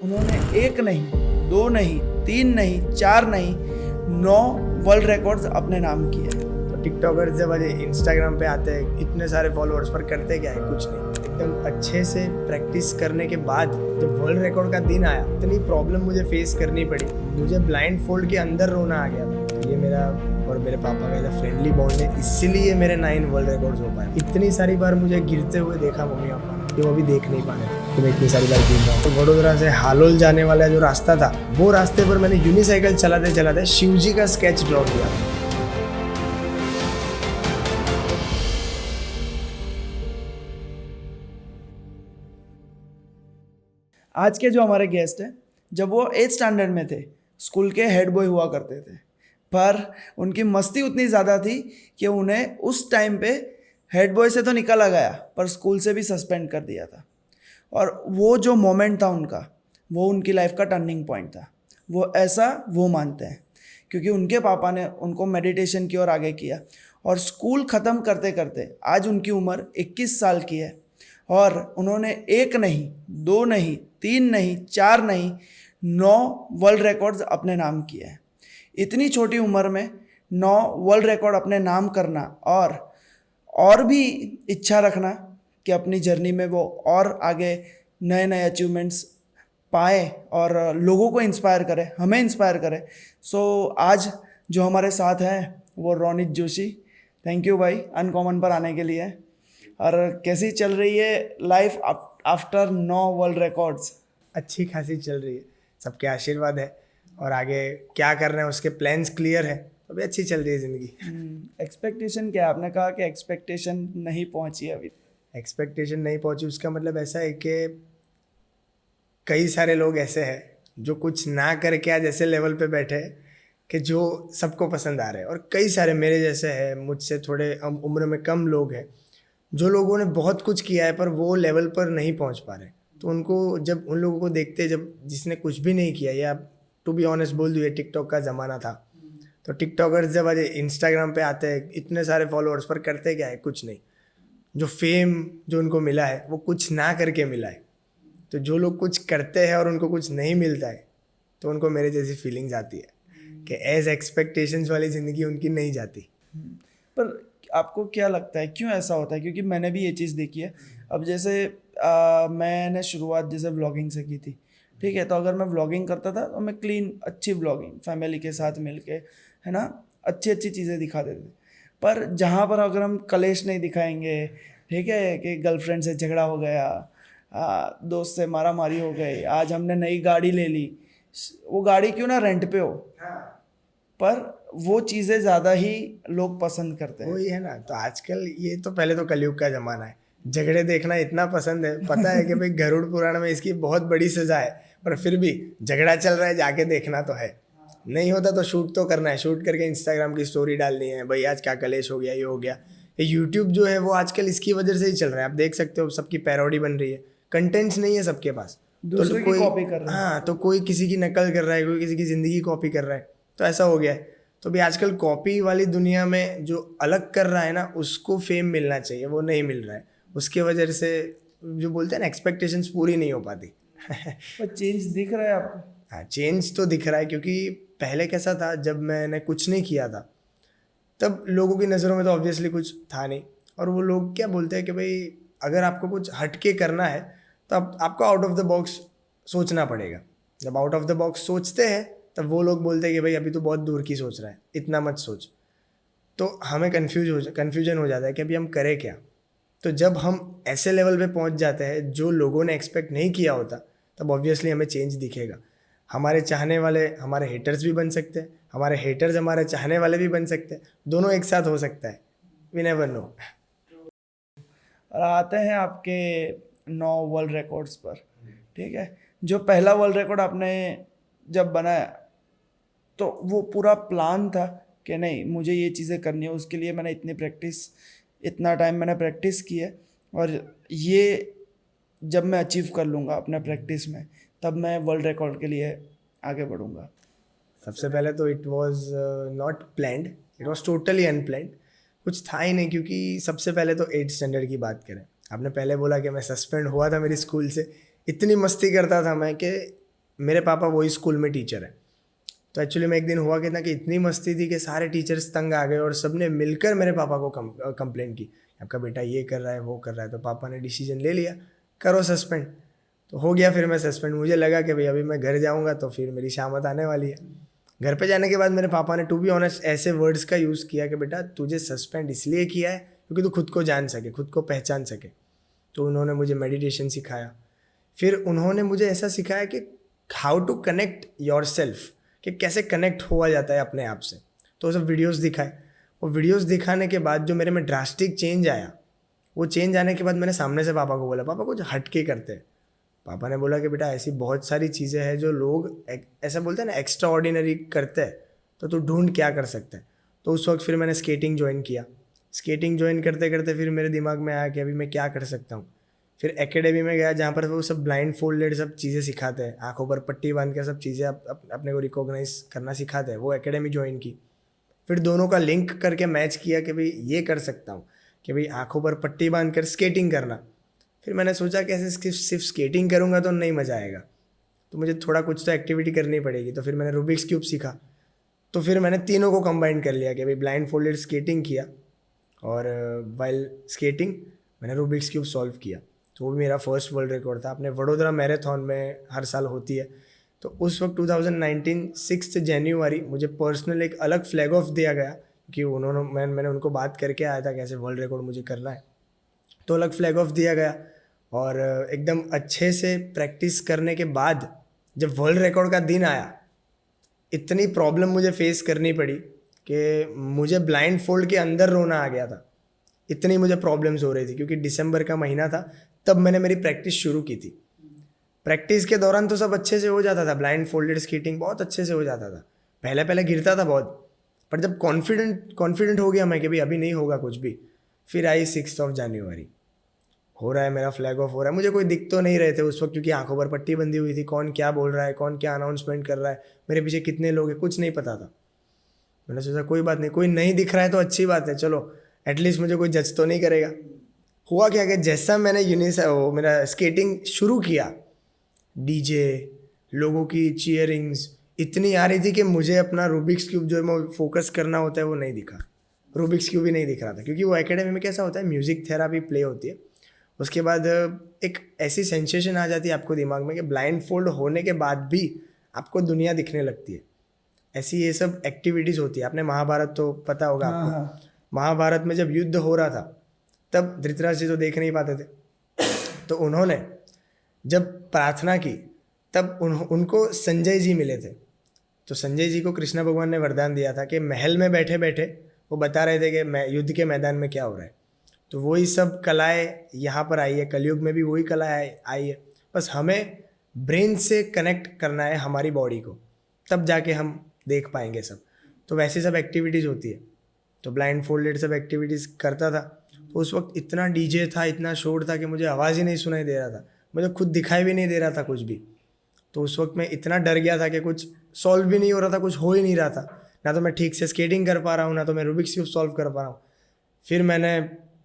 उन्होंने एक नहीं, दो नहीं, तीन नहीं, चार नहीं, 9 वर्ल्ड रिकॉर्ड्स अपने नाम किए हैं। तो टिकटॉकर्स जब आज इंस्टाग्राम पे आते हैं इतने सारे फॉलोअर्स पर करते क्या है, कुछ नहीं। एकदम अच्छे से प्रैक्टिस करने के बाद जब वर्ल्ड रिकॉर्ड का दिन आया इतनी प्रॉब्लम मुझे फेस करनी पड़ी, मुझे ब्लाइंड फोल्ड के अंदर रोना आ गया था। तो ये मेरा और मेरे पापा का ऐसा फ्रेंडली बॉन्ड है, इसीलिए मेरे 9 वर्ल्ड रिकॉर्ड्स हो पाए। इतनी सारी बार मुझे गिरते हुए देखा मम्मी पापा ने, कि वो भी देख नहीं पा रहे थे कि मैं इतनी सारी बार गिर रहा हूँ। तो वडोदरा से हालोल जाने वाला जो रास्ता था, वो रास्ते पर मैंने यूनिसाइकिल चलाते चलाते शिव जी का स्केच ड्रॉ किया। आज के जो हमारे गेस्ट हैं, जब वो 8th स्टैंडर्ड में थे, स्कूल के हेड बॉय हुआ करते थे, पर उनकी मस्ती उतनी ज़्यादा थी कि उन्हें उस टाइम पे हेड बॉय से तो निकाला गया, पर स्कूल से भी सस्पेंड कर दिया था। और वो जो मोमेंट था उनका, वो उनकी लाइफ का टर्निंग पॉइंट था। वो ऐसा वो मानते हैं, क्योंकि उनके पापा ने उनको मेडिटेशन की ओर आगे किया। और स्कूल ख़त्म करते करते आज उनकी उम्र 21 साल की है, और उन्होंने एक नहीं, दो नहीं, तीन नहीं, चार नहीं, 9 वर्ल्ड रिकॉर्ड्स अपने नाम किए हैं। इतनी छोटी उम्र में 9 वर्ल्ड रिकॉर्ड अपने नाम करना, और भी इच्छा रखना कि अपनी जर्नी में वो और आगे नए नए अचीवमेंट्स पाए और लोगों को इंस्पायर करे, हमें इंस्पायर करे। सो आज जो हमारे साथ हैं वो रोनित जोशी। थैंक यू भाई अनकॉमन पर आने के लिए। और कैसी चल रही है लाइफ आफ्टर 9 वर्ल्ड रिकॉर्ड्स? अच्छी खासी चल रही है, सबके आशीर्वाद है, और आगे क्या कर रहे हैं उसके प्लान्स क्लियर है, तो भी अच्छी चल रही है ज़िंदगी। एक्सपेक्टेशन क्या है? आपने कहा कि एक्सपेक्टेशन नहीं पहुंची अभी। एक्सपेक्टेशन नहीं पहुंची उसका मतलब ऐसा है कि कई सारे लोग ऐसे हैं जो कुछ ना करके आज ऐसे लेवल पे बैठे हैं कि जो सबको पसंद आ रहे हैं, और कई सारे मेरे जैसे हैं, मुझसे थोड़े उम्र में कम लोग हैं जो लोगों ने बहुत कुछ किया है पर वो लेवल पर नहीं पहुंच पा रहे। तो उनको जब उन लोगों को देखते, जब जिसने कुछ भी नहीं किया, या टू बी ऑनेस्ट बोल दूँ, ये टिकटॉक का ज़माना था, तो टिकटॉकर्स जब आज इंस्टाग्राम पे आते हैं इतने सारे फॉलोअर्स पर करते क्या है, कुछ नहीं। जो फेम जो उनको मिला है वो कुछ ना करके मिला है। तो जो लोग कुछ करते हैं और उनको कुछ नहीं मिलता है, तो उनको मेरे जैसी फीलिंग्स आती है कि एज एक्सपेक्टेशंस वाली ज़िंदगी उनकी नहीं जाती। पर आपको क्या लगता है क्यों ऐसा होता है? क्योंकि मैंने भी ये चीज़ देखी है। अब जैसे मैंने शुरुआत जैसे व्लॉगिंग से की थी, ठीक है, तो अगर मैं व्लॉगिंग करता था तो मैं क्लीन अच्छी व्लॉगिंग फैमिली के साथ मिलके, है ना, अच्छी अच्छी चीज़ें दिखाते थे। पर जहाँ पर अगर हम कलेश नहीं दिखाएंगे, ठीक है, कि गर्लफ्रेंड से झगड़ा हो गया, दोस्त से मारा मारी हो गई, आज हमने नई गाड़ी ले ली, वो गाड़ी क्यों ना रेंट पे हो, पर वो चीज़ें ज़्यादा ही लोग पसंद करते हैं। वही है ना। तो आजकल ये तो पहले तो कलयुग का ज़माना है, झगड़े देखना इतना पसंद है। पता है कि भाई गरुड़ पुराण में इसकी बहुत बड़ी सज़ा है, पर फिर भी झगड़ा चल रहा है, जाके देखना तो है। नहीं होता तो शूट तो करना है, शूट करके इंस्टाग्राम की स्टोरी डालनी है, भाई आज क्या कलेश हो गया, ये हो गया। ये यूट्यूब जो है वो आजकल इसकी वजह से ही चल रहा है। आप देख सकते हो सबकी पैरोडी बन रही है, कंटेंट्स नहीं है सबके पास, दूसरे की कोई कॉपी कर रहे हैं। हाँ, तो कोई किसी की नकल कर रहा है, कोई किसी की ज़िंदगी कॉपी कर रहा है, तो ऐसा हो गया है। तो भी आजकल कॉपी वाली दुनिया में जो अलग कर रहा है ना, उसको फेम मिलना चाहिए, वो नहीं मिल रहा है। उसके वजह से जो बोलते हैं ना, एक्सपेक्टेशंस पूरी नहीं हो पाती। पर चेंज दिख रहा है आपको? हाँ, चेंज तो दिख रहा है, क्योंकि पहले कैसा था, जब मैंने कुछ नहीं किया था तब लोगों की नज़रों में तो ऑब्वियसली कुछ था नहीं, और वो लोग क्या बोलते हैं कि भाई अगर आपको कुछ हटके करना है तो आपको आउट ऑफ द बॉक्स सोचना पड़ेगा। जब आउट ऑफ द बॉक्स सोचते हैं तब वो लोग बोलते हैं कि भाई अभी तो बहुत दूर की सोच रहा है, इतना मत सोच। तो हमें कन्फ्यूजन हो जाता है कि अभी हम करें क्या। तो जब हम ऐसे लेवल पे पहुंच जाते हैं जो लोगों ने एक्सपेक्ट नहीं किया होता, तब ऑब्वियसली हमें चेंज दिखेगा। हमारे चाहने वाले हमारे हेटर्स भी बन सकते हैं, हमारे हेटर्स हमारे चाहने वाले भी बन सकते हैं, दोनों एक साथ हो सकता है, वी नेवर नो। और आते हैं आपके 9 वर्ल्ड रिकॉर्ड्स पर, ठीक है। जो पहला वर्ल्ड रिकॉर्ड आपने जब बनाया, तो वो पूरा प्लान था कि नहीं मुझे ये चीज़ें करनी है, उसके लिए मैंने इतना टाइम मैंने प्रैक्टिस की है, और ये जब मैं अचीव कर लूँगा अपने प्रैक्टिस में, तब मैं वर्ल्ड रिकॉर्ड के लिए आगे बढ़ूँगा? सबसे पहले तो it was not planned, it was totally unplanned. कुछ था ही नहीं, क्योंकि सबसे पहले तो 8th स्टैंडर्ड की बात करें। आपने पहले बोला कि मैं सस्पेंड हुआ था मेरी स्कूल से, इतनी मस्ती करता था मैं कि मेरे पापा वही स्कूल में टीचर है। तो एक्चुअली में एक दिन हुआ कि इतनी मस्ती थी कि सारे टीचर्स तंग आ गए और सबने मिलकर मेरे पापा को कंप्लेंट की, आपका बेटा ये कर रहा है वो कर रहा है। तो पापा ने डिसीजन ले लिया, करो सस्पेंड। तो हो गया फिर मैं सस्पेंड। मुझे लगा कि भाई अभी मैं घर जाऊँगा तो फिर मेरी शामत आने वाली है। घर पे जाने के बाद मेरे पापा ने टू बी ऑनेस्ट ऐसे वर्ड्स का यूज़ किया कि बेटा तुझे सस्पेंड इसलिए किया है क्योंकि तू खुद को जान सके, खुद को पहचान सके। तो उन्होंने मुझे मेडिटेशन सिखाया। फिर उन्होंने मुझे ऐसा सिखाया कि how to connect yourself, कि कैसे कनेक्ट हुआ जाता है अपने आप से। तो वो सब वीडियोज़ दिखाए। वो वीडियोज़ दिखाने के बाद जो मेरे में ड्रास्टिक चेंज आया, वो चेंज आने के बाद मैंने सामने से पापा को बोला, पापा कुछ हट के करते हैं। पापा ने बोला कि बेटा ऐसी बहुत सारी चीज़ें हैं जो लोग ऐसा बोलते हैं ना एक्स्ट्रा ऑर्डिनरी करते हैं, तो तू ढूंढ क्या कर सकता है। तो उस वक्त फिर मैंने स्केटिंग ज्वाइन किया। स्केटिंग ज्वाइन करते करते फिर मेरे दिमाग में आया कि अभी मैं क्या कर सकता हूँ। फिर एकेडमी में गया जहाँ पर वो सब ब्लाइंड फोल्डेड सब चीज़ें सिखाते हैं, आंखों पर पट्टी बांध कर सब चीज़ें अपने को रिकॉग्नाइज करना सिखाते हैं। वो एकेडमी ज्वाइन की। फिर दोनों का लिंक करके मैच किया कि भाई ये कर सकता हूँ कि भाई आंखों पर पट्टी बांध कर स्केटिंग करना। फिर मैंने सोचा कि ऐसे सिर्फ स्केटिंग करूँगा तो नहीं मज़ा आएगा, तो मुझे थोड़ा कुछ तो एक्टिविटी करनी पड़ेगी। तो फिर मैंने रूबिक्स क्यूब सीखा। तो फिर मैंने तीनों को कंबाइन कर लिया कि भाई ब्लाइंड फोल्डेड स्केटिंग किया और वाइल स्केटिंग मैंने रूबिक्स क्यूब सॉल्व किया। तो वो भी मेरा फर्स्ट वर्ल्ड रिकॉर्ड था। अपने वडोदरा मैराथन में हर साल होती है। तो उस वक्त 2019 6 जनवरी मुझे पर्सनल एक अलग फ्लैग ऑफ दिया गया कि मैंने उनको बात करके आया था कैसे वर्ल्ड रिकॉर्ड मुझे करना है। तो अलग फ्लैग ऑफ दिया गया और एकदम अच्छे से प्रैक्टिस करने के बाद जब वर्ल्ड रिकॉर्ड का दिन आया, इतनी प्रॉब्लम मुझे फेस करनी पड़ी कि मुझे ब्लाइंड फोल्ड के अंदर रोना आ गया था। इतनी मुझे प्रॉब्लम्स हो रही थी क्योंकि दिसंबर का महीना था, तब मैंने मेरी प्रैक्टिस शुरू की थी। प्रैक्टिस के दौरान तो सब अच्छे से हो जाता था, ब्लाइंड फोल्डेड स्केटिंग बहुत अच्छे से हो जाता था। पहले पहले गिरता था बहुत, पर जब कॉन्फिडेंट हो गया मैं कि भाई अभी नहीं होगा कुछ भी, फिर आई 6 जनवरी। हो रहा है मेरा फ्लैग ऑफ हो रहा है। मुझे कोई दिख तो नहीं रहे थे उस वक्त क्योंकि आंखों पर पट्टी बंधी हुई थी। कौन क्या बोल रहा है, कौन क्या अनाउंसमेंट कर रहा है, मेरे पीछे कितने लोग हैं, कुछ नहीं पता था। मैंने सोचा कोई बात नहीं, कोई नहीं दिख रहा है तो अच्छी बात है, चलो एटलीस्ट मुझे कोई जज तो नहीं करेगा। हुआ क्या कि जैसा मैंने मेरा स्केटिंग शुरू किया, डीजे लोगों की चीयरिंग्स इतनी आ रही थी कि मुझे अपना रूबिक्स क्यूब जो है फोकस करना होता है वो नहीं दिखा। रूबिक्स क्यूब भी नहीं दिख रहा था क्योंकि वो एकेडमी में कैसा होता है, म्यूज़िक थेरापी प्ले होती है। उसके बाद एक ऐसी सेंसेशन आ जाती है आपको दिमाग में कि ब्लाइंड फोल्ड होने के बाद भी आपको दुनिया दिखने लगती है। ऐसी ये सब एक्टिविटीज़ होती है। आपने महाभारत तो पता होगा आपको। हाँ। महाभारत में जब युद्ध हो रहा था तब धृतराष्ट्र जी तो देख नहीं पाते थे, तो उन्होंने जब प्रार्थना की तब उनको संजय जी मिले थे। तो संजय जी को कृष्ण भगवान ने वरदान दिया था कि महल में बैठे बैठे वो बता रहे थे कि युद्ध के मैदान में क्या हो रहा है। तो वही सब कलाएँ यहाँ पर आई है, कलयुग में भी वही कलाएँ आई है। बस हमें ब्रेन से कनेक्ट करना है हमारी बॉडी को, तब जाके हम देख पाएंगे सब। तो वैसे सब एक्टिविटीज़ होती है। तो ब्लाइंड फोल्डेड सब एक्टिविटीज़ करता था। तो उस वक्त इतना डीजे था, इतना शोर था कि मुझे आवाज़ ही नहीं सुनाई दे रहा था, मुझे खुद दिखाई भी नहीं दे रहा था कुछ भी। तो उस वक्त मैं इतना डर गया था कि कुछ सॉल्व भी नहीं हो रहा था, कुछ हो ही नहीं रहा था। ना तो मैं ठीक से स्केटिंग कर पा रहा हूँ, ना तो मैं रूबिक्स क्यूब सॉल्व कर पा रहा हूँ। फिर मैंने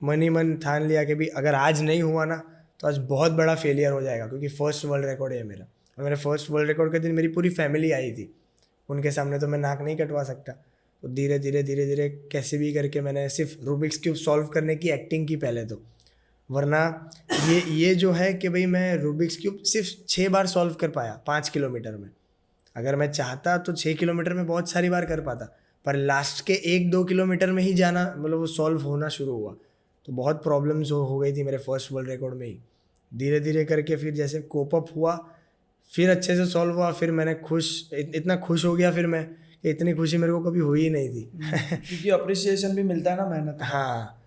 मन ही मन ठान लिया कि भाई अगर आज नहीं हुआ ना तो आज बहुत बड़ा फेलियर हो जाएगा, क्योंकि फर्स्ट वर्ल्ड रिकॉर्ड है मेरा। और मेरे फर्स्ट वर्ल्ड रिकॉर्ड के दिन मेरी पूरी फैमिली आई थी, उनके सामने तो मैं नाक नहीं कटवा सकता। तो धीरे धीरे कैसे भी करके मैंने सिर्फ रूबिक्स क्यूब सॉल्व करने की एक्टिंग की पहले तो, वरना ये जो है कि भाई मैं रूबिक्स क्यूब सिर्फ 6 बार सॉल्व कर पाया 5 किलोमीटर में। अगर मैं चाहता तो 6 किलोमीटर में बहुत सारी बार कर पाता, पर लास्ट के 1-2 किलोमीटर में ही जाना मतलब वो सॉल्व होना शुरू हुआ। तो बहुत प्रॉब्लम्स हो गई थी मेरे फर्स्ट वर्ल्ड रिकॉर्ड में ही। धीरे धीरे करके फिर जैसे कोप अप हुआ, फिर अच्छे से सॉल्व हुआ। फिर मैंने इतना खुश हो गया फिर मैं कि इतनी खुशी मेरे को कभी हुई ही नहीं थी। क्योंकि अप्रिसिएशन भी मिलता है ना मेहनत का। हाँ,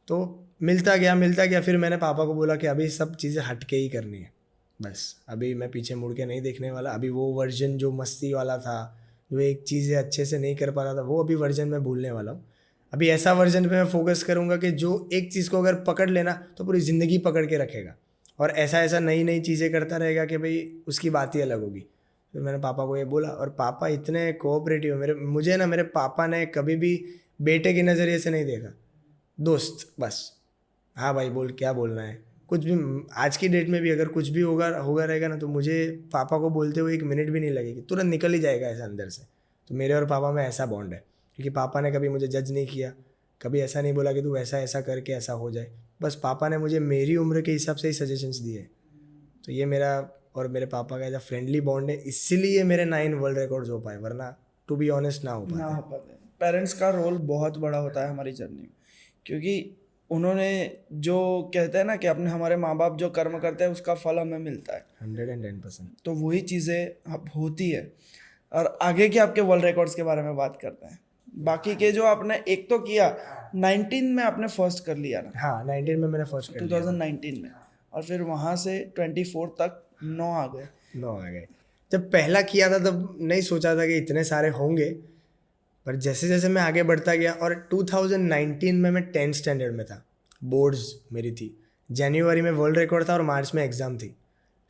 तो मिलता गया। फिर मैंने पापा को बोला कि अभी सब चीज़ें हट के ही करनी है, बस अभी मैं पीछे मुड़ के नहीं देखने वाला। अभी वो वर्जन जो मस्ती वाला था, जो एक चीज़ें अच्छे से नहीं कर पा रहा था, वो अभी वर्जन मैं भूलने वाला हूँ। अभी ऐसा वर्जन पे मैं फोकस करूँगा कि जो एक चीज़ को अगर पकड़ लेना तो पूरी ज़िंदगी पकड़ के रखेगा, और ऐसा नई चीज़ें करता रहेगा कि भाई उसकी बात ही अलग होगी। फिर मैंने पापा को ये बोला, और पापा इतने कोऑपरेटिव मुझे ना मेरे पापा ने कभी भी बेटे के नज़रिए से नहीं देखा, दोस्त बस। हाँ भाई बोल, क्या बोलना है, कुछ भी आज की डेट में भी अगर कुछ भी होगा होगा रहेगा ना, तो मुझे पापा को बोलते हुए 1 मिनट भी नहीं लगेगी, तुरंत निकल ही जाएगा ऐसा अंदर से। तो मेरे और पापा में ऐसा बॉन्ड है, क्योंकि पापा ने कभी मुझे जज नहीं किया, कभी ऐसा नहीं बोला कि तू ऐसा ऐसा करके ऐसा हो जाए। बस पापा ने मुझे मेरी उम्र के हिसाब से ही सजेशंस दिए। तो ये मेरा और मेरे पापा का ऐसा फ्रेंडली बॉन्ड है, इसीलिए मेरे 9 वर्ल्ड रिकॉर्ड्स हो पाए, वरना टू बी ऑनेस्ट ना हो ना पाते। हो पाते। पेरेंट्स का रोल बहुत बड़ा होता है हमारी जर्नी में, क्योंकि उन्होंने जो कहते हैं ना कि अपने हमारे माँ बाप जो कर्म करते हैं उसका फल हमें मिलता है, 110%। तो वही चीज़ें अब होती है। और आगे के आपके वर्ल्ड रिकॉर्ड्स के बारे में बात करते हैं। बाकी के जो आपने एक तो किया 19 में आपने फर्स्ट कर लिया ना, हाँ 19 में मैंने फर्स्ट कर लिया, 2019 में, और फिर वहाँ से 24 तक 9 आ गए। 9 आ गए। जब पहला किया था तब नहीं सोचा था कि इतने सारे होंगे, पर जैसे जैसे मैं आगे बढ़ता गया, और 2019 में मैं 10th स्टैंडर्ड में था, बोर्ड्स मेरी थी, जनवरी में वर्ल्ड रिकॉर्ड था और मार्च में एग्ज़ाम थी।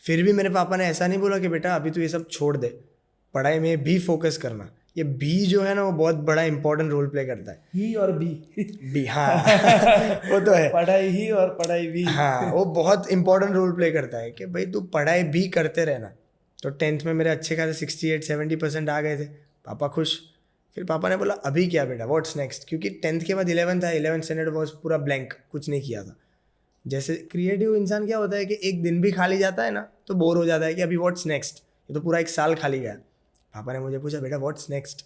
फिर भी मेरे पापा ने ऐसा नहीं बोला कि बेटा अभी तू ये सब छोड़ दे, पढ़ाई में भी फोकस करना। ये बी जो है ना, वो बहुत बड़ा इंपॉर्टेंट रोल प्ले करता है। ही और बी बी, हाँ वो तो है, पढ़ाई ही और पढ़ाई भी। हाँ वो बहुत इंपॉर्टेंट रोल प्ले करता है कि भाई तू पढ़ाई भी करते रहना। तो 10th में मेरे अच्छे खासे 68-70% आ गए थे, पापा खुश। फिर पापा ने बोला अभी क्या बेटा, व्हाट्स नेक्स्ट, क्योंकि 10th के बाद 11 था, 11th स्टैंडर्ड वॉज पूरा ब्लैंक, कुछ नहीं किया था। जैसे क्रिएटिव इंसान क्या होता है कि एक दिन भी खाली जाता है ना तो बोर हो जाता है कि अभी व्हाट्स नेक्स्ट, ये तो पूरा एक साल खाली गया। पापा ने मुझे पूछा बेटा व्हाट्स नेक्स्ट,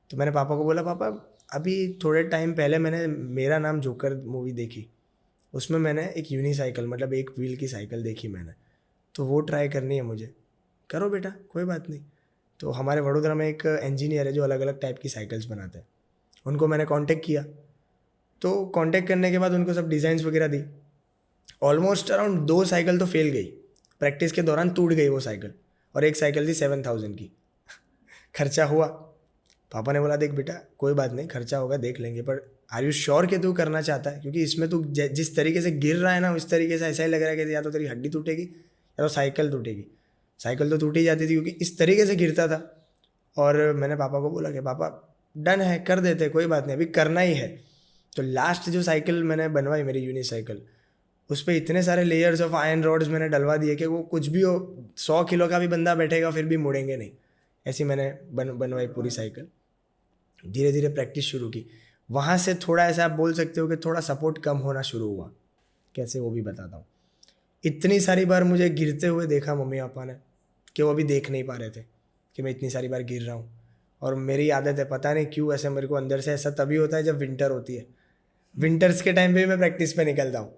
तो मैंने पापा को बोला पापा अभी थोड़े टाइम पहले मैंने मेरा नाम जोकर मूवी देखी, उसमें मैंने एक यूनिसाइकिल मतलब एक व्हील की साइकिल देखी मैंने, तो वो ट्राई करनी है मुझे। करो बेटा कोई बात नहीं। तो हमारे वडोदरा में एक इंजीनियर है जो अलग अलग टाइप की साइकिल्स बनाते हैं, उनको मैंने कांटेक्ट किया। तो कांटेक्ट करने के बाद उनको सब डिज़ाइंस वगैरह दी। ऑलमोस्ट अराउंड 2 साइकिल तो फेल गई, प्रैक्टिस के दौरान टूट गई वो साइकिल, और एक साइकिल थी 7000 की। खर्चा हुआ, पापा ने बोला देख बेटा कोई बात नहीं, खर्चा होगा देख लेंगे, पर आर यू श्योर कि तू करना चाहता है, क्योंकि इसमें तू जिस तरीके से गिर रहा है ना उस तरीके से ऐसा ही लग रहा है कि या तो तेरी हड्डी टूटेगी या तो साइकिल टूटेगी। साइकिल तो टूट ही जाती थी क्योंकि इस तरीके से गिरता था। और मैंने पापा को बोला कि पापा डन है, कर देते, कोई बात नहीं, अभी करना ही है। तो लास्ट जो साइकिल मैंने बनवाई मेरी यूनिसाइकिल, उस पर इतने सारे लेयर्स ऑफ आयरन रॉड्स मैंने डलवा दिए कि वो कुछ भी हो, 100 किलो का भी बंदा बैठेगा फिर भी मुड़ेंगे नहीं। ऐसी मैंने बनवाई पूरी साइकिल। धीरे धीरे प्रैक्टिस शुरू की, वहाँ से थोड़ा ऐसा आप बोल सकते हो कि थोड़ा सपोर्ट कम होना शुरू हुआ। कैसे वो भी बताता हूँ। इतनी सारी बार मुझे गिरते हुए देखा मम्मी पापा ने कि वो अभी देख नहीं पा रहे थे कि मैं इतनी सारी बार गिर रहा हूँ। और मेरी आदत है, पता नहीं क्यों ऐसे मेरे को अंदर से ऐसा तभी होता है जब विंटर होती है, विंटर्स के टाइम पे भी मैं प्रैक्टिस पे निकलता हूँ।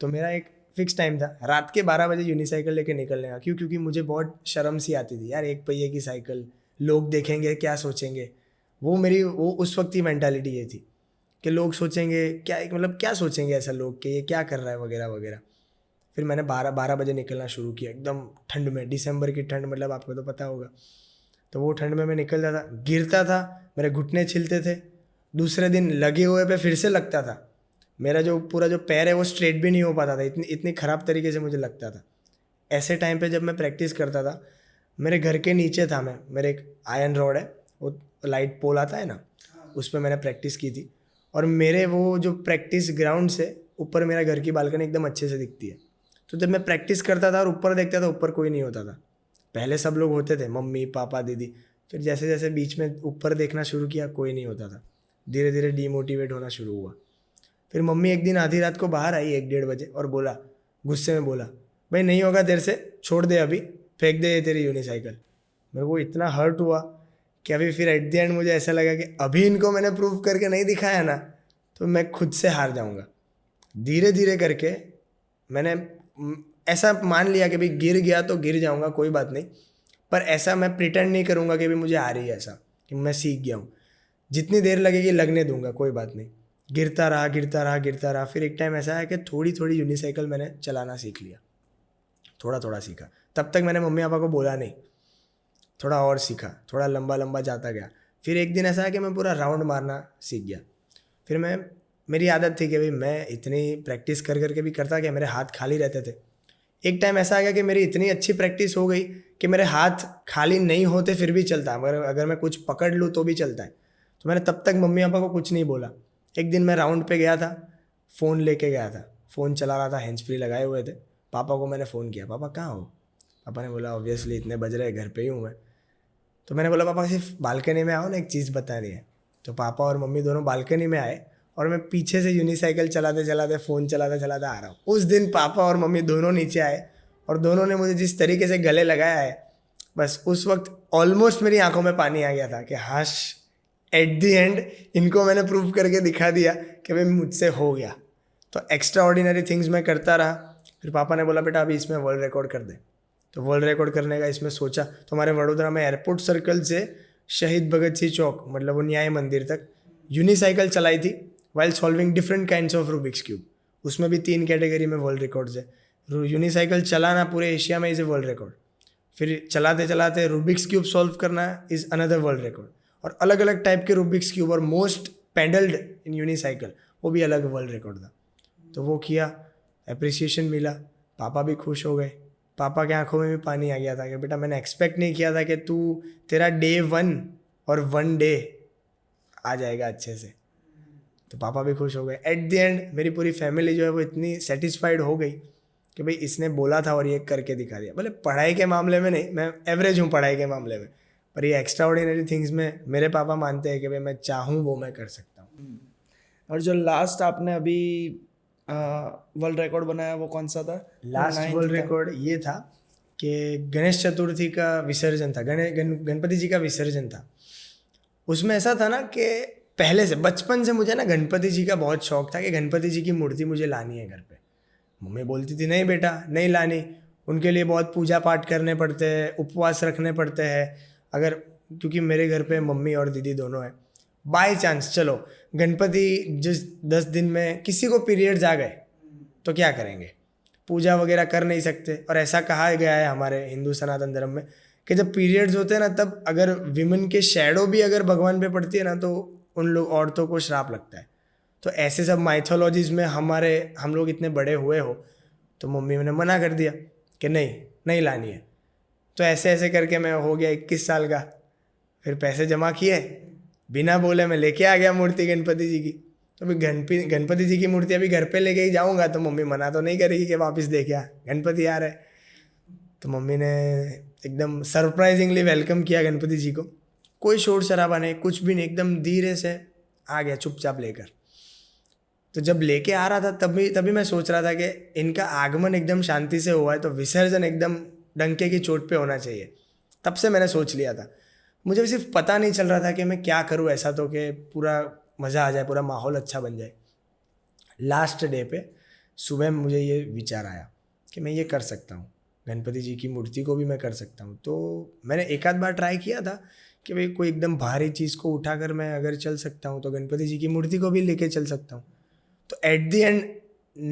तो मेरा एक फिक्स टाइम था रात के 12 बजे यूनिसाइकिल लेके निकलने का। क्यों? क्योंकि मुझे बहुत शर्म सी आती थी यार, एक पहिए की साइकिल, लोग देखेंगे क्या सोचेंगे। वो उस वक्त की मेंटालिटी ये थी कि लोग सोचेंगे क्या, मतलब क्या सोचेंगे ऐसा लोग कि ये क्या कर रहा है वगैरह वगैरह। फिर मैंने 12 बजे निकलना शुरू किया, एकदम ठंड में, दिसंबर की ठंड, मतलब आपको तो पता होगा। तो वो ठंड में मैं निकलता था, गिरता था, मेरे घुटने छिलते थे, दूसरे दिन लगे हुए पे फिर से लगता था, मेरा जो पूरा जो पैर है वो स्ट्रेट भी नहीं हो पाता था, इतनी ख़राब तरीके से मुझे लगता था। ऐसे टाइम पे जब मैं प्रैक्टिस करता था, मेरे घर के नीचे था मेरे एक आयरन रॉड है, वो लाइट पोल आता है ना, उस पर मैंने प्रैक्टिस की थी। और मेरे वो जो प्रैक्टिस ग्राउंड से ऊपर मेरा घर की बालकनी एकदम अच्छे से दिखती है। तो जब मैं प्रैक्टिस करता था और ऊपर देखता था, ऊपर कोई नहीं होता था। पहले सब लोग होते थे, मम्मी पापा दीदी, फिर जैसे जैसे बीच में ऊपर देखना शुरू किया कोई नहीं होता था, धीरे धीरे डीमोटिवेट होना शुरू हुआ। फिर मम्मी एक दिन आधी रात को बाहर आई 1-1:30 बजे और बोला, गुस्से में बोला, भाई नहीं होगा तेरे से, छोड़ दे अभी, फेंक दे ये तेरी यूनिसाइकिल। मेरे को इतना हर्ट हुआ कि अभी फिर एट द एंड मुझे ऐसा लगा कि अभी इनको मैंने प्रूव करके नहीं दिखाया ना तो मैं खुद से हार जाऊंगा। धीरे धीरे करके मैंने ऐसा मान लिया कि भाई गिर गया तो गिर जाऊंगा, कोई बात नहीं, पर ऐसा मैं प्रिटेंड नहीं करूंगा कि भाई मुझे आ रही है, ऐसा कि मैं सीख गया हूँ। जितनी देर लगेगी लगने दूंगा, कोई बात नहीं। गिरता रहा। फिर एक टाइम ऐसा है कि थोड़ी थोड़ी यूनिसाइकिल मैंने चलाना सीख लिया, थोड़ा थोड़ा सीखा। तब तक मैंने मम्मी पापा को बोला नहीं, थोड़ा और सीखा, थोड़ा लंबा लंबा जाता गया। फिर एक दिन ऐसा है कि मैं पूरा राउंड मारना सीख गया। फिर मेरी आदत थी कि भाई मैं इतनी प्रैक्टिस कर करके भी करता कि मेरे हाथ खाली रहते थे। एक टाइम ऐसा आ गया कि मेरी इतनी अच्छी प्रैक्टिस हो गई कि मेरे हाथ खाली नहीं होते फिर भी चलता है, मगर अगर मैं कुछ पकड़ लूँ तो भी चलता है। तो मैंने तब तक मम्मी पापा को कुछ नहीं बोला। एक दिन मैं राउंड पे गया था, फ़ोन लेके गया था, फ़ोन चला रहा था, हैंड्स फ्री लगाए हुए थे। पापा को मैंने फ़ोन किया, पापा कहाँ हो? पापा ने बोला ऑब्वियसली इतने बज रहे, घर पे ही हूँ मैं। तो मैंने बोला पापा सिर्फ बालकनी में आओ ना, एक चीज़ बतानी है। तो पापा और मम्मी दोनों बालकनी में आए और मैं पीछे से यूनिसाइकिल चलाते चलाते फ़ोन चलाते चलाते आ रहा हूँ। उस दिन पापा और मम्मी दोनों नीचे आए और दोनों ने मुझे जिस तरीके से गले लगाया है, बस उस वक्त ऑलमोस्ट मेरी आंखों में पानी आ गया था कि हाश, एट दी एंड इनको मैंने प्रूव करके दिखा दिया कि भाई मुझसे हो गया। तो एक्स्ट्रा ऑर्डिनरी थिंग्स मैं करता रहा। फिर पापा ने बोला बेटा अभी इसमें वर्ल्ड रिकॉर्ड कर दे। तो वर्ल्ड रिकॉर्ड करने का इसमें सोचा। तो हमारे वडोदरा में एयरपोर्ट सर्कल से शहीद भगत सिंह चौक, मतलब वो न्याय मंदिर तक यूनिसाइकिल चलाई थी while solving different kinds of Rubik's cube. उसमें भी 3 कैटेगरी में वर्ल्ड रिकॉर्ड्स है। यूनिसाइकिल चलाना पूरे एशिया में इज़ ए वर्ल्ड रिकॉर्ड। फिर चलाते चलाते रूबिक्स क्यूब सॉल्व करना इज़ अनदर वर्ल्ड रिकॉर्ड। और अलग अलग टाइप के रूबिक्स क्यूब और मोस्ट पेडल्ड इन यूनिसाइकिल, वो भी अलग वर्ल्ड रिकॉर्ड था। तो वो किया, अप्रिसिएशन मिला, पापा भी खुश हो गए। पापा के आंखों में भी पानी आ गया था कि बेटा मैंने एक्सपेक्ट नहीं किया था कि तेरा डे 1 और 1 डे आ जाएगा अच्छे से। तो पापा भी खुश हो गए। एट द एंड मेरी पूरी फैमिली जो है वो इतनी सेटिस्फाइड हो गई कि भाई इसने बोला था और ये करके दिखा दिया। भले पढ़ाई के मामले में नहीं, मैं एवरेज हूँ पढ़ाई के मामले में, पर ये एक्स्ट्रा ऑर्डिनरी थिंग्स में मेरे पापा मानते हैं कि भाई मैं चाहूँ वो मैं कर सकता हूँ। और जो लास्ट आपने अभी वर्ल्ड रिकॉर्ड बनाया वो कौन सा था? लास्ट 9th वर्ल्ड था। रिकॉर्ड ये था कि गणेश चतुर्थी का विसर्जन था, गणपति जी का विसर्जन था। उसमें ऐसा था ना कि पहले से बचपन से मुझे ना गणपति जी का बहुत शौक था कि गणपति जी की मूर्ति मुझे लानी है घर पे। मम्मी बोलती थी नहीं बेटा नहीं लानी, उनके लिए बहुत पूजा पाठ करने पड़ते हैं, उपवास रखने पड़ते हैं। अगर क्योंकि मेरे घर पे मम्मी और दीदी दोनों हैं, बाय चांस चलो गणपति जिस 10 दिन में किसी को पीरियड्स आ गए तो क्या करेंगे, पूजा वगैरह कर नहीं सकते। और ऐसा कहा गया है हमारे हिंदू सनातन धर्म में कि जब पीरियड्स होते हैं ना, तब अगर विमेन के शैडो भी अगर भगवान पे पड़ती है ना, तो उन लोग औरतों को श्राप लगता है। तो ऐसे सब माइथोलॉजीज में हम लोग इतने बड़े हुए हो, तो मम्मी ने मना कर दिया कि नहीं लानी है। तो ऐसे ऐसे करके मैं हो गया 21 साल का। फिर पैसे जमा किए, बिना बोले मैं लेके आ गया मूर्ति गणपति जी की। तो अभी गणपति जी की मूर्ति अभी घर पे लेके ही जाऊंगा तो मम्मी मना तो नहीं करेगी कि वापस देखे आ, गणपति आ रहे। तो मम्मी ने एकदम सरप्राइजिंगली वेलकम किया गणपति जी को। कोई शोर शराबा नहीं, कुछ भी नहीं, एकदम धीरे से आ गया चुपचाप लेकर। तो जब लेके आ रहा था तभी मैं सोच रहा था कि इनका आगमन एकदम शांति से हुआ है तो विसर्जन एकदम डंके की चोट पे होना चाहिए। तब से मैंने सोच लिया था। मुझे सिर्फ पता नहीं चल रहा था कि मैं क्या करूँ ऐसा तो कि पूरा मज़ा आ जाए, पूरा माहौल अच्छा बन जाए। लास्ट डे पे सुबह मुझे ये विचार आया कि मैं ये कर सकता हूँ, गणपति जी की मूर्ति को भी मैं कर सकता हूँ। तो मैंने एक आध बार ट्राई किया था कि भाई कोई एकदम भारी चीज़ को उठाकर मैं अगर चल सकता हूँ तो गणपति जी की मूर्ति को भी लेके चल सकता हूँ। तो at the and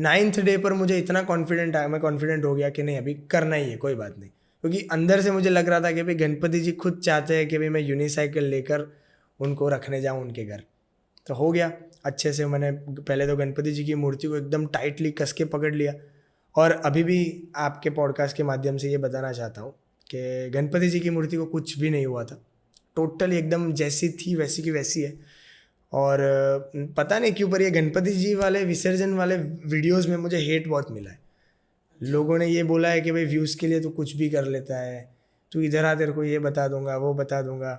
9th day पर मुझे इतना कॉन्फिडेंट आया, मैं कॉन्फिडेंट हो गया कि नहीं अभी करना ही है, कोई बात नहीं। क्योंकि अंदर से मुझे लग रहा था कि भाई गणपति जी खुद चाहते हैं कि भाई मैं यूनिसाइकिल लेकर उनको रखने जाऊँ उनके घर। तो हो गया अच्छे से। मैंने पहले तो गणपति जी की मूर्ति को एकदम टाइटली कस के पकड़ लिया। और अभी भी आपके पॉडकास्ट के माध्यम से ये बताना चाहता हूँ कि गणपति जी की मूर्ति को कुछ भी नहीं हुआ था, टोटली एकदम जैसी थी वैसी की वैसी है। और पता नहीं क्यों पर ये गणपति जी वाले विसर्जन वाले वीडियोस में मुझे हेट बहुत मिला है। लोगों ने ये बोला है कि भाई व्यूज़ के लिए तो कुछ भी कर लेता है, तू इधर आ तेरे को ये बता दूंगा वो बता दूंगा।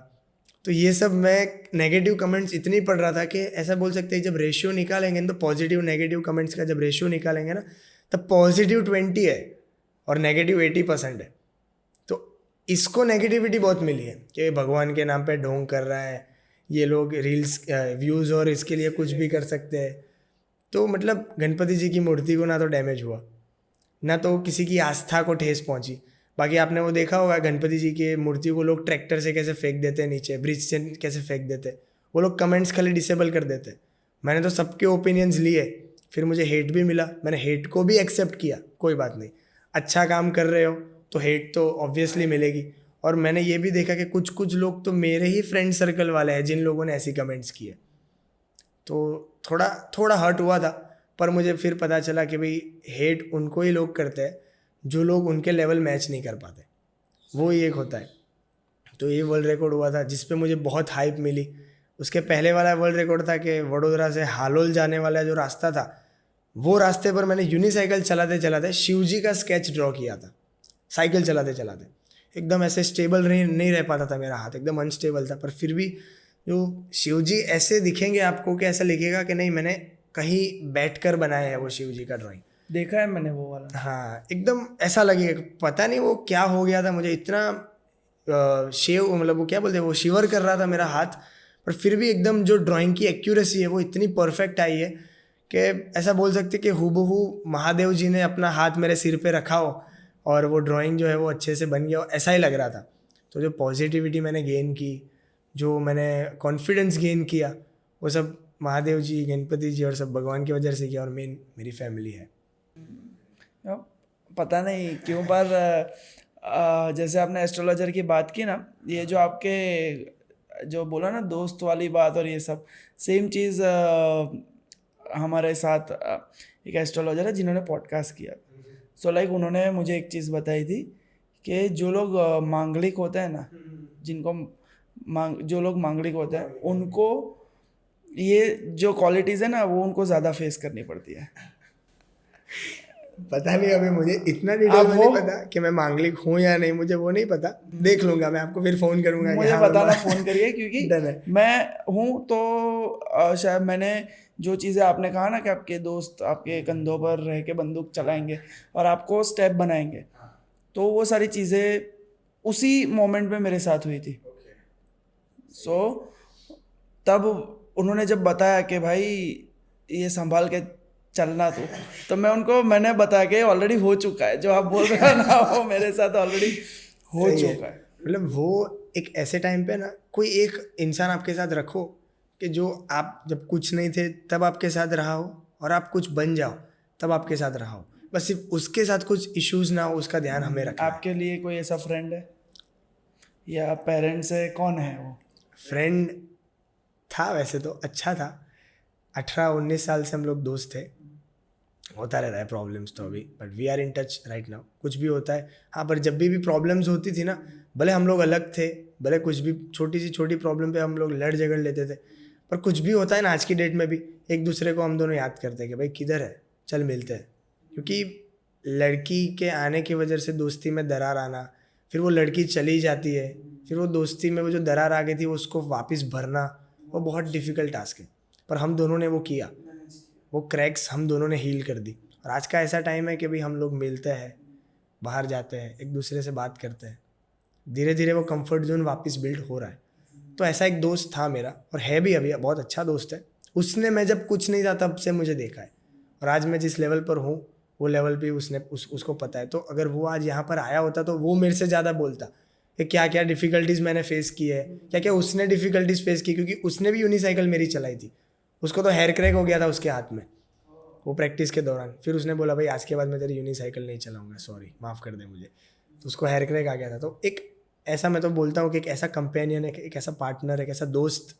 तो ये सब मैं नेगेटिव कमेंट्स इतनी पढ़ रहा था कि ऐसा बोल सकते हैं जब रेशियो निकालेंगे तो पॉजिटिव नेगेटिव कमेंट्स का जब रेशियो निकालेंगे ना, तब पॉजिटिव 20 है और नेगेटिव 80% है। तो इसको नेगेटिविटी बहुत मिली है कि भगवान के नाम पे ढोंग कर रहा है, ये लोग रील्स व्यूज़ और इसके लिए कुछ भी कर सकते हैं। तो मतलब गणपति जी की मूर्ति को ना तो डैमेज हुआ, ना तो किसी की आस्था को ठेस पहुंची। बाकी आपने वो देखा होगा गणपति जी की मूर्ति को लोग ट्रैक्टर से कैसे फेंक देते हैं, नीचे ब्रिज से कैसे फेंक देते हैं, वो लोग कमेंट्स खाली डिसेबल कर देते हैं। मैंने तो सबके ओपिनियंस लिए, फिर मुझे हेट भी मिला, मैंने हेट को भी एक्सेप्ट किया, कोई बात नहीं, अच्छा काम कर रहे हो तो हेट तो ऑब्वियसली मिलेगी। और मैंने ये भी देखा कि कुछ कुछ लोग तो मेरे ही फ्रेंड सर्कल वाले हैं जिन लोगों ने ऐसी कमेंट्स किए, तो थोड़ा हर्ट हुआ था। पर मुझे फिर पता चला कि भाई हेट उनको ही लोग करते हैं जो लोग उनके लेवल मैच नहीं कर पाते, वो ही एक होता है। तो ये वर्ल्ड रिकॉर्ड हुआ था जिस पे मुझे बहुत हाइप मिली। उसके पहले वाला वर्ल्ड रिकॉर्ड था कि वडोदरा से हालोल जाने वाला जो रास्ता था वो रास्ते पर मैंने यूनिसाइकिल चलाते चलाते शिव जी का स्केच ड्रॉ किया था, साइकिल चलाते चलाते। एकदम ऐसे स्टेबल नहीं रह पाता था मेरा हाथ, एकदम अनस्टेबल था, पर फिर भी जो शिव जी ऐसे दिखेंगे आपको कि ऐसा लिखेगा कि नहीं मैंने कहीं बैठकर बनाया है वो शिव जी का ड्राइंग। देखा है मैंने वो वाला। हाँ, एकदम ऐसा लगेगा, पता नहीं वो क्या हो गया था मुझे, इतना शेव मतलब वो क्या बोलते हैं, वो शिवर कर रहा था मेरा हाथ, पर फिर भी एकदम जो ड्राइंग की एक्यूरेसी है वो इतनी परफेक्ट आई है कि ऐसा बोल सकते कि हूबहू महादेव जी ने अपना हाथ मेरे सिर पे रखा हो और वो ड्राइंग जो है वो अच्छे से बन गया हो, ऐसा ही लग रहा था। तो जो पॉजिटिविटी मैंने गेन की, जो मैंने कॉन्फिडेंस गेन किया, वो सब महादेव जी, गणपति जी और सब भगवान की वजह से किया, और मेन मेरी फैमिली है। पता नहीं क्यों, पर जैसे आपने एस्ट्रोलॉजर की बात की ना, ये जो आपके जो बोला ना दोस्त वाली बात, और ये सब सेम चीज़ हमारे साथ एक एस्ट्रोलॉजर है जिन्होंने पॉडकास्ट किया। सो लाइक उन्होंने मुझे एक चीज़ बताई थी कि जो लोग मांगलिक होते हैं ना, जो लोग मांगलिक होते हैं उनको ये जो क्वालिटीज़ है ना वो उनको ज़्यादा फेस करनी पड़ती है। पता नहीं, अभी मुझे इतना डिटेल में नहीं पता कि मैं मांगलिक हूँ या नहीं, मुझे वो नहीं पता। देख लूंगा, मैं आपको फिर फोन करूंगा। मुझे बताना फ़ोन करिए, क्योंकि डन है। मैं हूँ तो शायद मैंने जो चीज़ें आपने कहा ना कि आपके दोस्त आपके कंधों पर रह के बंदूक चलाएंगे और आपको स्टेप बनाएंगे, तो वो सारी चीज़ें उसी मोमेंट में मेरे साथ हुई थी। सो तब उन्होंने जब बताया कि भाई ये संभाल के चलना, तो मैंने बता के ऑलरेडी हो चुका है जो आप बोल रहे हो ना, वो मेरे साथ ऑलरेडी हो चुका है। मतलब वो एक ऐसे टाइम पे ना कोई एक इंसान आपके साथ रखो कि जो आप जब कुछ नहीं थे तब आपके साथ रहा हो, और आप कुछ बन जाओ तब आपके साथ रहा हो, बस सिर्फ उसके साथ कुछ इश्यूज ना हो उसका ध्यान हमें रखना है। आपके लिए कोई ऐसा फ्रेंड है या पेरेंट्स है, कौन है वो? फ्रेंड था, वैसे तो अच्छा था, 18-19 साल से हम लोग दोस्त थे। होता रहता है प्रॉब्लम्स तो अभी, but we are in touch right now. कुछ भी होता है, हाँ, पर जब भी प्रॉब्लम्स होती थी ना, भले हम लोग अलग थे, भले कुछ भी छोटी प्रॉब्लम पे हम लोग लड़ झगड़ लेते थे, पर कुछ भी होता है ना, आज की डेट में भी एक दूसरे को हम दोनों याद करते हैं कि भाई किधर है, चल मिलते हैं। क्योंकि लड़की के आने की वजह से दोस्ती में दरार आना, फिर वो लड़की चली जाती है, फिर वो दोस्ती में वो जो दरार आ गई थी उसको वापस भरना, वो बहुत डिफ़िकल्ट टास्क है, पर हम दोनों ने वो किया, वो क्रैक्स हम दोनों ने हील कर दी। और आज का ऐसा टाइम है कि भाई हम लोग मिलते हैं, बाहर जाते हैं, एक दूसरे से बात करते हैं, धीरे धीरे वो कंफर्ट जोन वापस बिल्ड हो रहा है। तो ऐसा एक दोस्त था मेरा, और है भी अभी, बहुत अच्छा दोस्त है। उसने मैं जब कुछ नहीं था तब से मुझे देखा है, और आज मैं जिस लेवल पर हूँ वो लेवल भी उसको पता है। तो अगर वो आज यहाँ पर आया होता तो वो मेरे से ज़्यादा बोलता कि क्या क्या डिफ़िकल्टीज़ मैंने फेस की है, क्या क्या उसने डिफ़िकल्टीज़ फेस की, क्योंकि उसने भी यूनिसाइकिल मेरी चलाई थी। उसको तो हेयर क्रैक हो गया था उसके हाथ में वो प्रैक्टिस के दौरान, फिर उसने बोला भाई आज के बाद मैं तेरी यूनिसाइकिल नहीं चलाऊंगा, सॉरी माफ़ कर दे मुझे। तो उसको हेयर क्रैक आ गया था। तो एक ऐसा, मैं तो बोलता हूँ कि एक ऐसा कंपेनियन है, एक ऐसा पार्टनर, एक ऐसा दोस्त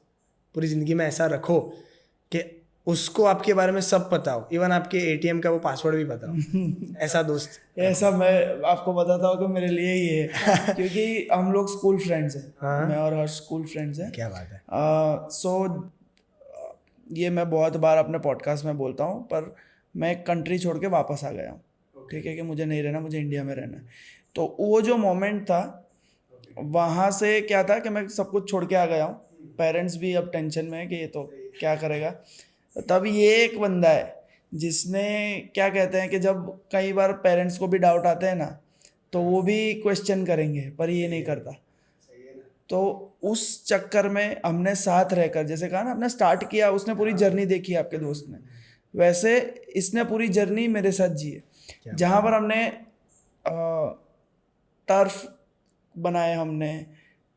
पूरी ज़िंदगी में ऐसा रखो कि उसको आपके बारे में सब पता हो, इवन आपके एटीएम का वो पासवर्ड भी पता हो। ऐसा दोस्त, ऐसा मैं आपको बताता हूँ कि मेरे लिए ही है, क्योंकि हम लोग स्कूल फ्रेंड्स हैं। हाँ। मैं और हर्ष स्कूल फ्रेंड्स हैं। क्या बात है। सो ये मैं बहुत बार अपने पॉडकास्ट में बोलता हूँ, पर मैं एक कंट्री छोड़ के वापस आ गया हूँ। ठीक है कि मुझे नहीं रहना, मुझे इंडिया में रहना है। तो वो जो मोमेंट था वहाँ से क्या था कि मैं सब कुछ छोड़ के आ गया हूँ, पेरेंट्स भी अब टेंशन में है कि ये तो क्या करेगा। तब ये एक बंदा है जिसने, क्या कहते हैं कि जब कई बार पेरेंट्स को भी डाउट आते हैं ना, तो वो भी क्वेश्चन करेंगे, पर ये नहीं करता। तो उस चक्कर में हमने साथ रहकर, जैसे कहा ना आपने स्टार्ट किया, उसने पूरी जर्नी देखी आपके दोस्त ने, वैसे इसने पूरी जर्नी मेरे साथ जी है। जहाँ पर हमने टर्फ बनाए हमने,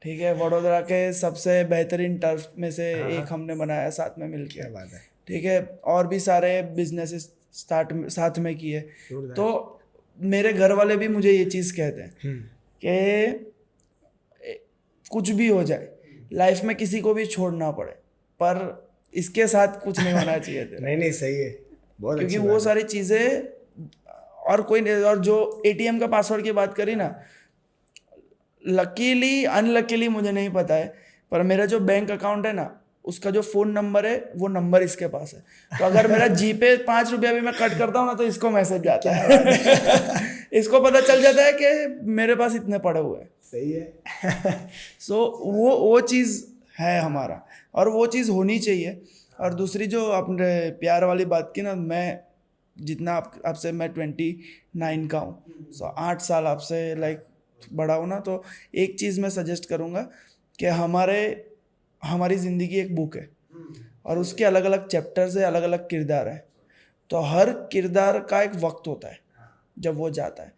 ठीक है, वडोदरा के सबसे बेहतरीन टर्फ में से एक हमने बनाया साथ में मिलकर। क्या बात है। ठीक है, और भी सारे बिजनेसेस साथ में किए। तो मेरे घर वाले भी मुझे ये चीज़ कहते हैं कि कुछ भी हो जाए लाइफ में, किसी को भी छोड़ना पड़े, पर इसके साथ कुछ नहीं होना चाहिए तेरा। नहीं सही है, बहुत क्योंकि अच्छी वो बात सारी चीज़ें, और कोई नहीं। और जो एटीएम का पासवर्ड की बात करी ना, लकीली अनलकीली मुझे नहीं पता है, पर मेरा जो बैंक अकाउंट है ना उसका जो फ़ोन नंबर है वो नंबर इसके पास है, तो अगर मेरा जीपे 5 रुपया भी मैं कट करता हूँ ना तो इसको मैसेज जाता है इसको पता चल जाता है कि मेरे पास इतने पड़े हुए हैं। सही है सो वो चीज़ है हमारा, और वो चीज़ होनी चाहिए। और दूसरी जो आपने प्यार वाली बात की ना, मैं जितना आपसे मैं 29 का हूँ, सो 8 साल आपसे लाइक बड़ा हूँ ना, तो एक चीज़ मैं सजेस्ट करूँगा कि हमारी ज़िंदगी एक बुक है और उसके अलग अलग चैप्टर्स है, अलग अलग किरदार है। तो हर किरदार का एक वक्त होता है जब वो जाता है,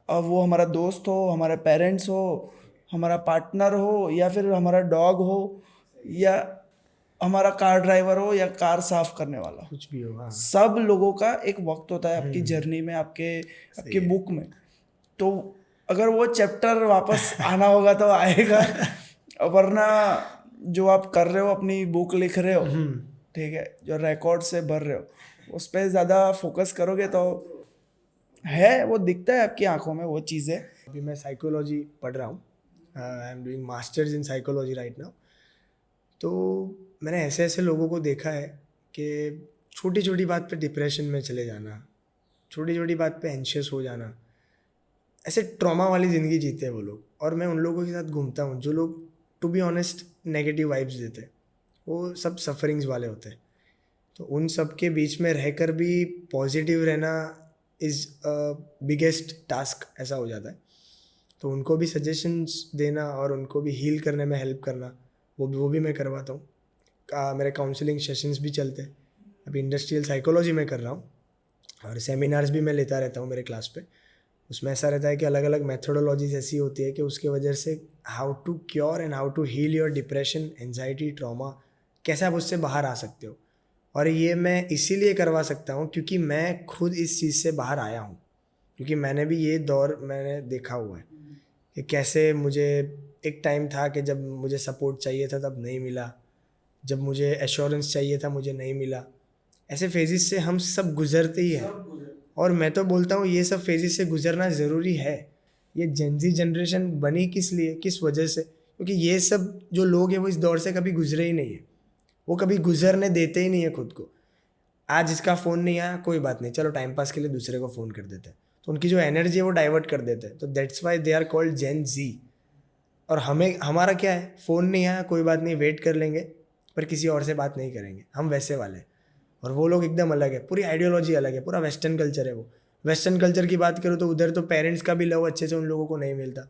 अब वो हमारा दोस्त हो, हमारे पेरेंट्स हो, हमारा पार्टनर हो, या फिर हमारा डॉग हो, या हमारा कार ड्राइवर हो, या कार साफ करने वाला हो, कुछ भी हो। हाँ सब लोगों का एक वक्त होता है आपकी जर्नी में, आपकी बुक में। तो अगर वो चैप्टर वापस आना होगा तो आएगा, वरना जो आप कर रहे हो, अपनी बुक लिख रहे हो, ठीक है, जो रिकॉर्ड से भर रहे हो, उस पर ज़्यादा फोकस करोगे तो है, वो दिखता है आपकी आंखों में वो चीज़ें। अभी मैं साइकोलॉजी पढ़ रहा हूँ, I am doing masters in psychology right now. तो मैंने ऐसे ऐसे लोगों को देखा है कि छोटी छोटी बात पे डिप्रेशन में चले जाना, छोटी छोटी बात पे एंशियस हो जाना, ऐसे ट्रॉमा वाली ज़िंदगी जीते हैं वो लोग। और मैं उन लोगों के साथ घूमता हूँ जो लोग to be honest negative vibes देते हैं, वो सब सफरिंग्स वाले होते हैं। तो उन सब के बीच में रहकर भी पॉजिटिव रहना इज़ बिगेस्ट टास्क, ऐसा हो जाता है। तो उनको भी सजेशंस देना और उनको भी हील करने में हेल्प करना, वो भी मैं करवाता हूँ। मेरे काउंसलिंग सेशंस भी चलते हैं। अभी इंडस्ट्रियल साइकोलॉजी में कर रहा हूँ और सेमिनार्स भी मैं लेता रहता हूँ मेरे क्लास पे। उसमें ऐसा रहता है कि अलग अलग मेथोडोलॉजीज ऐसी होती है कि उसके वजह से how to cure and how to heal your depression, anxiety, trauma, कैसे आप उससे बाहर आ सकते हो। और ये मैं इसीलिए करवा सकता हूँ क्योंकि मैं खुद इस चीज़ से बाहर आया हूँ, क्योंकि मैंने भी ये दौर मैंने देखा हुआ है कि कैसे मुझे एक टाइम था कि जब मुझे सपोर्ट चाहिए था तब नहीं मिला, जब मुझे एश्योरेंस चाहिए था मुझे नहीं मिला। ऐसे फेजेस से हम सब गुजरते ही हैं, और मैं तो बोलता हूँ ये सब फेजेस से गुजरना ज़रूरी है। ये जेनजी जनरेशन बनी किस लिए, किस वजह से? क्योंकि ये सब जो लोग हैं वो इस दौर से कभी गुजरे ही नहीं है, वो कभी गुजरने देते ही नहीं है खुद को। आज इसका फ़ोन नहीं आया, कोई बात नहीं, चलो टाइम पास के लिए दूसरे को फ़ोन कर देते हैं, तो उनकी जो एनर्जी है वो डाइवर्ट कर देते हैं। तो that's why they are called Gen Z. और हमारा क्या है, फ़ोन नहीं आया कोई बात नहीं, वेट कर लेंगे, पर किसी और से बात नहीं करेंगे, हम वैसे वाले। और वो लोग एकदम अलग है, पूरी आइडियोलॉजी अलग है, पूरा वेस्टर्न कल्चर है वो। वेस्टर्न कल्चर की बात करूँ तो उधर तो पेरेंट्स का भी लव अच्छे से उन लोगों को नहीं मिलता।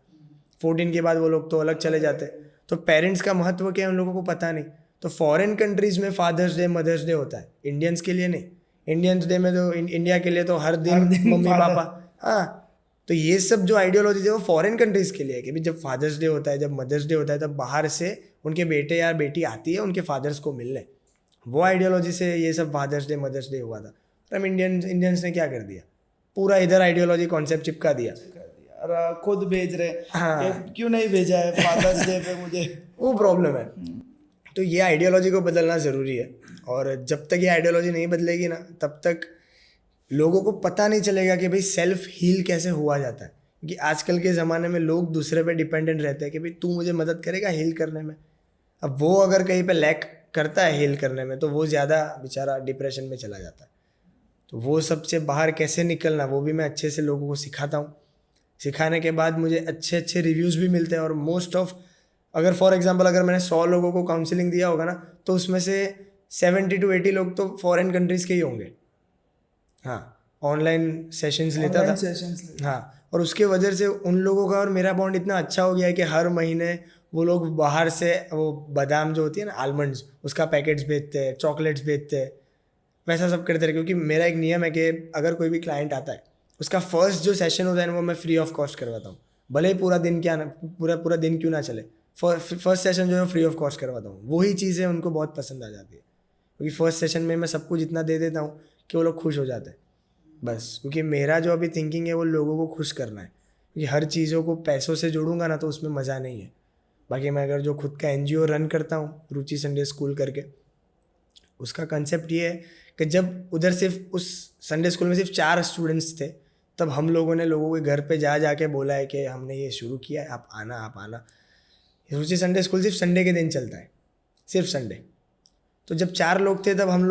14 के बाद वो लोग तो अलग चले जाते, तो पेरेंट्स का महत्व क्या है उन लोगों को पता नहीं। तो फॉरेन कंट्रीज़ में फादर्स डे, मदर्स डे होता है, इंडियंस के लिए नहीं। इंडियंस डे में तो इंडिया के लिए तो हर दिन मम्मी पापा, हाँ। तो ये सब जो आइडियोलॉजी है वो फॉरेन कंट्रीज़ के लिए है कि भाई जब फादर्स डे होता है, जब मदर्स डे होता है, तब बाहर से उनके बेटे या बेटी आती है उनके फादर्स को मिलने। वो आइडियोलॉजी से ये सब फादर्स डे, मदर्स डे हुआ था। पर हम इंडियंस ने क्या कर दिया, पूरा इधर आइडियोलॉजी कॉन्सेप्ट चिपका दिया। और खुद भेज रहे, हाँ। कि क्यों नहीं भेजा है फादर्स डे पे मुझे, वो प्रॉब्लम है। तो ये आइडियोलॉजी को बदलना ज़रूरी है, और जब तक ये आइडियोलॉजी नहीं बदलेगी ना, तब तक लोगों को पता नहीं चलेगा कि भाई सेल्फ हील कैसे हुआ जाता है। क्योंकि आजकल के ज़माने में लोग दूसरे पे डिपेंडेंट रहते हैं कि भाई तू मुझे मदद करेगा हील करने में। अब वो अगर कहीं पे लैक करता है हील करने में, तो वो ज़्यादा बेचारा डिप्रेशन में चला जाता है। तो वो सबसे बाहर कैसे निकलना, वो भी मैं अच्छे से लोगों को सिखाता हूँ। सिखाने के बाद मुझे अच्छे अच्छे रिव्यूज़ भी मिलते हैं। और मोस्ट ऑफ, अगर फॉर एग्जांपल अगर मैंने 100 लोगों को काउंसलिंग दिया होगा ना, तो उसमें से 70 to 80 लोग तो फॉरेन कंट्रीज़ के ही होंगे। हाँ, ऑनलाइन सेशंस लेता था। हाँ, और उसके वजह से उन लोगों का और मेरा बॉन्ड इतना अच्छा हो गया है कि हर महीने वो लोग बाहर से वो बादाम जो होती है ना, आलमंड्स, उसका पैकेट्स भेजते हैं, चॉकलेट्स भेजते हैं, वैसा सब करते रहे। क्योंकि मेरा एक नियम है कि अगर कोई भी क्लाइंट आता है, उसका फर्स्ट जो सेशन होता है ना, वो मैं फ्री ऑफ कॉस्ट करवाता हूँ। भले ही पूरा दिन क्या ना, पूरा दिन क्यों ना चले, फर्स्ट सेशन जो है फ्री ऑफ कॉस्ट करवाता हूँ। वही चीज़ें उनको बहुत पसंद आ जाती है, क्योंकि फर्स्ट सेशन में मैं सब कुछ इतना दे देता हूँ कि वो लोग खुश हो जाते हैं बस। क्योंकि मेरा जो अभी थिंकिंग है वो लोगों को खुश करना है। क्योंकि हर चीज़ों को पैसों से जोड़ूंगा ना तो उसमें मज़ा नहीं है। बाकी मैं अगर जो खुद का NGO रन करता हूँ, रुचि संडे स्कूल करके, उसका कंसेप्ट ये है कि जब उधर सिर्फ उस संडे स्कूल में सिर्फ 4 स्टूडेंट्स थे, तब हम लोगों ने लोगों के घर पे जाके बोला है कि हमने ये शुरू किया है, आप आना। रुचि संडे स्कूल सिर्फ संडे के दिन चलता है, सिर्फ संडे। तो जब 4 लोग थे तब हम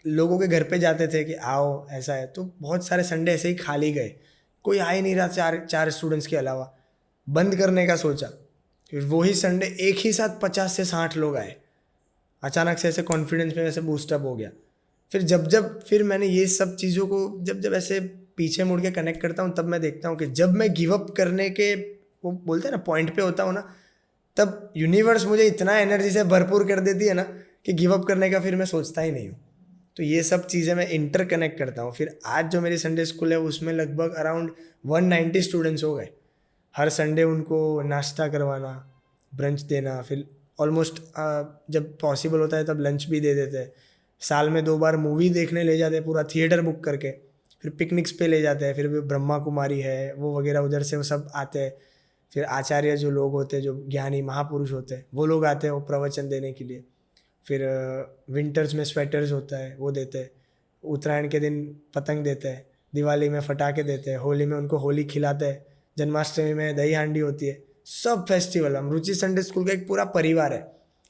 लोगों के घर पे जाते थे कि आओ ऐसा है, तो बहुत सारे संडे ऐसे ही खाली गए, कोई आ ही नहीं रहा 4 स्टूडेंट्स के अलावा। बंद करने का सोचा, फिर वही संडे एक ही साथ 50 से 60 लोग आए। अचानक से ऐसे कॉन्फिडेंस में ऐसे बूस्टअप हो गया। फिर मैंने ये सब चीज़ों को जब ऐसे पीछे मुड़ के कनेक्ट करता हूँ, तब मैं देखता हूँ कि जब मैं गिव अप करने के, वो बोलते हैं ना, पॉइंट पे होता हूँ ना, तब यूनिवर्स मुझे इतना एनर्जी से भरपूर कर देती है ना कि गिव अप करने का फिर मैं सोचता ही नहीं हूँ। तो ये सब चीज़ें मैं इंटर कनेक्ट करता हूँ। फिर आज जो मेरी संडे स्कूल है उसमें लगभग अराउंड 190 स्टूडेंट्स हो गए। हर संडे उनको नाश्ता करवाना, ब्रंच देना, फिर ऑलमोस्ट जब पॉसिबल होता है तब लंच भी दे देते हैं। साल में 2 बार मूवी देखने ले जाते हैं, पूरा थिएटर बुक करके, फिर पिकनिक्स पे ले जाते हैं। फिर ब्रह्मा कुमारी है वो वगैरह, उधर से वो सब आते हैं। फिर आचार्य जो लोग होते हैं, जो ज्ञानी महापुरुष होते हैं, वो लोग आते हैं वो प्रवचन देने के लिए। फिर विंटर्स में स्वेटर्स होता है वो देते हैं, उत्तरायण के दिन पतंग देते हैं, दिवाली में पटाखे देते हैं, होली में उनको होली खिलाते हैं, जन्माष्टमी में दही हांडी होती है। सब फेस्टिवल, हम रुचि संडे स्कूल का एक पूरा परिवार है।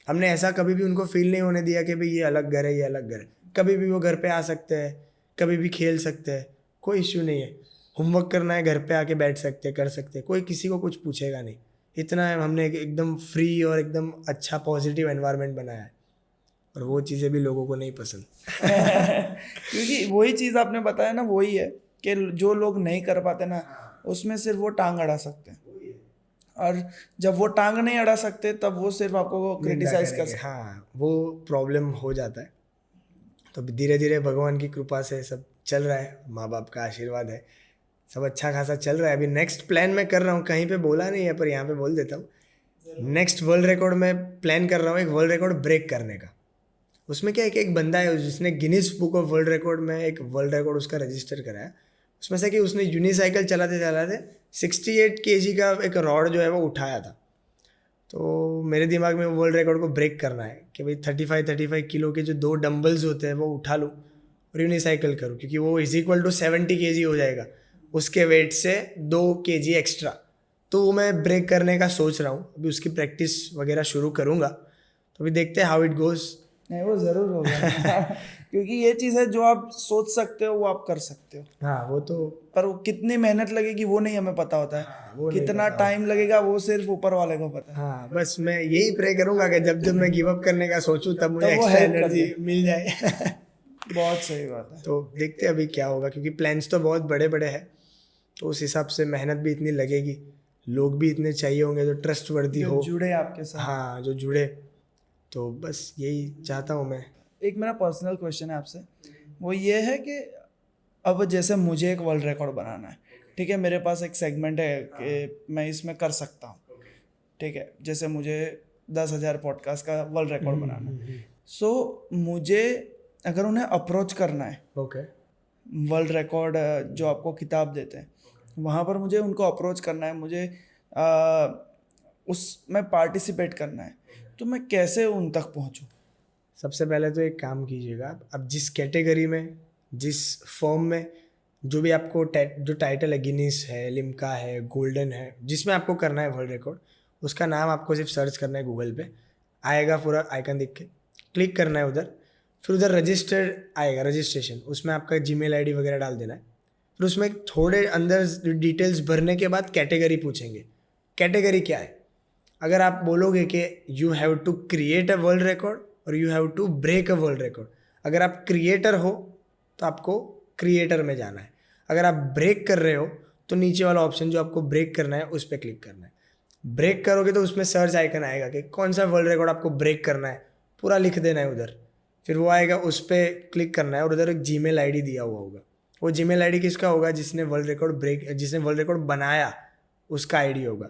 हमने ऐसा कभी भी उनको फील नहीं होने दिया कि भाई ये अलग घर है, ये अलग घर है। कभी भी वो घर पे आ सकते हैं, कभी भी खेल सकते हैं, कोई इश्यू नहीं है। होमवर्क करना है घर पे आके बैठ सकते हैं, कर सकते हैं, कोई किसी को कुछ पूछेगा नहीं। इतना है, हमने एकदम फ्री और एकदम अच्छा पॉजिटिव एनवायरनमेंट बनाया है। और वो चीज़ें भी लोगों को नहीं पसंद क्योंकि वही चीज़ आपने बताया ना, वही है कि जो लोग नहीं कर पाते ना, उसमें सिर्फ वो टांग अड़ा सकते हैं। और जब वो टांग नहीं अड़ा सकते तब वो सिर्फ आपको क्रिटिसाइज कर सकते हैं। हाँ, वो प्रॉब्लम हो जाता है। तो धीरे धीरे भगवान की कृपा से सब चल रहा है, माँ बाप का आशीर्वाद है, सब अच्छा खासा चल रहा है। अभी नेक्स्ट प्लान मैं कर रहा हूँ, कहीं पे बोला नहीं है पर यहाँ पे बोल देता हूँ। नेक्स्ट वर्ल्ड रिकॉर्ड मैं प्लान कर रहा हूँ, एक वर्ल्ड रिकॉर्ड ब्रेक करने का। उसमें क्या है कि एक बंदा है जिसने Guinness book of world record में एक वर्ल्ड रिकॉर्ड उसका रजिस्टर कराया। उसमें से कि उसने यूनिसाइकिल चलाते चलाते 68 kg का एक रॉड जो है वो उठाया था। तो मेरे दिमाग में वर्ल्ड रिकॉर्ड को ब्रेक करना है कि भाई 35 किलो के जो 2 डंबल्स होते हैं वो उठा लूँ और यूनिसाइकिल करूँ, क्योंकि वो इक्वल टू 70 kg हो जाएगा उसके वेट से 2 kg एक्स्ट्रा। तो वो मैं ब्रेक करने का सोच रहा हूँ। अभी उसकी प्रैक्टिस वगैरह शुरू करूँगा, तो अभी देखते हैं हाउ इट गोज़। नहीं, वो ज़रूर होगा क्योंकि ये चीज़ है जो आप सोच सकते हो वो आप कर सकते हो। हाँ, वो तो, पर वो कितनी मेहनत लगेगी वो नहीं हमें पता होता है। वो नहीं कितना टाइम लगेगा वो सिर्फ ऊपर वाले को पता है। हाँ, बस मैं यही प्रे करूँगा कि जब जब मैं गिव अप करने का सोचूं तब मुझे तब वो एक्स्ट्रा help कर एनर्जी मिल जाए बहुत सही बात है। तो देखते हैं अभी क्या होगा, क्योंकि प्लान्स तो बहुत बड़े बड़े हैं। तो उस हिसाब से मेहनत भी इतनी लगेगी, लोग भी इतने चाहिए होंगे जो ट्रस्ट वर्दी जो हो, जुड़े आपके साथ। हाँ, जो जुड़े। तो बस यही चाहता हूँ मैं। एक मेरा पर्सनल क्वेश्चन है आपसे, वो ये है कि अब जैसे मुझे एक वर्ल्ड रिकॉर्ड बनाना है, ठीक है, मेरे पास एक सेगमेंट है कि मैं इसमें कर सकता हूँ, ठीक है, जैसे मुझे 10,000 पॉडकास्ट का वर्ल्ड रिकॉर्ड बनाना है। सो मुझे अगर उन्हें अप्रोच करना है, ओके, वर्ल्ड रिकॉर्ड जो आपको किताब देते हैं वहाँ पर मुझे उनको अप्रोच करना है, मुझे उसमें पार्टिसिपेट करना है, तो मैं कैसे उन तक पहुँचूँ? सबसे पहले तो एक काम कीजिएगा, अब जिस कैटेगरी में, जिस फॉर्म में, जो भी आपको जो टाइटल है, गिनीस है, लिम्का है, गोल्डन है, जिसमें आपको करना है वर्ल्ड रिकॉर्ड, उसका नाम आपको सिर्फ सर्च करना है गूगल पे, आएगा पूरा आइकन दिख के, क्लिक करना है उधर। फिर उधर रजिस्टर्ड आएगा, रजिस्ट्रेशन, उसमें आपका जीमेल आईडी वगैरह डाल देना है। फिर उसमें थोड़े अंदर डिटेल्स भरने के बाद कैटेगरी पूछेंगे। कैटेगरी क्या है? अगर आप बोलोगे कि you have to create a world record और you have to break a world record, अगर आप क्रिएटर हो तो आपको क्रिएटर में जाना है। अगर आप ब्रेक कर रहे हो तो नीचे वाला ऑप्शन जो आपको ब्रेक करना है उस पर क्लिक करना है। ब्रेक करोगे तो उसमें सर्च आइकन आएगा कि कौन सा वर्ल्ड रिकॉर्ड आपको ब्रेक करना है, पूरा लिख देना है उधर। फिर वो आएगा, उस पर क्लिक करना है और उधर एक जीमेल आईडी दिया हुआ होगा। वो जीमेल आईडी किसका होगा? जिसने वर्ल्ड रिकॉर्ड बनाया उसका आईडी होगा।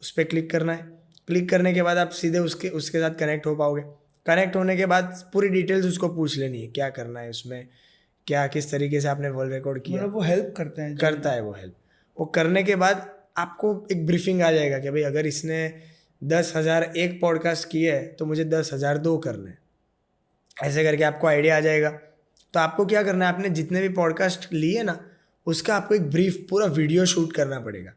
उस पर क्लिक करना है। क्लिक करने के बाद आप सीधे उसके साथ कनेक्ट हो पाओगे। कनेक्ट होने के बाद पूरी डिटेल्स उसको पूछ लेनी है, क्या करना है उसमें, क्या किस तरीके से आपने वर्ल्ड रिकॉर्ड किया। मतलब वो हेल्प करते हैं? करता है वो हेल्प। वो करने के बाद आपको एक ब्रीफिंग आ जाएगा कि भाई अगर इसने 10,001 पॉडकास्ट किए है तो मुझे 10,002 करने, ऐसे करके आपको आइडिया आ जाएगा। तो आपको क्या करना है, आपने जितने भी पॉडकास्ट लिए ना उसका आपको एक ब्रीफ पूरा वीडियो शूट करना पड़ेगा।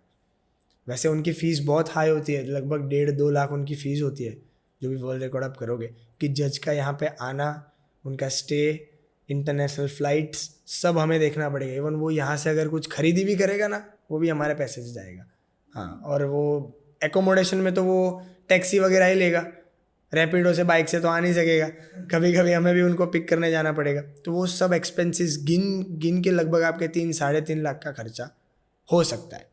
वैसे उनकी फ़ीस बहुत हाई होती है, लगभग 1.5-2 लाख उनकी फ़ीस होती है जो भी वर्ल्ड रिकॉर्ड आप करोगे, कि जज का यहाँ पे आना, उनका स्टे, इंटरनेशनल फ्लाइट्स, सब हमें देखना पड़ेगा। इवन वो यहाँ से अगर कुछ खरीदी भी करेगा ना, वो भी हमारे पैसे से जाएगा। हाँ, और वो एकोमोडेशन में तो वो टैक्सी वगैरह ही लेगा, रैपिडो से, बाइक से तो आ नहीं सकेगा, कभी कभी हमें भी उनको पिक करने जाना पड़ेगा। तो वो सब एक्सपेंसेस गिन के लगभग आपके 3-3.5 लाख का खर्चा हो सकता है।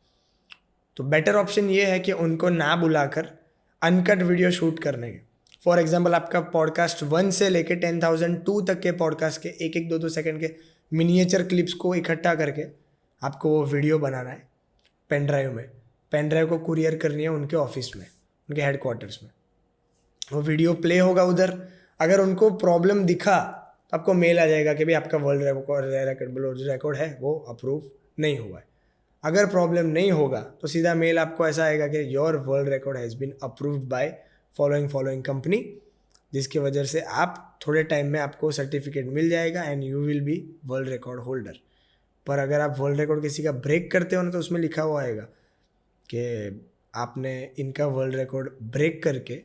तो बेटर ऑप्शन ये है कि उनको ना बुलाकर अनकट वीडियो शूट करने के। फॉर एग्जाम्पल, आपका पॉडकास्ट 1 से लेके 10,002 तक के पॉडकास्ट के 1-1, 2-2 सेकंड के मिनिएचर क्लिप्स को इकट्ठा करके आपको वो वीडियो बनाना है पेन ड्राइव में। पेन ड्राइव को कुरियर करनी है उनके ऑफिस में, उनके हेडक्वार्टर्स में। वो वीडियो प्ले होगा उधर। अगर उनको प्रॉब्लम दिखा तो आपको मेल आ जाएगा कि भाई आपका वर्ल्ड रिकॉर्ड है वो अप्रूव नहीं हुआ है। अगर प्रॉब्लम नहीं होगा तो सीधा मेल आपको ऐसा आएगा कि your world record has been approved by following company, जिसकी वजह से आप थोड़े टाइम में आपको सर्टिफिकेट मिल जाएगा and you will be world record holder. पर अगर आप वर्ल्ड रिकॉर्ड किसी का ब्रेक करते हो ना, तो उसमें लिखा हुआ आएगा कि आपने इनका वर्ल्ड रिकॉर्ड ब्रेक करके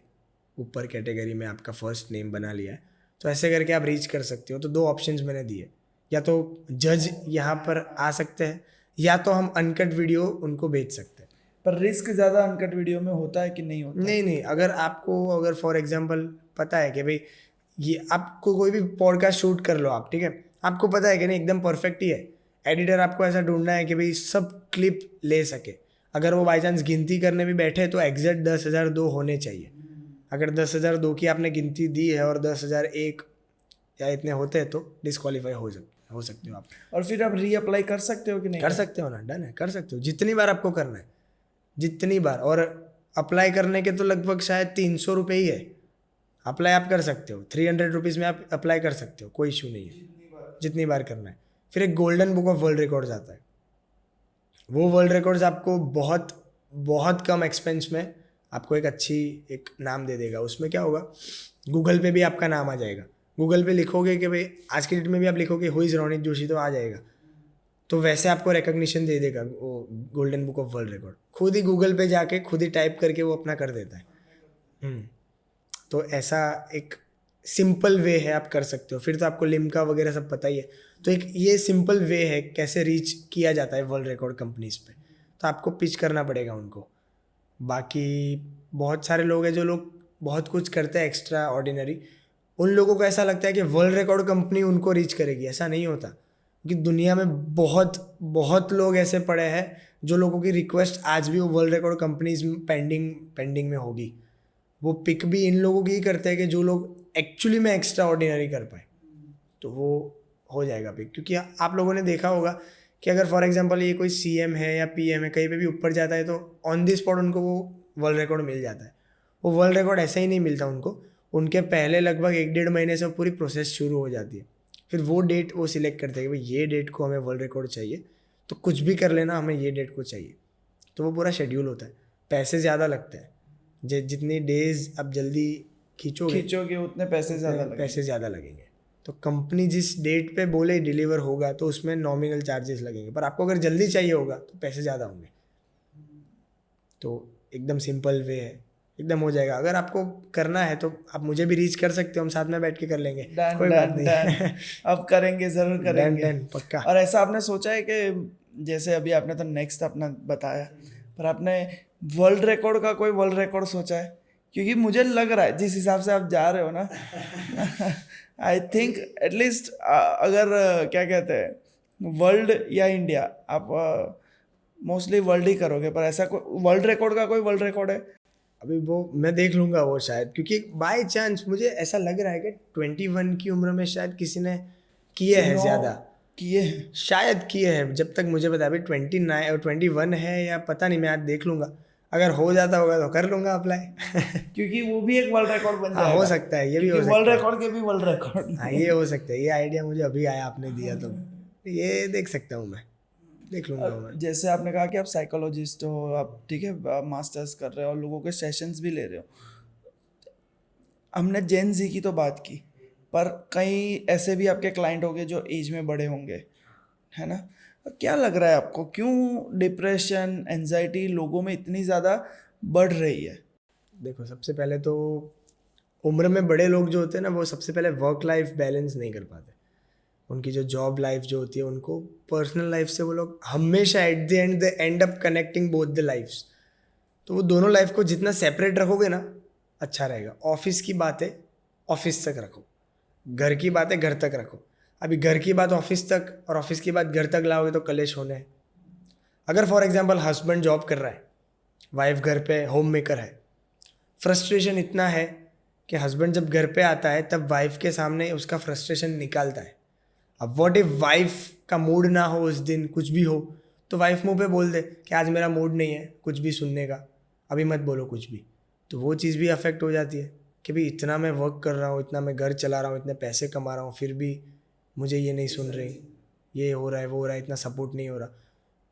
ऊपर कैटेगरी में आपका फर्स्ट नेम बना लिया है। तो ऐसे करके आप रीच कर सकते हो। तो 2 ऑप्शंस मैंने दिए, या तो जज यहाँ पर आ सकते हैं, या तो हम अनकट वीडियो उनको भेज सकते हैं। पर रिस्क ज़्यादा अनकट वीडियो में होता है कि नहीं होता? नहीं, अगर फॉर एग्जांपल पता है कि भाई ये आपको कोई भी पॉडकास्ट शूट कर लो आप, ठीक है, आपको पता है कि नहीं एकदम परफेक्ट ही है। एडिटर आपको ऐसा ढूंढना है कि भाई सब क्लिप ले सके। अगर वो बाई चांस गिनती करने भी बैठे तो एग्जैक्ट 10,002 होने चाहिए। अगर 10,002 की आपने गिनती दी है और 10,001 या इतने होते हैं तो डिस्क्वालीफाई हो सकते हो आप। और फिर आप रीअप्लाई कर सकते हो कि नहीं? कर सकते हो ना, डन है, कर सकते हो जितनी बार आपको करना है, जितनी बार। और अप्लाई करने के तो लगभग शायद 300 रुपये ही है। अप्लाई आप कर सकते हो, 300 रुपीज़ में आप अप्लाई कर सकते हो, कोई इशू नहीं है, जितनी बार करना है। फिर एक golden book of world records आता है। वो वर्ल्ड रिकॉर्ड्स आपको बहुत बहुत कम एक्सपेंस में आपको एक नाम दे देगा। उसमें क्या होगा, गूगल पे भी आपका नाम आ जाएगा। गूगल पे लिखोगे कि भाई आज की डेट में भी आप लिखोगे हु इज़ रोनित जोशी, तो आ जाएगा। तो वैसे आपको रिकग्निशन दे देगा वो golden book of world record. खुद ही गूगल पे जाके खुद ही टाइप करके वो अपना कर देता है। तो ऐसा एक सिंपल वे है, आप कर सकते हो। फिर तो आपको लिम्का वगैरह सब पता ही है। तो एक ये सिंपल वे है कैसे रीच किया जाता है वर्ल्ड रिकॉर्ड कंपनीज पे। तो आपको पिच करना पड़ेगा उनको। बाकी बहुत सारे लोग हैं जो लोग बहुत कुछ करते हैं एक्स्ट्रा ऑर्डिनरी। उन लोगों को ऐसा लगता है कि वर्ल्ड रिकॉर्ड कंपनी उनको रीच करेगी। ऐसा नहीं होता, क्योंकि दुनिया में बहुत बहुत लोग ऐसे पड़े हैं जो लोगों की रिक्वेस्ट आज भी वो वर्ल्ड रिकॉर्ड कंपनीज पेंडिंग में होगी। वो पिक भी इन लोगों की ही करते हैं कि जो लोग एक्चुअली में एक्स्ट्रा ऑर्डिनरी कर पाए, तो वो हो जाएगा पिक। क्योंकि आप लोगों ने देखा होगा कि अगर फॉर एग्जांपल ये कोई सीएम है या पीएम है, कहीं पे भी ऊपर जाता है तो ऑन द स्पॉट उनको वो वर्ल्ड रिकॉर्ड मिल जाता है। वो वर्ल्ड रिकॉर्ड ऐसे ही नहीं मिलता उनको, उनके पहले लगभग 1-1.5 महीने से पूरी प्रोसेस शुरू हो जाती है। फिर वो डेट वो सिलेक्ट करते हैं कि भाई ये डेट को हमें वर्ल्ड रिकॉर्ड चाहिए, तो कुछ भी कर लेना, हमें ये डेट को चाहिए। तो वो पूरा शेड्यूल होता है। पैसे ज़्यादा लगते हैं, जितनी डेज आप जल्दी खींचोगे उतने पैसे ज़्यादा लगेंगे। तो कंपनी जिस डेट पे बोले डिलीवर होगा तो उसमें नॉमिनल चार्जेस लगेंगे, पर आपको अगर जल्दी चाहिए होगा तो पैसे ज़्यादा होंगे। तो एकदम सिंपल वे है, एकदम हो जाएगा। अगर आपको करना है तो आप मुझे भी रीच कर सकते हो, हम साथ में बैठ के कर लेंगे। कोई बात नहीं। अब करेंगे, ज़रूर करेंगे। डन पक्का। और ऐसा आपने सोचा है कि जैसे अभी आपने तो नेक्स्ट अपना बताया, पर आपने वर्ल्ड रिकॉर्ड का कोई वर्ल्ड रिकॉर्ड सोचा है? क्योंकि मुझे लग रहा है जिस हिसाब से आप जा रहे हो ना, आई थिंक एटलीस्ट अगर क्या कहते हैं वर्ल्ड या इंडिया, आप मोस्टली वर्ल्ड ही करोगे। पर ऐसा कोई वर्ल्ड रिकॉर्ड का कोई वर्ल्ड रिकॉर्ड है? अभी वो मैं देख लूँगा वो शायद, क्योंकि बाय चांस मुझे ऐसा लग रहा है कि 21 की उम्र में शायद किसी ने किए हैं, ज़्यादा किए हैं, शायद किए हैं। जब तक मुझे पता है अभी 29 और 21 है या पता नहीं, मैं आज देख लूँगा। अगर हो जाता होगा तो कर लूँगा अप्लाई। क्योंकि वो भी एक वर्ल्ड रिकॉर्ड बन जाएगा। हाँ, हो सकता है, ये भी हो सकता है। वर्ल्ड रिकॉर्ड के भी वर्ल्ड रिकॉर्ड। हाँ, ये हो सकता है। ये आइडिया मुझे अभी आया, आपने दिया तो ये देख सकता हूँ, मैं देख लूँगा मैं। जैसे आपने कहा कि आप साइकोलॉजिस्ट हो, आप ठीक है मास्टर्स कर रहे हो और लोगों के सेशंस भी ले रहे हो। हमने जेन जी की तो बात की, पर कई ऐसे भी आपके क्लाइंट होंगे जो एज में बड़े होंगे, है ना? क्या लग रहा है आपको, क्यों डिप्रेशन, एंजाइटी लोगों में इतनी ज़्यादा बढ़ रही है? देखो, सबसे पहले तो उम्र में बड़े लोग जो होते हैं ना, वो सबसे पहले वर्क लाइफ बैलेंस नहीं कर पाते। उनकी जो जॉब लाइफ जो होती है, उनको पर्सनल लाइफ से वो लोग हमेशा at the end they end up connecting both the lifes. तो वो दोनों लाइफ को जितना सेपरेट रखोगे ना, अच्छा रहेगा। ऑफिस की बातें ऑफिस तक रखो, घर की बातें घर तक रखो। अभी घर की बात ऑफिस तक और ऑफिस की बात घर तक लाओगे तो कलेश होने हैं। अगर फॉर एग्जांपल हस्बैंड जॉब कर रहा है, वाइफ घर पे होम मेकर है, फ्रस्ट्रेशन इतना है कि हस्बैंड जब घर पे आता है तब वाइफ के सामने उसका फ्रस्ट्रेशन निकालता है। अब व्हाट इफ वाइफ का मूड ना हो उस दिन, कुछ भी हो, तो वाइफ मुंह पे बोल दे कि आज मेरा मूड नहीं है कुछ भी सुनने का, अभी मत बोलो कुछ भी। तो वो चीज़ भी अफेक्ट हो जाती है कि भाई इतना मैं वर्क कर रहा हूँ, इतना मैं घर चला रहा हूँ, इतने पैसे कमा रहा हूँ, फिर भी मुझे ये नहीं सुन रही, ये हो रहा है वो हो रहा है, इतना सपोर्ट नहीं हो रहा।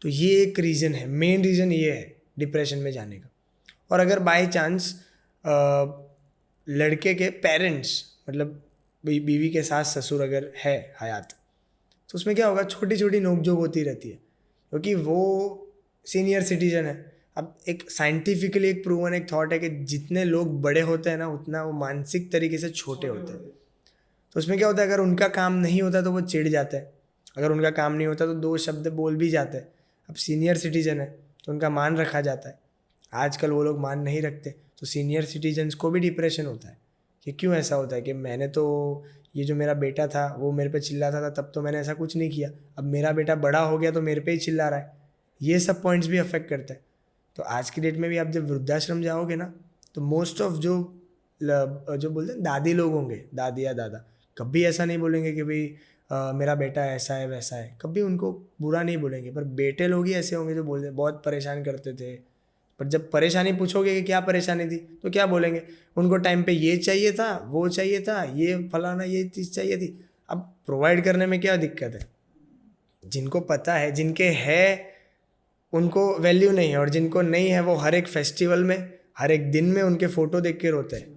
तो ये एक रीज़न है, मेन रीज़न ये है डिप्रेशन में जाने का। और अगर बाय चांस लड़के के पेरेंट्स, मतलब बीवी के सास ससुर अगर है हयात, तो उसमें क्या होगा, छोटी छोटी नोकझोंक होती रहती है क्योंकि वो सीनियर सिटीजन है। अब एक साइंटिफिकली एक प्रूवन एक थॉट है कि जितने लोग बड़े होते हैं ना, उतना वो मानसिक तरीके से छोटे होते हैं। तो उसमें क्या होता है, अगर उनका काम नहीं होता तो वो चिढ़ जाते हैं, अगर उनका काम नहीं होता तो दो शब्द बोल भी जाते हैं। अब सीनियर सिटीजन है तो उनका मान रखा जाता है। आजकल वो लोग मान नहीं रखते, तो सीनियर सिटीजन्स को भी डिप्रेशन होता है कि क्यों ऐसा होता है कि मैंने तो, ये जो मेरा बेटा था वो मेरे पे चिल्लाता था तब तो मैंने ऐसा कुछ नहीं किया, अब मेरा बेटा बड़ा हो गया तो मेरे पे ही चिल्ला रहा है। ये सब पॉइंट्स भी अफेक्ट करते हैं। तो आज की डेट में भी आप जब वृद्धाश्रम जाओगे ना, तो मोस्ट ऑफ जो बोलते हैं दादी लोग होंगे, दादी या दादा, कभी ऐसा नहीं बोलेंगे कि भाई मेरा बेटा ऐसा है वैसा है, कभी उनको बुरा नहीं बोलेंगे। पर बेटे लोग ही ऐसे होंगे जो बोलते बहुत परेशान करते थे, पर जब परेशानी पूछोगे कि क्या परेशानी थी तो क्या बोलेंगे, उनको टाइम पे ये चाहिए था, वो चाहिए था, ये फलाना ये चीज़ चाहिए थी। अब प्रोवाइड करने में क्या दिक्कत है, जिनको पता है, जिनके है उनको वैल्यू नहीं है, और जिनको नहीं है वो हर एक फेस्टिवल में, हर एक दिन में उनके फ़ोटो देख के रोते हैं।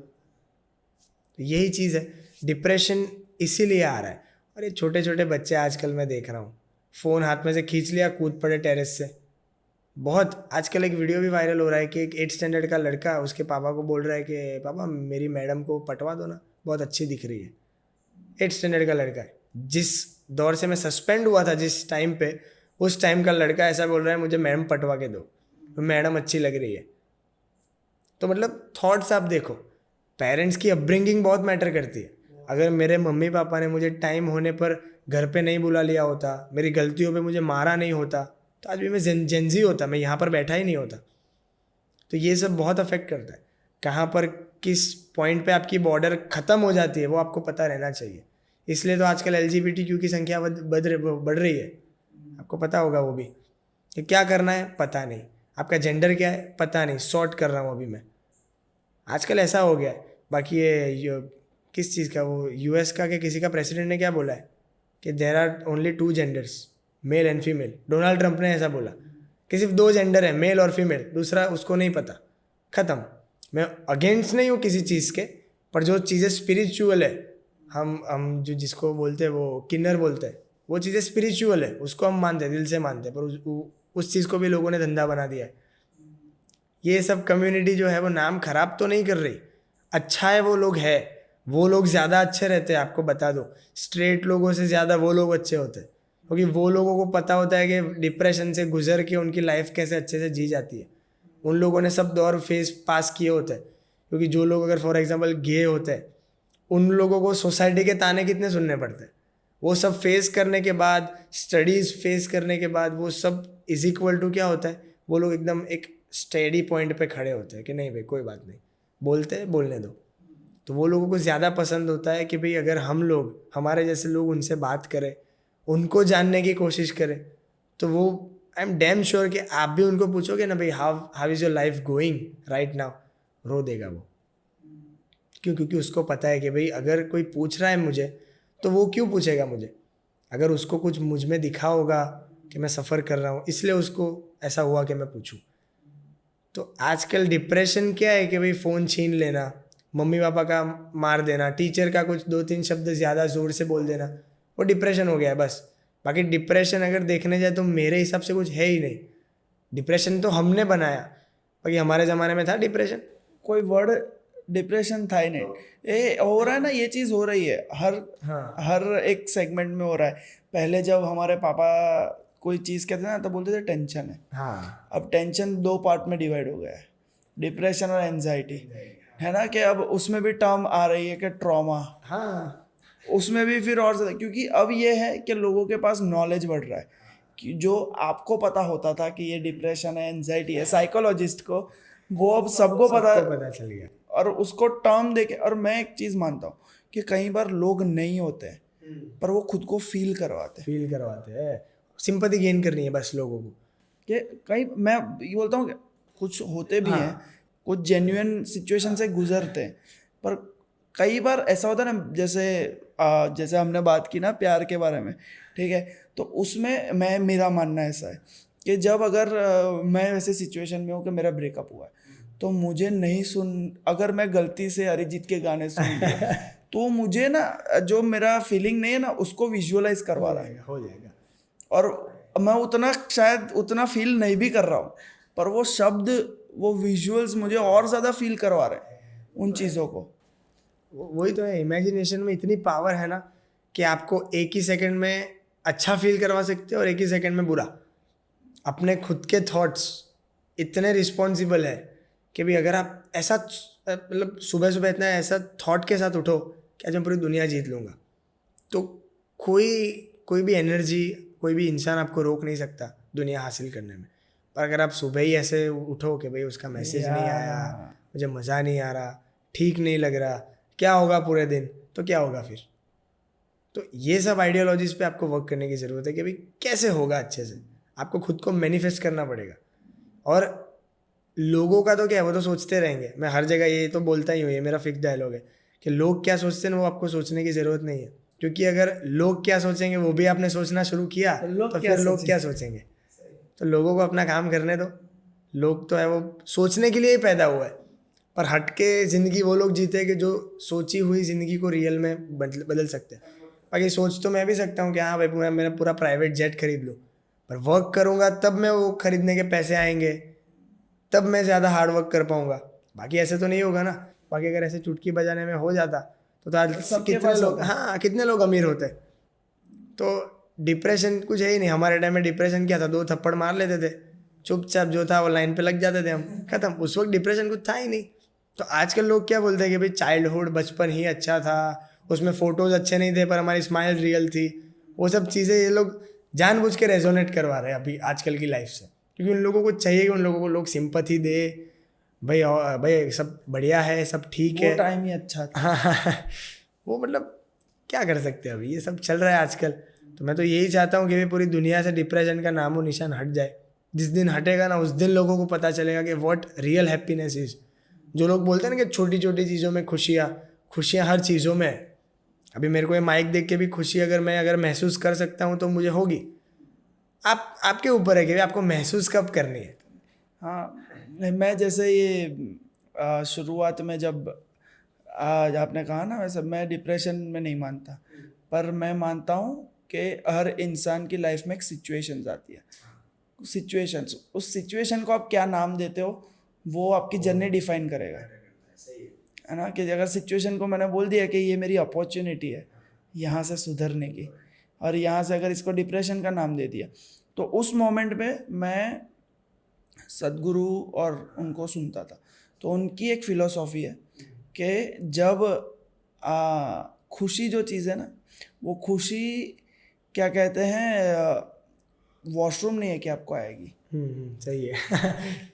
तो यही चीज़ है, डिप्रेशन इसीलिए आ रहा है। और ये छोटे छोटे बच्चे आजकल मैं देख रहा हूँ, फ़ोन हाथ में से खींच लिया, कूद पड़े टेरेस से। बहुत आजकल एक वीडियो भी वायरल हो रहा है कि एक 8th स्टैंडर्ड का लड़का उसके पापा को बोल रहा है कि पापा मेरी मैडम को पटवा दो ना, बहुत अच्छी दिख रही है। 8th स्टैंडर्ड का लड़का है, जिस दौर से मैं सस्पेंड हुआ था जिस टाइम पे, उस टाइम का लड़का ऐसा बोल रहा है मुझे मैडम पटवा के दो, मैडम अच्छी लग रही है। तो मतलब थॉट्स आप देखो, पेरेंट्स की अपब्रिंगिंग बहुत मैटर करती है। अगर मेरे मम्मी पापा ने मुझे टाइम होने पर घर पे नहीं बुला लिया होता, मेरी गलतियों पे मुझे मारा नहीं होता, तो आज भी मैं जेंजी होता, मैं यहाँ पर बैठा ही नहीं होता। तो ये सब बहुत अफेक्ट करता है, कहाँ पर किस पॉइंट पे आपकी बॉर्डर ख़त्म हो जाती है वो आपको पता रहना चाहिए। इसलिए तो आजकल LGBTQ की संख्या बढ़ रही है, आपको पता होगा वो भी, कि क्या करना है पता नहीं, आपका जेंडर क्या है पता नहीं, सॉर्ट कर रहा हूँ अभी मैं। आजकल ऐसा हो गया है। बाकी ये किस चीज़ का, वो US का कि किसी का प्रेसिडेंट ने क्या बोला है कि there are only 2 genders, male and female. Donald Trump ने ऐसा बोला कि सिर्फ 2 जेंडर है, मेल और फीमेल, दूसरा उसको नहीं पता, ख़त्म। मैं अगेंस्ट नहीं हूँ किसी चीज़ के, पर जो चीज़ें स्पिरिचुअल है, हम जो जिसको बोलते हैं वो किन्नर बोलते हैं, वो चीज़ें स्पिरिचुअल है, उसको हम मानते हैं, दिल से मानते हैं, पर उस चीज़ को भी लोगों ने धंधा बना दिया है। ये सब कम्युनिटी जो है वो नाम खराब तो नहीं कर रही, अच्छा है वो लोग है, वो लोग ज़्यादा अच्छे रहते हैं। आपको बता दो, स्ट्रेट लोगों से ज़्यादा वो लोग अच्छे होते हैं, क्योंकि वो लोगों को पता होता है कि डिप्रेशन से गुजर के उनकी लाइफ कैसे अच्छे से जी जाती है। उन लोगों ने सब दौर फेस पास किए होते हैं। क्योंकि जो लोग अगर फॉर एग्जांपल गे होते हैं, उन लोगों को सोसाइटी के ताने कितने सुनने पड़ते हैं, वो सब फेस करने के बाद, स्टडीज़ फेस करने के बाद, वो सब इज इक्वल टू क्या होता है, वो लोग एकदम एक स्टेडी पॉइंट पे खड़े होते हैं कि नहीं भाई कोई बात नहीं, बोलते हैं बोलने दो। तो वो लोगों को ज़्यादा पसंद होता है कि भाई अगर हम लोग, हमारे जैसे लोग उनसे बात करें, उनको जानने की कोशिश करें, तो वो आई एम डैम श्योर कि आप भी उनको पूछोगे ना भाई how is your life going right now, रो देगा वो। क्यों? क्योंकि उसको पता है कि भाई अगर कोई पूछ रहा है मुझे, तो वो क्यों पूछेगा मुझे, अगर उसको कुछ मुझ में दिखा होगा कि मैं सफ़र कर रहा हूँ, इसलिए उसको ऐसा हुआ कि मैं पूछूँ। तो आजकल डिप्रेशन क्या है कि भाई फ़ोन छीन लेना, मम्मी पापा का मार देना, टीचर का कुछ 2-3 शब्द ज़्यादा ज़ोर से बोल देना, वो डिप्रेशन हो गया है बस। बाकी डिप्रेशन अगर देखने जाए तो मेरे हिसाब से कुछ है ही नहीं। डिप्रेशन तो हमने बनाया, बाकी हमारे ज़माने में था डिप्रेशन? कोई वर्ड डिप्रेशन था ही नहीं। ये हो रहा है ना, ये चीज़ हो रही है हर एक सेगमेंट में हो रहा है। पहले जब हमारे पापा कोई चीज़ कहते थे ना तो बोलते थे टेंशन है। हाँ अब टेंशन 2 पार्ट में डिवाइड हो गया है, डिप्रेशन और एंजाइटी, है ना। कि अब उसमें भी टर्म आ रही है कि ट्रॉमा, हाँ उसमें भी फिर और ज़्यादा, क्योंकि अब ये है कि लोगों के पास नॉलेज बढ़ रहा है। कि जो आपको पता होता था कि ये डिप्रेशन है, एंजाइटी है, साइकोलॉजिस्ट को, वो अब सबको पता चल गया। और उसको टर्म देके। और मैं एक चीज़ मानता हूँ कि कई बार लोग नहीं होते हैं पर वो खुद को फील करवाते हैं, सिंपैथी गेन करनी है बस लोगों को। कि कई, मैं ये बोलता हूँ कि कुछ होते भी हैं, कुछ जेन्युइन सिचुएशन से गुजरते हैं, पर कई बार ऐसा होता है ना, जैसे हमने बात की ना प्यार के बारे में, ठीक है। तो उसमें मेरा मानना ऐसा है कि जब अगर मैं वैसे सिचुएशन में हूँ कि मेरा ब्रेकअप हुआ है, तो मुझे नहीं अगर मैं गलती से अरिजीत के गाने सुन लिए तो मुझे ना जो मेरा फीलिंग नहीं है ना उसको विजुअलाइज करवा रहा है, हो जाएगा। और मैं शायद उतना फील नहीं भी कर रहा हूँ, पर वो शब्द, वो विजुअल्स मुझे और ज़्यादा फील करवा रहे हैं उन चीज़ों को। वही तो है, इमेजिनेशन में इतनी पावर है ना कि आपको एक ही सेकंड में अच्छा फील करवा सकते हो और एक ही सेकंड में बुरा। अपने खुद के थॉट्स इतने रिस्पॉन्सिबल है कि भी अगर आप ऐसा मतलब सुबह सुबह इतना ऐसा थॉट के साथ उठो कि आज मैं पूरी दुनिया जीत लूँगा, तो कोई भी एनर्जी, कोई भी इंसान आपको रोक नहीं सकता दुनिया हासिल करने में। पर अगर आप सुबह ही ऐसे उठो कि भाई उसका मैसेज नहीं आया, मुझे मज़ा नहीं आ रहा, ठीक नहीं लग रहा, क्या होगा पूरे दिन, तो क्या होगा फिर। तो ये सब आइडियोलॉजीज़ पे आपको वर्क करने की ज़रूरत है कि भाई कैसे होगा अच्छे से। आपको खुद को मैनिफेस्ट करना पड़ेगा। और लोगों का तो क्या है, वो तो सोचते रहेंगे। मैं हर जगह ये तो बोलता ही हूँ, ये मेरा फिक्स डायलॉग है कि लोग क्या सोचते हैं वो आपको सोचने की ज़रूरत नहीं है, क्योंकि अगर लोग क्या सोचेंगे वो भी आपने सोचना शुरू किया तो फिर लोग क्या सोचेंगे। तो लोगों को अपना काम करने दो। लोग तो है वो सोचने के लिए ही पैदा हुआ है, पर हट के ज़िंदगी वो लोग जीते कि जो सोची हुई ज़िंदगी को रियल में बदल सकते हैं। बाकी सोच तो मैं भी सकता हूँ कि हाँ भाई मेरा पूरा प्राइवेट जेट खरीद लूँ, पर वर्क करूँगा तब मैं वो खरीदने के पैसे आएंगे, तब मैं ज़्यादा हार्ड वर्क कर पाऊँगा। बाकी ऐसे तो नहीं होगा ना। बाकी अगर ऐसे चुटकी बजाने में हो जाता तो आज कितने लोग अमीर होते। तो डिप्रेशन कुछ है ही नहीं। हमारे टाइम में डिप्रेशन क्या था, 2 थप्पड़ मार लेते थे, चुपचाप जो था वो लाइन पे लग जाते थे हम, खत्म। उस वक्त डिप्रेशन कुछ था ही नहीं। तो आजकल लोग क्या बोलते हैं कि भाई चाइल्डहुड, बचपन ही अच्छा था, उसमें फ़ोटोज़ अच्छे नहीं थे पर हमारी स्माइल रियल थी। वो सब चीज़ें ये लोग जानबूझ के रेजोनेट करवा रहे हैं अभी आजकल की लाइफ से, क्योंकि उन लोगों को चाहिए कि उन लोगों को लोग सिंपैथी दे, भाई भाई सब बढ़िया है, सब ठीक है। वो टाइम ही अच्छा था। हाँ वो मतलब क्या कर सकते हैं, अभी ये सब चल रहा है आजकल। तो मैं तो यही चाहता हूँ कि भाई पूरी दुनिया से डिप्रेशन का नामो निशान हट जाए। जिस दिन हटेगा ना उस दिन लोगों को पता चलेगा कि व्हाट रियल हैप्पीनेस इज़। जो लोग बोलते हैं ना कि छोटी छोटी चीज़ों में खुशियाँ हर चीज़ों में है। अभी मेरे को ये माइक देख के भी खुशी अगर महसूस कर सकता हूँ तो मुझे होगी। आपके ऊपर है कि आपको महसूस कब करनी है। हाँ, मैं जैसे ये शुरुआत में जब आज आपने कहा ना, वैसे मैं डिप्रेशन में नहीं मानता, पर मैं मानता हूँ कि हर इंसान की लाइफ में एक सिचुएशंस आती है। सिचुएशंस, उस सिचुएशन को आप क्या नाम देते हो वो आपकी जर्नी डिफाइन करेगा, है ना। कि अगर सिचुएशन को मैंने बोल दिया कि ये मेरी अपॉर्चुनिटी है यहाँ से सुधरने की, और यहाँ से अगर इसको डिप्रेशन का नाम दे दिया, तो उस मोमेंट पे मैं सद्गुरु और उनको सुनता था। तो उनकी एक फ़िलोसॉफ़ी है कि जब खुशी जो चीज़ है ना, वो खुशी क्या कहते हैं, वॉशरूम नहीं है कि आपको आएगी। सही है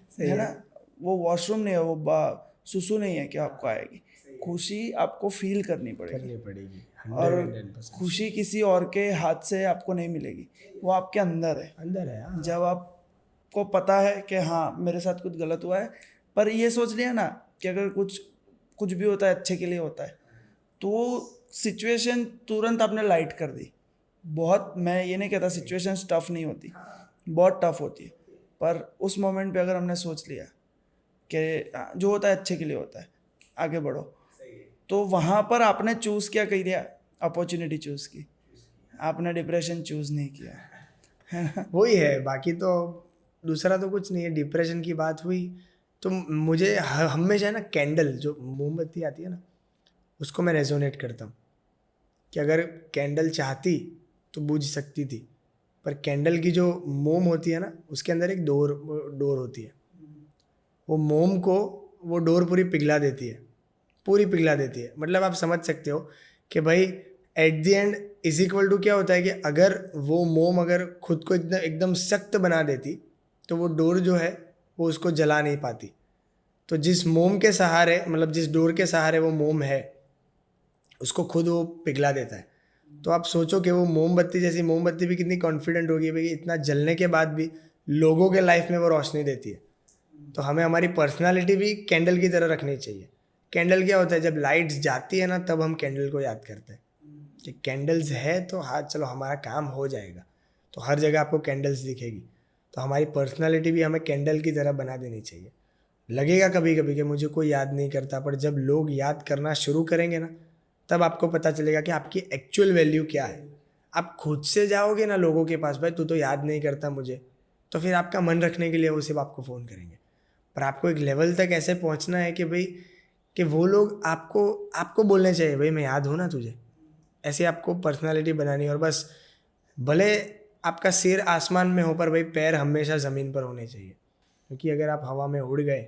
सही है ना, वो वॉशरूम नहीं है, वो सुसु नहीं है कि आपको आएगी। खुशी आपको फील करनी पड़ेगी। और 100%। खुशी किसी और के हाथ से आपको नहीं मिलेगी, वो आपके अंदर है। हाँ। जब आपको पता है कि हाँ मेरे साथ कुछ गलत हुआ है, पर ये सोच लिया ना कि अगर कुछ भी होता है अच्छे के लिए होता है, तो सिचुएशन तुरंत आपने लाइट कर दी। बहुत, मैं ये नहीं कहता सिचुएशन टफ नहीं होती, बहुत टफ होती है, पर उस मोमेंट पे अगर हमने सोच लिया कि जो होता है अच्छे के लिए होता है, आगे बढ़ो, तो वहाँ पर आपने चूज़ क्या कर दिया, अपॉर्चुनिटी चूज़ की, आपने डिप्रेशन चूज़ नहीं किया, है ना। वही है, बाकी तो दूसरा तो कुछ नहीं है। डिप्रेशन की बात हुई तो मुझे हमेशा ना कैंडल जो मोमबत्ती आती है ना, उसको मैं रेजोनेट करता हूँ कि अगर कैंडल चाहती तो बुझ सकती थी, पर कैंडल की जो मोम होती है ना, उसके अंदर एक डोर होती है। वो मोम को वो डोर पूरी पिघला देती है, पूरी पिघला देती है। मतलब आप समझ सकते हो कि भाई at the end is equal to क्या होता है कि अगर वो मोम अगर खुद को एकदम एकदम सख्त बना देती तो वो डोर जो है वो उसको जला नहीं पाती। तो जिस मोम के सहारे, मतलब जिस डोर के सहारे वो मोम है, उसको खुद वो पिघला देता है। तो आप सोचो कि वो मोमबत्ती जैसी मोमबत्ती भी कितनी कॉन्फिडेंट होगी भाई, इतना जलने के बाद भी लोगों के लाइफ में वो रोशनी देती है। तो हमें हमारी पर्सनालिटी भी कैंडल की तरह रखनी चाहिए। कैंडल क्या होता है, जब लाइट्स जाती है ना तब हम कैंडल को याद करते हैं कि कैंडल्स है तो हाँ चलो हमारा काम हो जाएगा। तो हर जगह आपको कैंडल्स दिखेगी। तो हमारी पर्सनालिटी भी हमें कैंडल की तरह बना देनी चाहिए। लगेगा कभी कभी कि मुझे कोई याद नहीं करता, पर जब लोग याद करना शुरू करेंगे ना तब आपको पता चलेगा कि आपकी एक्चुअल वैल्यू क्या है। आप खुद से जाओगे ना लोगों के पास, भाई तू तो याद नहीं करता मुझे, तो फिर आपका मन रखने के लिए वो सिर्फ आपको फ़ोन करेंगे। पर आपको एक लेवल तक ऐसे पहुंचना है कि भाई कि वो लोग आपको आपको बोलने चाहिए भाई मैं याद हूँ ना तुझे। ऐसे आपको पर्सनालिटी बनानी है। और बस भले आपका सिर आसमान में हो पर भाई पैर हमेशा ज़मीन पर होने चाहिए। क्योंकि अगर आप हवा में उड़ गए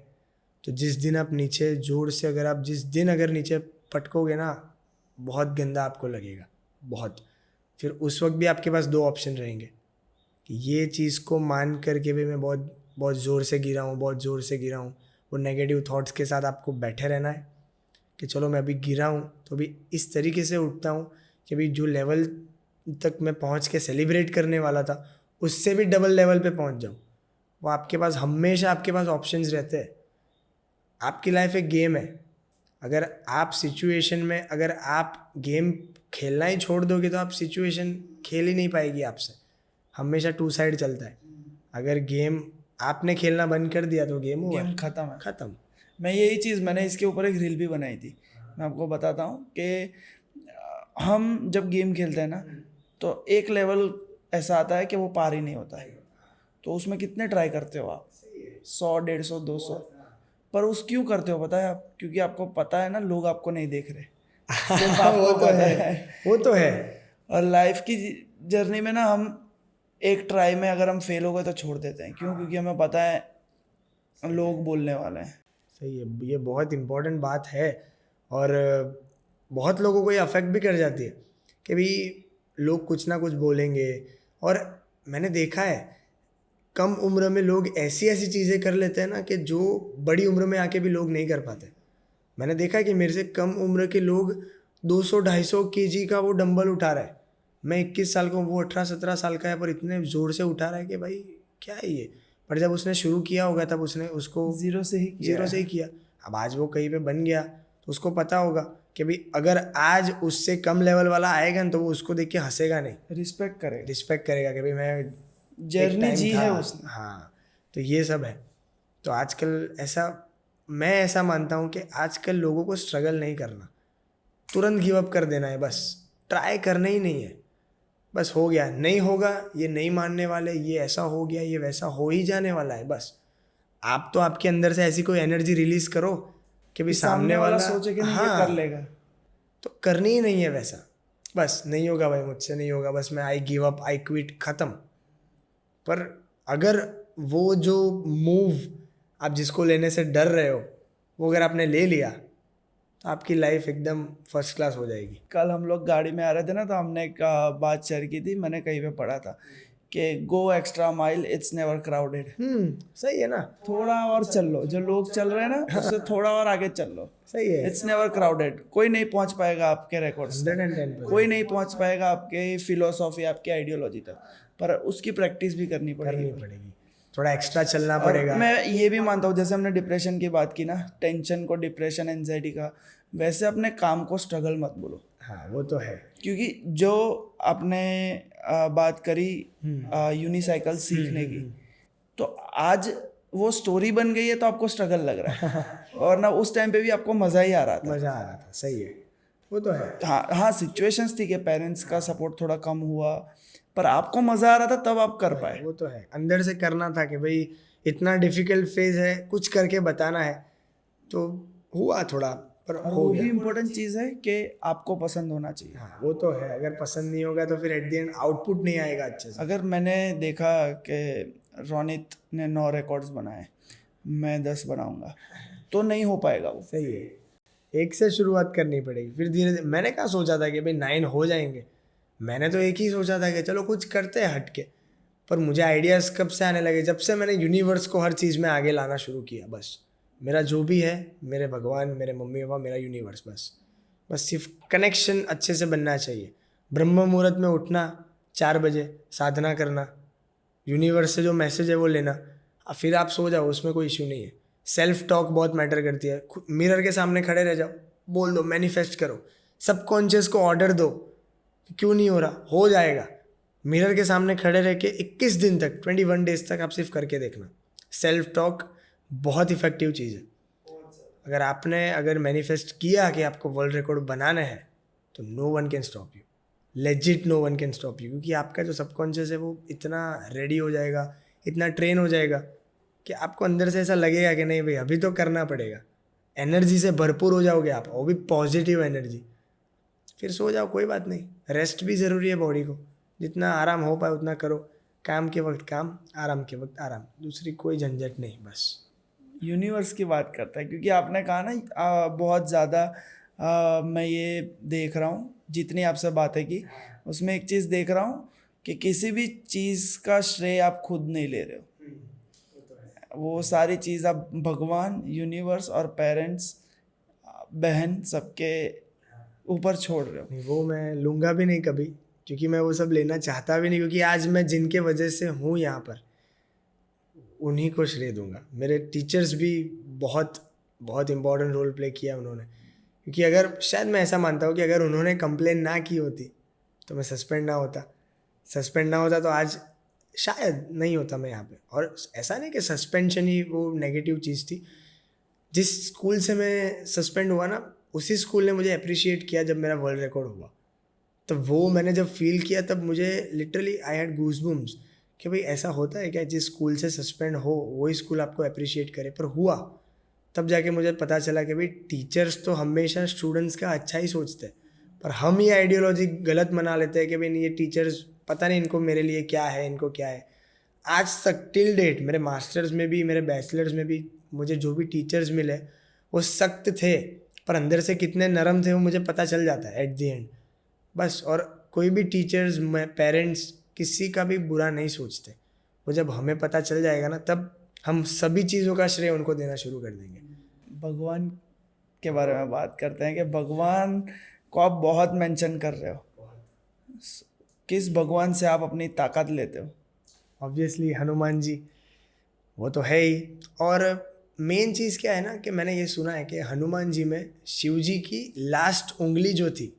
तो जिस दिन आप नीचे जोर से अगर नीचे पटकोगे ना, बहुत गंदा आपको लगेगा, बहुत। फिर उस वक्त भी आपके पास दो ऑप्शन रहेंगे कि ये चीज़ को मान करके भी मैं बहुत बहुत ज़ोर से गिरा हूँ, बहुत ज़ोर से गिरा हूँ, वो नेगेटिव थॉट्स के साथ आपको बैठे रहना है कि चलो मैं अभी गिरा हूँ तो अभी इस तरीके से उठता हूँ कि अभी जो लेवल तक मैं पहुँच के सेलिब्रेट करने वाला था उससे भी डबल लेवल पे पहुँच जाऊँ। वो आपके पास हमेशा आपके पास ऑप्शंस रहते हैं। आपकी लाइफ एक गेम है। अगर आप गेम खेलना ही छोड़ दोगे तो आप सिचुएशन खेल ही नहीं पाएगी आपसे। हमेशा टू साइड चलता है। अगर गेम आपने खेलना बंद कर दिया तो गेम गेम ख़त्म है। ख़त्म। मैं यही चीज़, मैंने इसके ऊपर एक रील भी बनाई थी। मैं आपको बताता हूँ कि हम जब गेम खेलते हैं ना तो एक लेवल ऐसा आता है कि वो पार ही नहीं होता है। तो उसमें कितने ट्राई करते हो आप, 100, 150, 200, पर उस क्यों करते हो पता है आप? क्योंकि आपको पता है ना लोग आपको नहीं देख रहे, सिर्फ आपको पता है। वो तो है। और लाइफ की जर्नी में ना हम एक ट्राई में अगर हम फेल हो गए तो छोड़ देते हैं। क्यों? क्योंकि हमें पता है लोग बोलने वाले हैं। सही है, ये बहुत इम्पोर्टेंट बात है। और बहुत लोगों को ये अफेक्ट भी कर जाती है कि भाई लोग कुछ ना कुछ बोलेंगे। और मैंने देखा है कम उम्र में लोग ऐसी ऐसी चीज़ें कर लेते हैं ना कि जो बड़ी उम्र में आके भी लोग नहीं कर पाते। मैंने देखा है कि मेरे से कम उम्र के लोग 200-250 केजी का वो डंबल उठा रहा है। मैं 21 साल का हूँ, वो 18-17 साल का है, पर इतने ज़ोर से उठा रहा है कि भाई क्या है ये। पर जब उसने शुरू किया होगा तब उसने उसको जीरो से ही किया। अब आज वो कहीं पे बन गया तो उसको पता होगा कि भाई अगर आज उससे कम लेवल वाला आएगा ना तो वो उसको देख के हंसेगा नहीं, रिस्पेक्ट करेगा कि भाई मैं जर्नी जी है उसने। हाँ, तो ये सब है। तो आजकल मैं ऐसा मानता हूँ कि आजकल लोगों को स्ट्रगल नहीं करना, तुरंत गिव अप कर देना है। बस ट्राई करना ही नहीं है। बस हो गया, नहीं होगा, ये नहीं मानने वाले, ये ऐसा हो गया, ये वैसा हो ही जाने वाला है। बस आप तो आपके अंदर से ऐसी कोई एनर्जी रिलीज करो कि भाई सामने वाला सोचे कि नहीं हाँ, ये कर लेगा। तो करनी ही नहीं है वैसा। बस नहीं होगा भाई, मुझसे नहीं होगा, बस मैं I give up, I quit, ख़त्म। पर अगर वो जो मूव आप जिसको लेने से डर रहे हो वो अगर आपने ले लिया तो आपकी लाइफ एकदम फर्स्ट क्लास हो जाएगी। कल हम लोग गाड़ी में आ रहे थे ना तो हमने एक बात शेयर की थी, मैंने कहीं पे पढ़ा था कि गो extra mile, it's never crowded. सही है ना। थोड़ा और चल लो, जो लोग चल रहे हैं ना उससे थोड़ा और आगे चल लो। सही है। It's never crowded. कोई नहीं पहुंच पाएगा आपके रिकॉर्ड्स तक, 110%। कोई नहीं पहुंच पाएगा आपके फिलोसॉफी, आपकी आइडियोलॉजी तक, पर उसकी प्रैक्टिस भी करनी पड़ेगी। थोड़ा एक्स्ट्रा चलना और पड़ेगा। मैं ये भी मानता हूँ, जैसे हमने डिप्रेशन की बात की ना, टेंशन को डिप्रेशन, एंजाइटी का, वैसे अपने काम को स्ट्रगल मत बोलो। हाँ वो तो है। क्योंकि जो आपने बात करी यूनिसाइकिल सीखने की, तो आज वो स्टोरी बन गई है तो आपको स्ट्रगल लग रहा है और ना उस टाइम पे भी आपको मज़ा ही आ रहा था। मज़ा आ रहा था, सही है, वो तो है। हाँ हाँ, सिचुएशंस थी कि पेरेंट्स का सपोर्ट थोड़ा कम हुआ, पर आपको मज़ा आ रहा था तब आप कर पाए। वो तो है, अंदर से करना था कि भाई इतना डिफिकल्ट फेज है, कुछ करके बताना है, तो हुआ थोड़ा, पर और हो वो गया। भी इम्पोर्टेंट चीज़ है कि आपको पसंद होना चाहिए। हाँ वो तो है, अगर पसंद नहीं होगा तो फिर एट द एंड आउटपुट नहीं आएगा अच्छे से। अगर मैंने देखा कि रोनित ने 9 रिकॉर्ड्स बनाए, मैं 10 बनाऊंगा, तो नहीं हो पाएगा वो। सही है, एक से शुरुआत करनी पड़ेगी, फिर धीरे धीरे। मैंने कहाँ सोचा था कि भाई 9 हो जाएंगे, मैंने तो एक ही सोचा था कि चलो कुछ करते हैं हट के। पर मुझे आइडियाज़ कब से आने लगे, जब से मैंने यूनिवर्स को हर चीज़ में आगे लाना शुरू किया। बस मेरा जो भी है, मेरे भगवान, मेरे मम्मी पापा, मेरा यूनिवर्स, बस सिर्फ कनेक्शन अच्छे से बनना चाहिए। ब्रह्म मुहूर्त में उठना, 4 बजे साधना करना, यूनिवर्स से जो मैसेज है वो लेना, फिर आप सो जाओ, उसमें कोई इश्यू नहीं है। सेल्फ टॉक बहुत मैटर करती है। मिरर के सामने खड़े रह जाओ, बोल दो, मैनिफेस्ट करो, सबकॉन्शियस को ऑर्डर दो, क्यों नहीं हो रहा, हो जाएगा। मिरर के सामने खड़े रह के 21 दिन तक, 21 डेज तक आप सिर्फ करके देखना। सेल्फ टॉक बहुत इफेक्टिव चीज़ है। अगर मैनिफेस्ट किया कि आपको वर्ल्ड रिकॉर्ड बनाना है, तो no one can stop you, legit no one can stop you. क्योंकि आपका जो सबकॉन्शियस है वो इतना रेडी हो जाएगा, इतना ट्रेन हो जाएगा कि आपको अंदर से ऐसा लगेगा कि नहीं भाई अभी तो करना पड़ेगा। एनर्जी से भरपूर हो जाओगे आप, वो भी पॉजिटिव एनर्जी। फिर सो जाओ, कोई बात नहीं, रेस्ट भी ज़रूरी है बॉडी को, जितना आराम हो पाए उतना करो। काम के वक्त काम, आराम के वक्त आराम, दूसरी कोई झंझट नहीं, बस। यूनिवर्स की बात करता है, क्योंकि आपने कहा ना बहुत ज़्यादा मैं ये देख रहा हूँ, जितनी आपसे बातें की उसमें एक चीज़ देख रहा हूँ कि किसी भी चीज़ का श्रेय आप खुद नहीं ले रहे हो। वो सारी चीज़ आप भगवान, यूनिवर्स और पेरेंट्स, बहन, सबके ऊपर छोड़ रहे हो। नहीं, वो मैं लूँगा भी नहीं कभी, क्योंकि मैं वो सब लेना चाहता भी नहीं। क्योंकि आज मैं जिनके वजह से हूँ यहाँ पर, उन्हीं को श्रेय दूंगा। मेरे टीचर्स भी बहुत बहुत इम्पोर्टेंट रोल प्ले किया उन्होंने। क्योंकि अगर, शायद मैं ऐसा मानता हूँ कि अगर उन्होंने कंप्लेन ना की होती तो मैं सस्पेंड ना होता तो आज शायद नहीं होता मैं यहाँ पे। और ऐसा नहीं कि सस्पेंशन ही वो नेगेटिव चीज़ थी। जिस स्कूल से मैं सस्पेंड हुआ ना, उसी स्कूल ने मुझे अप्रिशिएट किया जब मेरा वर्ल्ड रिकॉर्ड हुआ। तो वो मैंने जब फील किया, तब मुझे लिटरली आई हैड गूज़बम्स कि भाई ऐसा होता है क्या, जिस स्कूल से सस्पेंड हो वही स्कूल आपको अप्रिशिएट करे। पर हुआ, तब जाके मुझे पता चला कि भाई टीचर्स तो हमेशा स्टूडेंट्स का अच्छा ही सोचते हैं, पर हम ये आइडियोलॉजी गलत मना लेते हैं कि भाई नहीं, ये टीचर्स पता नहीं इनको मेरे लिए क्या है, इनको क्या है। आज तक टिल डेट मेरे मास्टर्स में भी, मेरे बैचलर्स में भी, मुझे जो भी टीचर्स मिले वो सख्त थे, पर अंदर से कितने नरम थे वो मुझे पता चल जाता है एट द एंड, बस। और कोई भी टीचर्स, पेरेंट्स किसी का भी बुरा नहीं सोचते। वो जब हमें पता चल जाएगा ना, तब हम सभी चीज़ों का श्रेय उनको देना शुरू कर देंगे। भगवान के बारे में बात करते हैं कि भगवान को आप बहुत मेंशन कर रहे हो। किस भगवान से आप अपनी ताकत लेते हो? ऑब्वियसली हनुमान जी, वो तो है ही। और मेन चीज़ क्या है ना, कि मैंने ये सुना है कि हनुमान जी में शिव जी की लास्ट उंगली जो थी,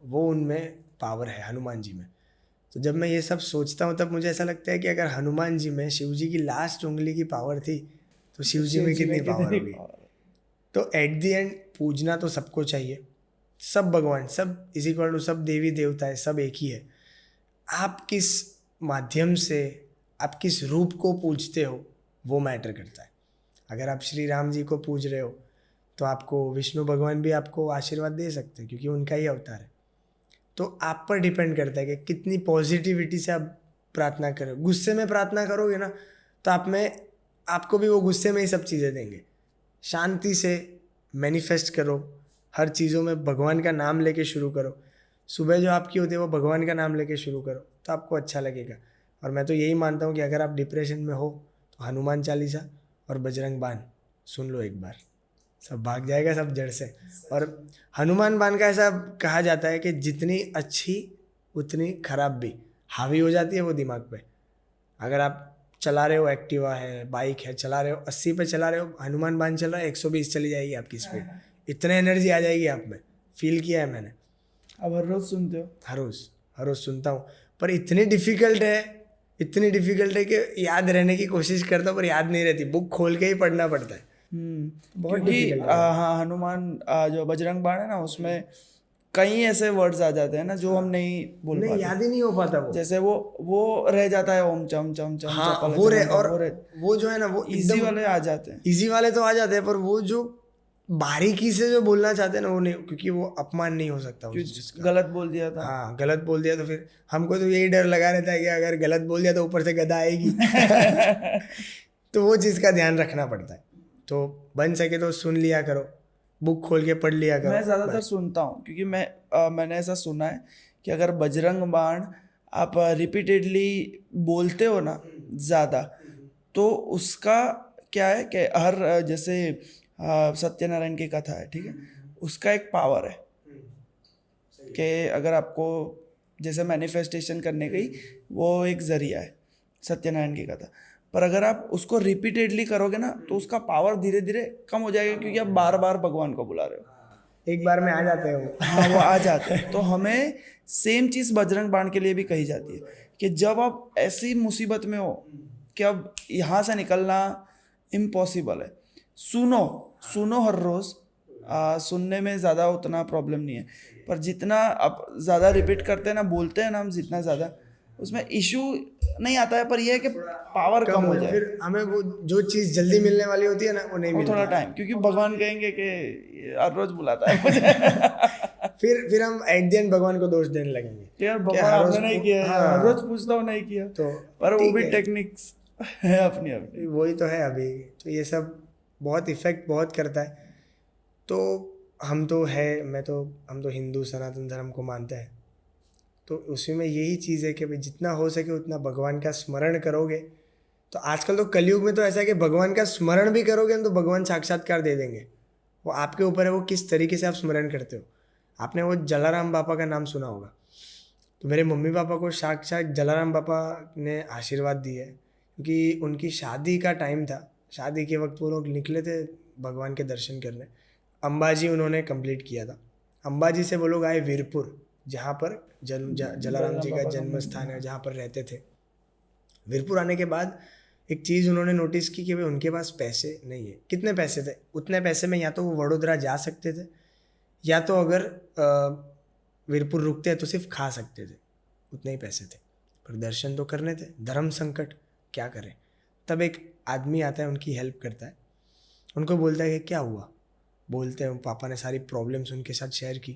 वो उनमें पावर है हनुमान जी में। तो जब मैं ये सब सोचता हूँ, तब मुझे ऐसा लगता है कि अगर हनुमान जी में शिव जी की लास्ट उंगली की पावर थी, तो शिव जी में कितनी पावर होगी। तो एट द एंड पूजना तो सबको चाहिए, सब भगवान, सब इज इक्वल टू, सब देवी देवता है, सब एक ही है। आप किस माध्यम से, आप किस रूप को पूजते हो, वो मैटर करता है। अगर आप श्री राम जी को पूज रहे हो, तो आपको विष्णु भगवान भी आपको आशीर्वाद दे सकते हैं, क्योंकि उनका ही अवतार है। तो आप पर डिपेंड करता है कि कितनी पॉजिटिविटी से आप प्रार्थना करो। गुस्से में प्रार्थना करोगे ना, तो आपको भी वो गुस्से में ही सब चीज़ें देंगे। शांति से मैनिफेस्ट करो, हर चीज़ों में भगवान का नाम लेके शुरू करो। सुबह जो आपकी होती है वो भगवान का नाम लेके शुरू करो, तो आपको अच्छा लगेगा। और मैं तो यही मानता हूँ कि अगर आप डिप्रेशन में हो, तो हनुमान चालीसा और बजरंग बाण सुन लो एक बार, सब भाग जाएगा सब जड़ से। और हनुमान बाण का ऐसा कहा जाता है कि जितनी अच्छी उतनी खराब भी हावी हो जाती है वो दिमाग पे। अगर आप चला रहे हो, एक्टिवा है, बाइक है, चला रहे हो, 80 पे चला रहे हो, हनुमान बाण चल रहा है, 120 चली जाएगी आपकी स्पीड। इतने एनर्जी आ जाएगी आप में, फील किया है मैंने। अब हर रोज सुनते हो? हर रोज़ सुनता हूँ, पर इतनी डिफ़िकल्ट है कि याद रहने की कोशिश करता हूँ, पर याद नहीं रहती। बुक खोल के ही पढ़ना पड़ता है। बहुत क्योंकि difficult है। हाँ, हनुमान जो बजरंग बाण है ना, उसमें कई ऐसे वर्ड्स आ जाते हैं ना जो हम नहीं बोल नहीं, पाते। याद ही नहीं हो पाता वो। जैसे वो रह जाता है ओम चम चम चम हाँ, चपल वो रहे, चमन, और वो वो जो है ना वो इजी एकदम वाले आ जाते हैं। इजी वाले तो आ जाते हैं, पर वो जो बारीकी से जो बोलना चाहते हैं ना वो नहीं, क्योंकि वो अपमान नहीं हो सकता उस चीज कुछ का। गलत बोल दिया था। हाँ, गलत बोल दिया तो फिर हमको तो यही डर लगा रहता है कि अगर गलत बोल दिया तो ऊपर से गदा आएगी। तो वो चीज़ का ध्यान रखना पड़ता है। तो बन सके तो सुन लिया करो, बुक खोल के पढ़ लिया करो। मैं ज़्यादातर सुनता हूँ क्योंकि मैंने ऐसा सुना है कि अगर बजरंग बाण आप रिपीटेडली बोलते हो ना ज़्यादा, तो उसका क्या है कि हर जैसे सत्यनारायण की कथा है, ठीक है, उसका एक पावर है कि अगर आपको जैसे मैनिफेस्टेशन करने गई, वो एक जरिया है सत्यनारायण की कथा, पर अगर आप उसको रिपीटेडली करोगे ना तो उसका पावर धीरे धीरे कम हो जाएगा क्योंकि आप बार बार भगवान को बुला रहे हो। एक बार में आ जाते हैं वो। हाँ, वो आ जाते हैं। तो हमें सेम चीज़ बजरंग बाण के लिए भी कही जाती है कि जब आप ऐसी मुसीबत में हो कि अब यहाँ से निकलना इम्पॉसिबल है, सुनो सुनो हर रोज़। सुनने में ज़्यादा उतना प्रॉब्लम नहीं है, पर जितना आप ज़्यादा रिपीट करते हैं ना, बोलते हैं ना हम जितना ज़्यादा, उसमें इशू नहीं आता है, पर यह है कि पावर कम हो जाए। फिर हमें वो जो चीज़ जल्दी मिलने वाली होती है ना वो नहीं वो मिलती। थोड़ा टाइम, क्योंकि भगवान कहेंगे कि ये हर रोज़ बुलाता है मुझे। फिर हम एट द एंड भगवान को दोष देने लगेंगे कि यार कि भगवान हर आपने रोज नहीं किया है, हाँ, हर रोज पूछता हूँ नहीं किया, तो पर वो ठीक भी है। टेक्निक्स है अपनी अपनी। वही तो है अभी। तो ये सब बहुत इफेक्ट बहुत करता है। तो हम तो हम तो हिंदू सनातन धर्म को मानते हैं, तो उसी में यही चीज़ है कि भाई जितना हो सके उतना भगवान का स्मरण करोगे। तो आजकल तो कलयुग में तो ऐसा है कि भगवान का स्मरण भी करोगे ना तो भगवान साक्षात्कार दे देंगे। वो आपके ऊपर है, वो किस तरीके से आप स्मरण करते हो। आपने वो जलाराम बापा का नाम सुना होगा, तो मेरे मम्मी पापा को साक्षात जलाराम बापा ने आशीर्वाद दिए, क्योंकि उनकी शादी का टाइम था। शादी के वक्त वो लोग निकले थे भगवान के दर्शन करने। अंबाजी उन्होंने कंप्लीट किया था। अंबाजी से वो लोग आए वीरपुर, जहाँ पर जलाराम जी का जन्म स्थान है, जहाँ पर रहते थे। वीरपुर आने के बाद एक चीज़ उन्होंने नोटिस की कि भाई उनके पास पैसे नहीं है। कितने पैसे थे? उतने पैसे में या तो वो वडोदरा जा सकते थे, या तो अगर वीरपुर रुकते हैं तो सिर्फ खा सकते थे। उतने ही पैसे थे, पर दर्शन तो करने थे। धर्म संकट, क्या करें। तब एक आदमी आता है, उनकी हेल्प करता है, उनको बोलता है कि क्या हुआ। बोलते हैं पापा ने सारी प्रॉब्लम्स उनके साथ शेयर की,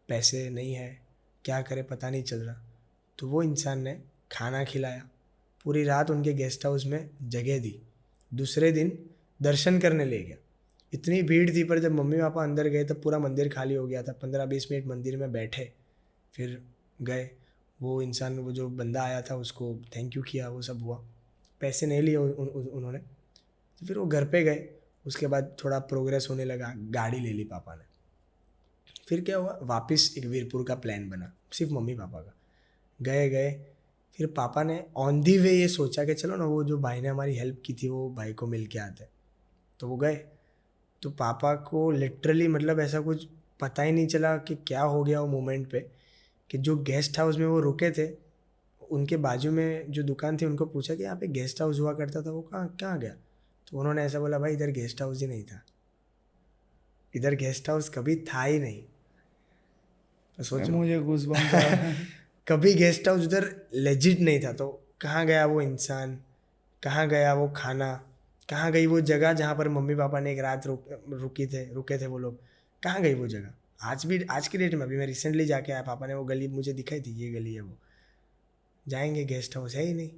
पैसे नहीं है, क्या करे पता नहीं चल रहा। तो वो इंसान ने खाना खिलाया, पूरी रात उनके गेस्ट हाउस में जगह दी, दूसरे दिन दर्शन करने ले गया। इतनी भीड़ थी, पर जब मम्मी पापा अंदर गए तब पूरा मंदिर खाली हो गया था। 15-20 मिनट मंदिर में बैठे, फिर गए। वो इंसान, वो जो बंदा आया था, उसको थैंक यू किया, वो सब हुआ। पैसे नहीं लिए उन्होंने। तो फिर वो घर पे गए। उसके बाद थोड़ा प्रोग्रेस होने लगा, गाड़ी ले ली पापा ने। फिर क्या हुआ, वापस एक वीरपुर का प्लान बना, सिर्फ मम्मी पापा का। गए फिर पापा ने ऑन दी वे ये सोचा कि चलो ना, वो जो भाई ने हमारी हेल्प की थी वो भाई को मिल के आते। तो वो गए। तो पापा को लिटरली मतलब ऐसा कुछ पता ही नहीं चला कि क्या हो गया वो मोमेंट पे, कि जो गेस्ट हाउस में वो रुके थे, उनके बाजू में जो दुकान थी, उनको पूछा कि यहाँ पे गेस्ट हाउस हुआ करता था, वो कहाँ गया। तो उन्होंने ऐसा बोला, भाई इधर गेस्ट हाउस ही नहीं था, इधर गेस्ट हाउस कभी था ही नहीं। तो सोचो, मुझे गूज़बम्स आ रहे हैं। कभी गेस्ट हाउस उधर लेजिट नहीं था। तो कहाँ गया वो इंसान, कहाँ गया वो खाना, कहाँ गई वो जगह जहाँ पर मम्मी पापा ने एक रात रुके थे वो लोग, कहाँ गई वो जगह। आज की डेट में, अभी मैं रिसेंटली जाके आया, पापा ने वो गली मुझे दिखाई थी, ये गली है वो, जाएंगे गेस्ट हाउस है ही नहीं।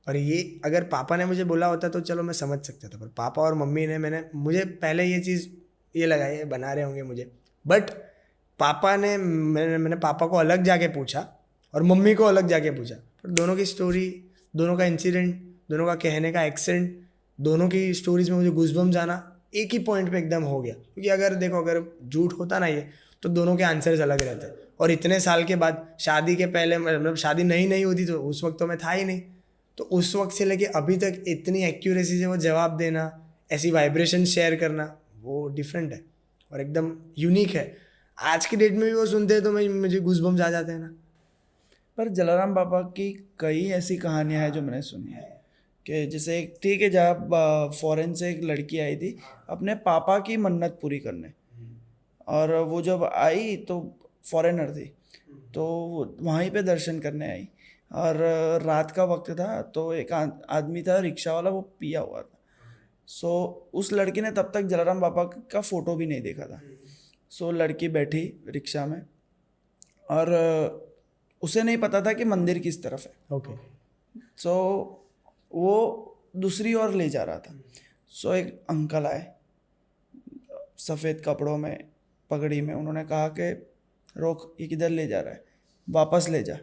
और ये अगर पापा ने मुझे बोला होता तो चलो मैं समझ सकता था, पर पापा और मम्मी ने मुझे पहले ये चीज़ ये लगाई है, बना रहे होंगे मुझे। बट पापा ने मैंने पापा को अलग जाके पूछा और मम्मी को अलग जाके पूछा, पर दोनों की स्टोरी, दोनों का इंसिडेंट, दोनों का कहने का एक्सेंट, दोनों की स्टोरीज में मुझे गूज़बम्स आना एक ही पॉइंट पे एकदम हो गया। क्योंकि अगर देखो, अगर झूठ होता ना ये, तो दोनों के आंसर्स अलग रहते। और इतने साल के बाद, शादी के पहले, मतलब शादी नहीं होती तो उस वक्त तो मैं था ही नहीं। तो उस वक्त से लेके अभी तक इतनी एक्यूरेसी से वो जवाब देना, ऐसी वाइब्रेशन शेयर करना, वो डिफरेंट है और एकदम यूनिक है। आज की डेट में भी वो सुनते हैं तो मुझे गूज़बम्स आ जाते हैं ना। पर जलाराम बाबा की कई ऐसी कहानियां हैं जो मैंने सुनी है कि जैसे एक थी कि जब फॉरेन से एक लड़की आई थी अपने पापा की मन्नत पूरी करने, और वो जब आई तो फॉरेनर थी, तो वहीं पे दर्शन करने आई। और रात का वक्त था, तो एक आदमी था रिक्शा वाला, वो पिया हुआ था। सो उस लड़की ने तब तक जलाराम बापा का फोटो भी नहीं देखा था। सो लड़की बैठी रिक्शा में, और उसे नहीं पता था कि मंदिर किस तरफ है। ओके। सो वो दूसरी ओर ले जा रहा था। सो एक अंकल आए सफ़ेद कपड़ों में, पगड़ी में। उन्होंने कहा कि रोक, ये किधर ले जा रहा है, वापस ले जा।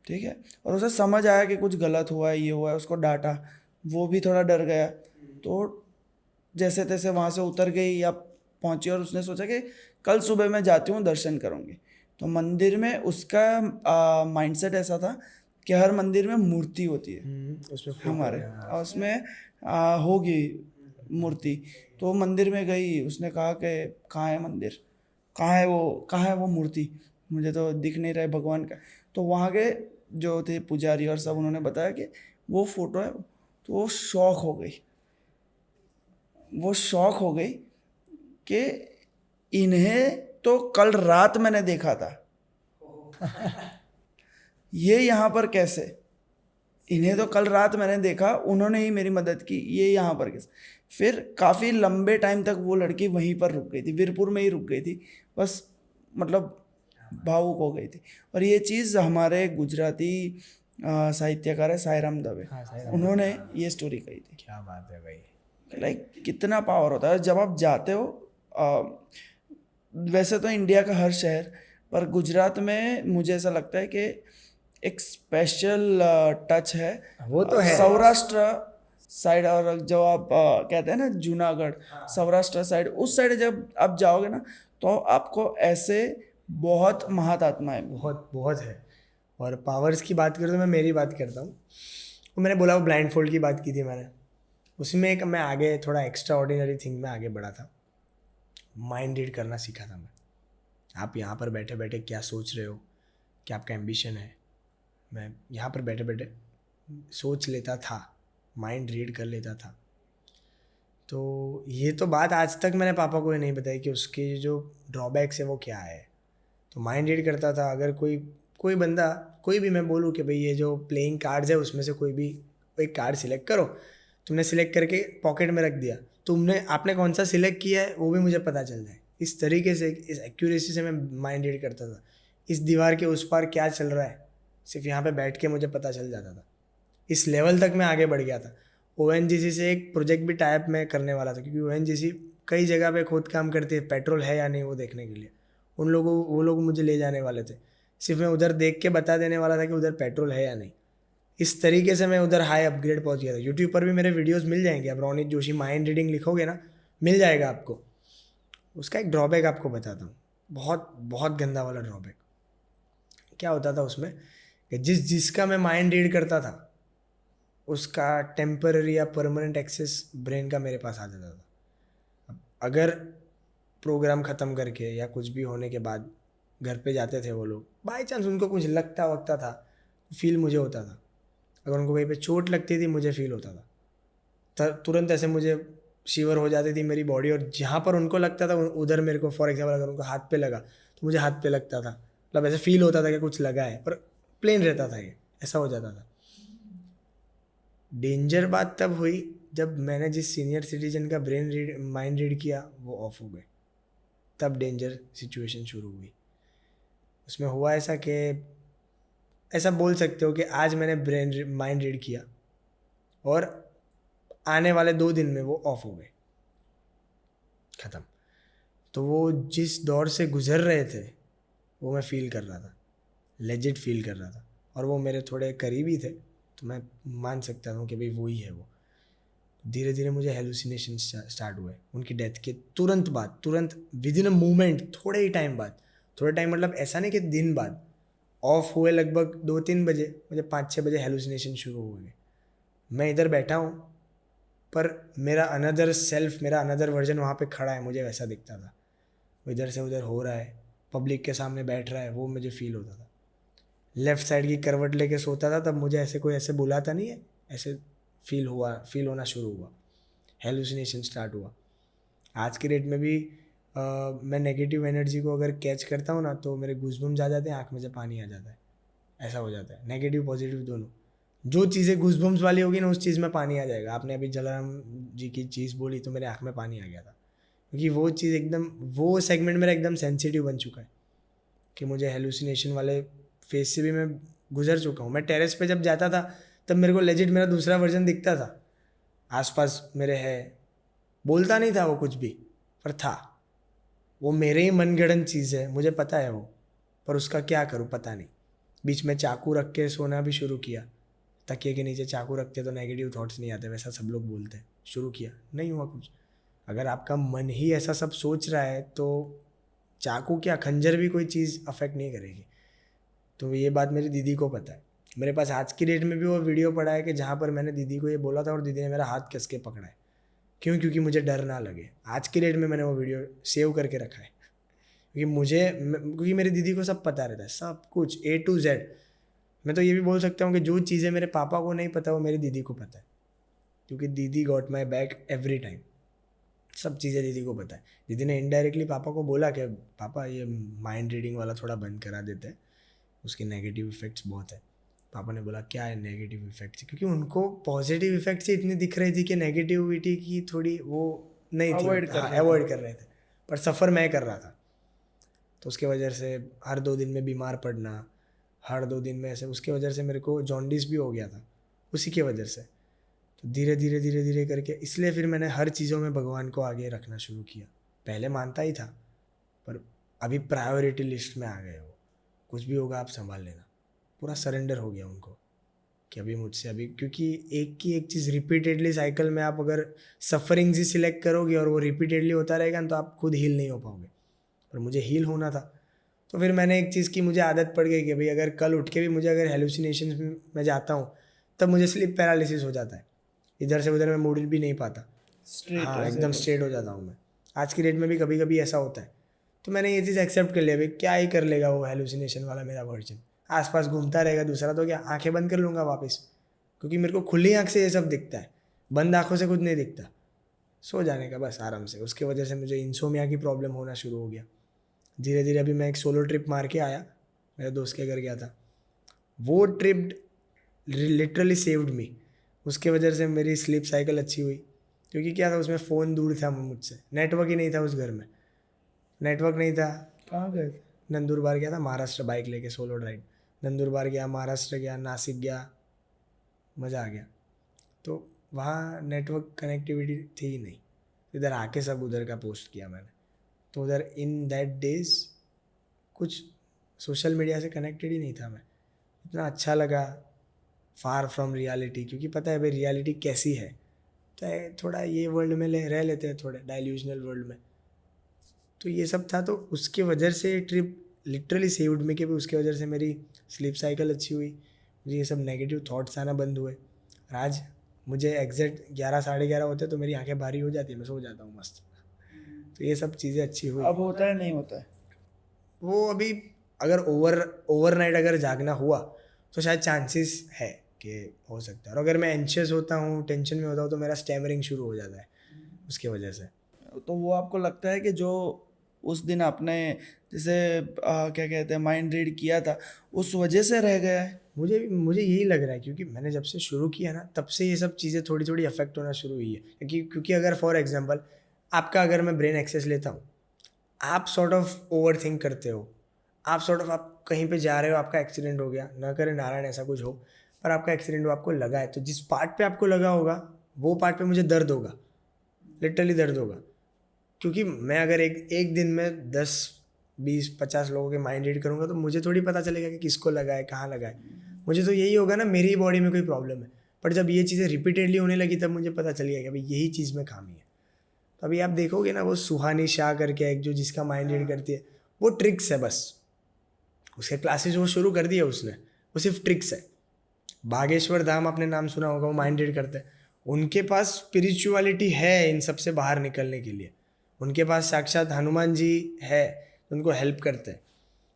ठीक है। और उसे समझ आया कि कुछ गलत हुआ है, ये हुआ है, उसको डांटा। वो भी थोड़ा डर गया, तो जैसे तैसे वहाँ से उतर गई या पहुँची, और उसने सोचा कि कल सुबह मैं जाती हूँ, दर्शन करूँगी। तो मंदिर में उसका माइंडसेट ऐसा था कि हर मंदिर में मूर्ति होती है उसमें हमारे, और उसमें होगी मूर्ति। तो वो मंदिर में गई, उसने कहा कि कहाँ है मंदिर, कहाँ है वो मूर्ति, मुझे तो दिख नहीं रहा है भगवान का। तो वहाँ के जो थे पुजारी और सब, उन्होंने बताया कि वो फोटो है। तो वो शौक हो गई कि इन्हें तो कल रात मैंने देखा था, ये यहाँ पर कैसे, इन्हें तो कल रात मैंने देखा, उन्होंने ही मेरी मदद की, ये यहाँ पर कैसे। फिर काफ़ी लंबे टाइम तक वो लड़की वहीं पर रुक गई थी, वीरपुर में ही रुक गई थी बस, मतलब भावुक हो गई थी। और ये चीज़ हमारे गुजराती साहित्यकार है सायराम दवे, उन्होंने ये स्टोरी कही थी। क्या बात है भाई। लाइक कितना पावर होता है जब आप जाते हो। वैसे तो इंडिया का हर शहर, पर गुजरात में मुझे ऐसा लगता है कि एक स्पेशल टच है। वो तो है। सौराष्ट्र साइड, और जो आप कहते हैं ना जूनागढ़, सौराष्ट्र साइड, उस साइड जब आप जाओगे ना, तो आपको ऐसे बहुत महात्माएं बहुत बहुत है। और पावर्स की बात करूँ तो मैं मेरी बात करता हूँ। वो मैंने बोला, वो ब्लाइंड फोल्ड की बात की थी मैंने, उसमें एक मैं आगे थोड़ा एक्स्ट्रा ऑर्डिनरी थिंग में आगे बढ़ा था। माइंड रीड करना सीखा था मैं। आप यहाँ पर बैठे बैठे क्या सोच रहे हो, क्या आपका एम्बिशन है, मैं यहाँ पर बैठे बैठे सोच लेता था, माइंड रीड कर लेता था। तो ये तो बात आज तक मैंने पापा को ही नहीं बताई कि उसके जो ड्रॉबैक्स है वो क्या है। तो माइंड रीड करता था। अगर कोई बंदा, कोई भी मैं बोलूँ कि भाई ये जो प्लेइंग कार्ड्स है उसमें से कोई भी एक कार्ड सिलेक्ट करो, तुमने सिलेक्ट करके पॉकेट में रख दिया, आपने कौन सा सिलेक्ट किया है वो भी मुझे पता चल जाए। इस तरीके से, इस एक्यूरेसी से मैं माइंड रीड करता था। इस दीवार के उस पार क्या चल रहा है सिर्फ यहाँ पे बैठ के मुझे पता चल जाता था। इस लेवल तक मैं आगे बढ़ गया था। ONGC से एक प्रोजेक्ट भी टाइप में करने वाला था, क्योंकि ONGC कई जगह पे खोद काम करती है, पेट्रोल है या नहीं वो देखने के लिए। वो लोग मुझे ले जाने वाले थे, सिर्फ मैं उधर देख के बता देने वाला था कि उधर पेट्रोल है या नहीं। इस तरीके से मैं उधर हाई अपग्रेड पहुंच गया था। यूट्यूब पर भी मेरे वीडियोस मिल जाएंगे, आप रोनित जोशी माइंड रीडिंग लिखोगे ना, मिल जाएगा आपको। उसका एक ड्रॉबैक आपको बताता हूँ, बहुत बहुत गंदा वाला ड्रॉबैक। क्या होता था उसमें कि जिसका मैं माइंड रीड करता था उसका टेम्पररी या परमानेंट एक्सेस ब्रेन का मेरे पास आ जाता था। अब अगर प्रोग्राम ख़त्म करके या कुछ भी होने के बाद घर पे जाते थे वो लोग, बाई चांस उनको कुछ लगता वगता था, फील मुझे होता था। अगर उनको कहीं पे चोट लगती थी मुझे फील होता था, तुरंत ऐसे मुझे शिवर हो जाती थी मेरी बॉडी। और जहाँ पर उनको लगता था उधर मेरे को, फॉर एग्जाम्पल अगर उनको हाथ पे लगा तो मुझे हाथ पे लगता था, मतलब ऐसे फील होता था कि कुछ लगा है, पर प्लेन रहता था, ये ऐसा हो जाता था। डेंजर बात तब हुई जब मैंने जिस सीनियर सिटीजन का माइंड रीड किया वो ऑफ हो गए, तब डेंजर सिचुएशन शुरू हुई। उसमें हुआ ऐसा कि, ऐसा बोल सकते हो कि आज मैंने माइंड रीड किया और आने वाले 2 दिन में वो ऑफ हो गए, ख़त्म। तो वो जिस दौर से गुजर रहे थे वो मैं फील कर रहा था, लेजिट फील कर रहा था। और वो मेरे थोड़े करीबी थे, तो मैं मान सकता हूँ कि भाई वो ही है वो। धीरे धीरे मुझे हेलुसिनेशन स्टार्ट हुए उनकी डेथ के तुरंत बाद, तुरंत विद इन अ मोमेंट, थोड़े ही टाइम बाद। थोड़े टाइम मतलब ऐसा नहीं कि दिन बाद, ऑफ हुए लगभग 2-3 बजे, मुझे 5-6 बजे हेलुसिनेशन शुरू हो गए। मैं इधर बैठा हूँ पर मेरा अनदर सेल्फ, मेरा अनदर वर्जन वहाँ पे खड़ा है, मुझे वैसा दिखता था। वो इधर से उधर हो रहा है, पब्लिक के सामने बैठ रहा है, वो मुझे फील होता था। लेफ़्ट साइड की करवट लेके सोता था तब मुझे ऐसे कोई ऐसे बुलाता नहीं है, ऐसे फील होना शुरू हुआ, हेलुसिनेशन स्टार्ट हुआ। आज की डेट में भी मैं नेगेटिव एनर्जी को अगर कैच करता हूँ ना तो मेरे गूज़बम्स आ जाते हैं, आँख में से पानी आ जाता है, ऐसा हो जाता है। नेगेटिव पॉजिटिव दोनों, जो चीज़ें गूज़बम्स वाली होगी ना उस चीज़ में पानी आ जाएगा। आपने अभी जलाराम जी की चीज़ बोली तो मेरे आँख में पानी आ गया था, क्योंकि वो चीज़ एकदम, वो सेगमेंट मेरा एकदम सेंसिटिव बन चुका है कि मुझे हेलुसिनेशन वाले फेज से भी मैं गुजर चुका हूँ। मैं टेरेस पे जब जाता था तब मेरे को लेजिट मेरा दूसरा वर्जन दिखता था, आसपास मेरे है, बोलता नहीं था वो कुछ भी, पर था। वो मेरे ही मनगढ़ंत चीज़ है, मुझे पता है वो, पर उसका क्या करूँ पता नहीं। बीच में चाकू रख के सोना भी शुरू किया, तकिए के नीचे चाकू रखते तो नेगेटिव थॉट्स नहीं आते, वैसा सब लोग बोलते हैं। शुरू किया, नहीं हुआ कुछ। अगर आपका मन ही ऐसा सब सोच रहा है तो चाकू क्या, खंजर भी कोई चीज़ अफेक्ट नहीं करेगी। तो ये बात मेरी दीदी को पता है। मेरे पास आज की डेट में भी वो वीडियो पड़ा है कि जहाँ पर मैंने दीदी को ये बोला था और दीदी ने मेरा हाथ कस के पकड़ा है। क्यों? क्योंकि मुझे डर ना लगे। आज की डेट में मैंने वो वीडियो सेव करके रखा है, क्योंकि मेरी दीदी को सब पता रहता है, सब कुछ A to Z। मैं तो ये भी बोल सकता हूँ कि जो चीज़ें मेरे पापा को नहीं पता वो मेरी दीदी को पता है, क्योंकि दीदी got my back every time. सब चीज़ें दीदी को पता है। दीदी ने इनडायरेक्टली पापा को बोला कि पापा ये माइंड रीडिंग वाला थोड़ा बंद करा देते हैं, उसके नेगेटिव इफ़ेक्ट्स बहुत है। पापा ने बोला क्या है नेगेटिव इफ़ेक्ट्स, क्योंकि उनको पॉजिटिव इफ़ेक्ट्स ही इतनी दिख रही थी कि नेगेटिविटी की थोड़ी वो नहीं थी, अवॉइड कर रहे थे, पर सफ़र मैं कर रहा था। तो उसके वजह से हर 2 दिन में बीमार पड़ना, हर 2 दिन में ऐसे, उसके वजह से मेरे को जॉन्डिस भी हो गया था उसी की वजह से। तो धीरे धीरे धीरे धीरे करके, इसलिए फिर मैंने हर चीज़ों में भगवान को आगे रखना शुरू किया। पहले मानता ही था, पर अभी प्रायोरिटी लिस्ट में आ गए वो। कुछ भी होगा आप संभाल लेना, पूरा सरेंडर हो गया उनको कि अभी मुझसे, अभी क्योंकि एक की एक चीज़ रिपीटेडली साइकिल में आप अगर सफरिंग ही सिलेक्ट करोगे और वो रिपीटेडली होता रहेगा तो आप खुद हील नहीं हो पाओगे। पर मुझे हील होना था, तो फिर मैंने एक चीज़ की, मुझे आदत पड़ गई कि भाई अगर कल उठ के भी मुझे अगर हेलुसिनेशन में जाता हूँ तब मुझे स्लीप पैरालिसिस हो जाता है, इधर से उधर मैं मुड़ भी नहीं पाता, हाँ एकदम स्ट्रेट हो जाता हूँ मैं। आज की डेट में भी कभी कभी ऐसा होता है। तो मैंने ये चीज़ एक्सेप्ट कर लिया, भाई क्या ही कर लेगा वो हेलुसिनेशन वाला मेरा वर्जन, आसपास घूमता रहेगा दूसरा, तो क्या आंखें बंद कर लूँगा वापस, क्योंकि मेरे को खुली आँख से ये सब दिखता है, बंद आँखों से कुछ नहीं दिखता। सो जाने का बस आराम से। उसकी वजह से मुझे इंसोमिया की प्रॉब्लम होना शुरू हो गया। धीरे धीरे अभी मैं एक सोलो ट्रिप मार के आया, मेरे दोस्त के घर गया था, वो ट्रिप लिटरली सेव्ड मी। उसके वजह से मेरी स्लीप साइकिल अच्छी हुई, क्योंकि क्या था उसमें फ़ोन दूर था मुझसे, नेटवर्क ही नहीं था उस घर में, नेटवर्क नहीं था। कहाँ गए थे? नंदुरबार गया था, महाराष्ट्र, बाइक लेके सोलो ड्राइव। नंदुरबार गया, महाराष्ट्र गया, नासिक गया, मज़ा आ गया। तो वहाँ नेटवर्क कनेक्टिविटी थी ही नहीं, इधर आके सब उधर का पोस्ट किया मैंने। तो उधर इन दैट डेज कुछ सोशल मीडिया से कनेक्टेड ही नहीं था मैं। इतना अच्छा लगा, फार फ्रॉम रियलिटी, क्योंकि पता है भाई रियलिटी कैसी है, तो थोड़ा ये वर्ल्ड में रह लेते हैं, थोड़े डाइल्यूजनल वर्ल्ड में। तो ये सब था, तो उसके वजह से ट्रिप लिटरली सेव्ड मी, कि उसके वजह से मेरी स्लीप साइकिल अच्छी हुई, मुझे ये सब नेगेटिव थॉट्स आना बंद हुए। और आज मुझे एग्जैक्ट 11 साढ़े 11 होते हैं तो मेरी आंखें भारी हो जाती है, मैं सो जाता हूँ मस्त। तो ये सब चीज़ें अच्छी हुई। अब होता है नहीं होता है? वो अभी अगर ओवरनाइट अगर जागना हुआ तो शायद चांसेस है कि हो सकता है। और अगर मैं एंशियस होता हूँ, टेंशन में होता हूँ, तो मेरा स्टैमरिंग शुरू हो जाता है उसके वजह से। तो वो आपको लगता है कि जो उस दिन आपने जैसे क्या कहते हैं माइंड रीड किया था, उस वजह से रह गया है? मुझे यही लग रहा है, क्योंकि मैंने जब से शुरू किया ना तब से ये सब चीज़ें थोड़ी थोड़ी अफेक्ट होना शुरू हुई है। क्योंकि अगर फॉर एग्जांपल आपका, अगर मैं ब्रेन एक्सेस लेता हूँ, आप सॉर्ट ऑफ ओवर थिंक करते हो, आप सॉर्ट ऑफ, आप कहीं पे जा रहे हो, आपका एक्सीडेंट हो गया, ना करे नारायण ऐसा कुछ हो, पर आपका एक्सीडेंट हो, आपको लगा है, तो जिस पार्ट पे आपको लगा होगा वो पार्ट पे मुझे दर्द होगा, लिटरली दर्द होगा। क्योंकि मैं अगर एक दिन में 10 20 50 लोगों के माइंड रीड करूँगा तो मुझे थोड़ी पता चलेगा कि किसको लगा है, कहाँ लगा है। मुझे तो यही होगा ना मेरी बॉडी में कोई प्रॉब्लम है। पर जब ये चीज़ें रिपीटेडली होने लगी तब मुझे पता चल गया कि भाई यही चीज़ में खामी है। तो अभी आप देखोगे ना, वो सुहानी शाह करके एक जो जिसका माइंड रीड करती है, वो ट्रिक्स है बस, उसके क्लासेस वो शुरू कर दिया उसने, वो सिर्फ ट्रिक्स है। बागेश्वर धाम आपने नाम सुना होगा, वो माइंड रीड करते हैं, उनके पास स्पिरिचुअलिटी है इन सबसे बाहर निकलने के लिए। उनके पास साक्षात हनुमान जी है, उनको हेल्प करते हैं।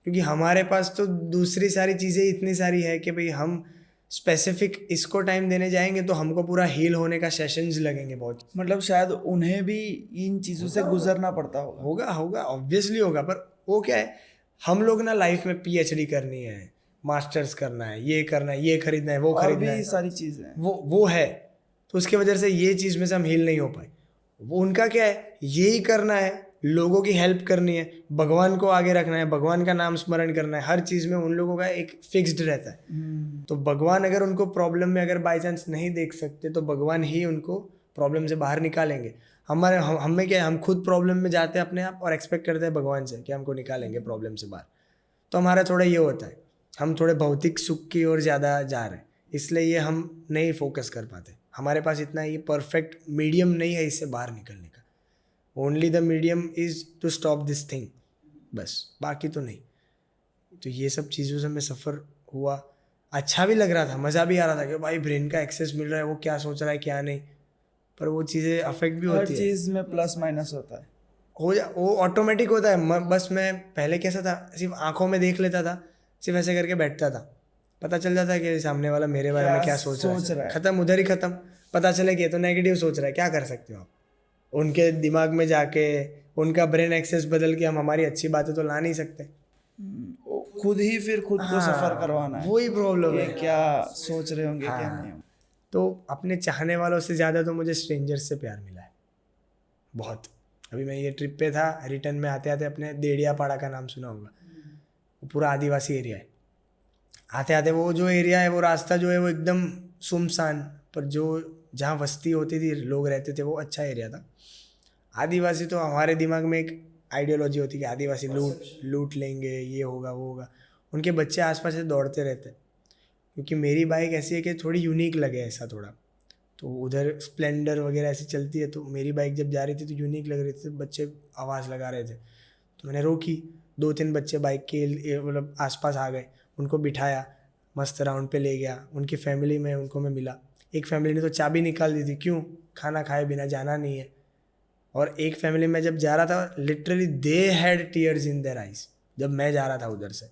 क्योंकि हमारे पास तो दूसरी सारी चीज़ें इतनी सारी है कि भाई हम स्पेसिफिक इसको टाइम देने जाएंगे तो हमको पूरा हील होने का सेशंस लगेंगे बहुत। मतलब शायद उन्हें भी इन चीज़ों से गुजरना पड़ता होगा। होगा होगा ऑब्वियसली होगा, पर वो क्या है, हम लोग ना लाइफ में पीएचडी करनी है, मास्टर्स करना है, ये करना है, ये खरीदना है, वो और खरीदना भी है, सारी चीज़ें हैं। वो है। तो उसकी वजह से ये चीज़ में से हम हील नहीं हो पाए। वो उनका क्या है, यही करना है, लोगों की हेल्प करनी है, भगवान को आगे रखना है, भगवान का नाम स्मरण करना है, हर चीज़ में उन लोगों का एक फिक्स्ड रहता है। तो भगवान अगर उनको प्रॉब्लम में अगर बाई चांस नहीं देख सकते तो भगवान ही उनको प्रॉब्लम से बाहर निकालेंगे। हमें क्या है, हम खुद प्रॉब्लम में जाते हैं अपने आप और एक्सपेक्ट करते हैं भगवान से कि हमको निकालेंगे प्रॉब्लम से बाहर। तो हमारा थोड़ा ये होता है, हम थोड़े भौतिक सुख की ओर ज़्यादा जा रहे हैं, इसलिए ये हम नहीं फोकस कर पाते। हमारे पास इतना ये परफेक्ट मीडियम नहीं है इससे बाहर निकलने का। Only the medium is to stop this thing, बस, बाकी तो नहीं। तो ये सब चीज़ों से मैं सफ़र हुआ, अच्छा भी लग रहा था, मज़ा भी आ रहा था कि भाई ब्रेन का एक्सेस मिल रहा है, वो क्या सोच रहा है क्या नहीं, पर वो चीज़ें अफेक्ट भी हर होती है। चीज़ में प्लस माइनस होता है। वो ऑटोमेटिक होता है। बस मैं पहले कैसा था, सिर्फ आंखों में देख लेता था, सिर्फ ऐसे करके बैठता था, पता चल जाता है कि सामने वाला मेरे बारे में क्या सोच रहा है, खत्म, उधर ही खत्म। पता चले कि ये तो नेगेटिव सोच रहा है, क्या कर सकते हो आप उनके दिमाग में जाके, उनका ब्रेन एक्सेस बदल के हम हमारी अच्छी बातें तो ला नहीं सकते। वो खुद ही फिर खुद को सफ़र करवाना है, वही प्रॉब्लम है, क्या सोच रहे होंगे क्या नहीं होंगे। तो अपने चाहने वालों से ज़्यादा तो मुझे स्ट्रेंजर्स से प्यार मिला है बहुत। अभी मैं ये ट्रिप पे था, रिटर्न में आते आते अपने देड़ियापाड़ा का नाम सुना होगा, वो पूरा आदिवासी एरिया है। आते आते वो जो एरिया है, वो रास्ता जो है वो एकदम सुनसान, पर जो जहाँ बस्ती होती थी, लोग रहते थे, वो अच्छा एरिया था। आदिवासी तो हमारे दिमाग में एक आइडियोलॉजी होती है कि आदिवासी लूट लेंगे, ये होगा वो होगा। उनके बच्चे आसपास से दौड़ते रहते, क्योंकि मेरी बाइक ऐसी है कि थोड़ी यूनिक लगे ऐसा थोड़ा। तो उधर स्प्लेंडर वगैरह ऐसी चलती है, तो मेरी बाइक जब जा रही थी तो यूनिक लग रही थी, बच्चे आवाज़ लगा रहे थे, तो मैंने रोकी। 2-3 बच्चे बाइक के मतलब आसपास आ गए, उनको बिठाया, मस्त राउंड पे ले गया। उनकी फैमिली में उनको मैं मिला। एक फैमिली ने तो चाबी निकाल दी थी, क्यों, खाना खाए बिना जाना नहीं है। और एक फैमिली में जब जा रहा था, literally they had tears in their eyes, जब मैं जा रहा था उधर से,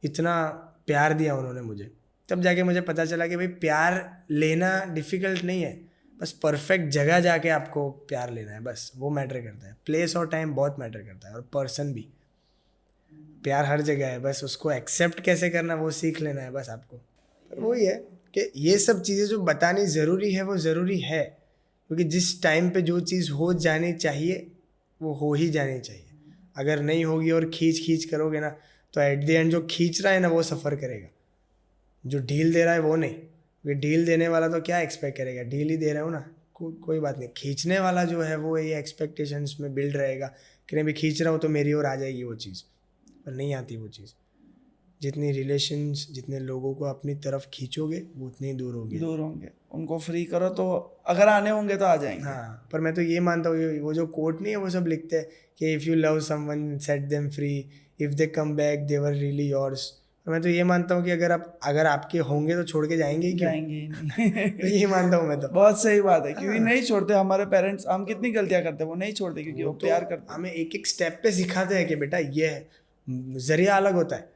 इतना प्यार दिया उन्होंने मुझे। तब जाके मुझे पता चला कि भाई प्यार लेना डिफ़िकल्ट नहीं है, बस परफेक्ट जगह जाके आपको प्यार लेना है, बस वो मैटर करता है। प्लेस और टाइम बहुत मैटर करता है, और पर्सन भी। प्यार हर जगह है, बस उसको एक्सेप्ट कैसे करना वो सीख लेना है बस आपको। पर वही है कि ये सब चीज़ें जो बतानी ज़रूरी है वो ज़रूरी है, क्योंकि जिस टाइम पे जो चीज़ हो जानी चाहिए वो हो ही जानी चाहिए। अगर नहीं होगी और खींच करोगे ना, तो एट द एंड जो खींच रहा है ना वो सफ़र करेगा, जो ढील दे रहा है वो नहीं। क्योंकि ढील देने वाला तो क्या एक्सपेक्ट करेगा, ढील ही दे रहे हो ना, कोई बात नहीं। खींचने वाला जो है वो ये एक्सपेक्टेशंस में बिल्ड रहेगा कि नहीं भी खींच रहा हूँ तो मेरी ओर आ जाएगी वो चीज़, पर नहीं आती वो चीज़। जितनी रिलेशंस, जितने लोगों को अपनी तरफ खींचोगे वो उतने ही दूर होंगे। उनको फ्री करो तो अगर आने होंगे तो आ जाएंगे। हाँ, पर मैं तो ये मानता हूँ, वो जो कोट नहीं है वो सब लिखते हैं कि if you love someone set them free, if they come back they were really yours. मैं तो ये मानता हूँ कि अगर आपके होंगे तो छोड़ के जाएंगे ही क्यों? जाएंगे ही नहीं। तो ये मानता हूँ मैं तो। बहुत सही बात है, क्योंकि नहीं छोड़ते हमारे पेरेंट्स। हम कितनी गलतियां करते हैं, वो नहीं छोड़ते क्योंकि वो तो प्यार करते हैं। हमें एक एक स्टेप पे सिखाते हैं कि बेटा ये है, जरिया अलग होता है।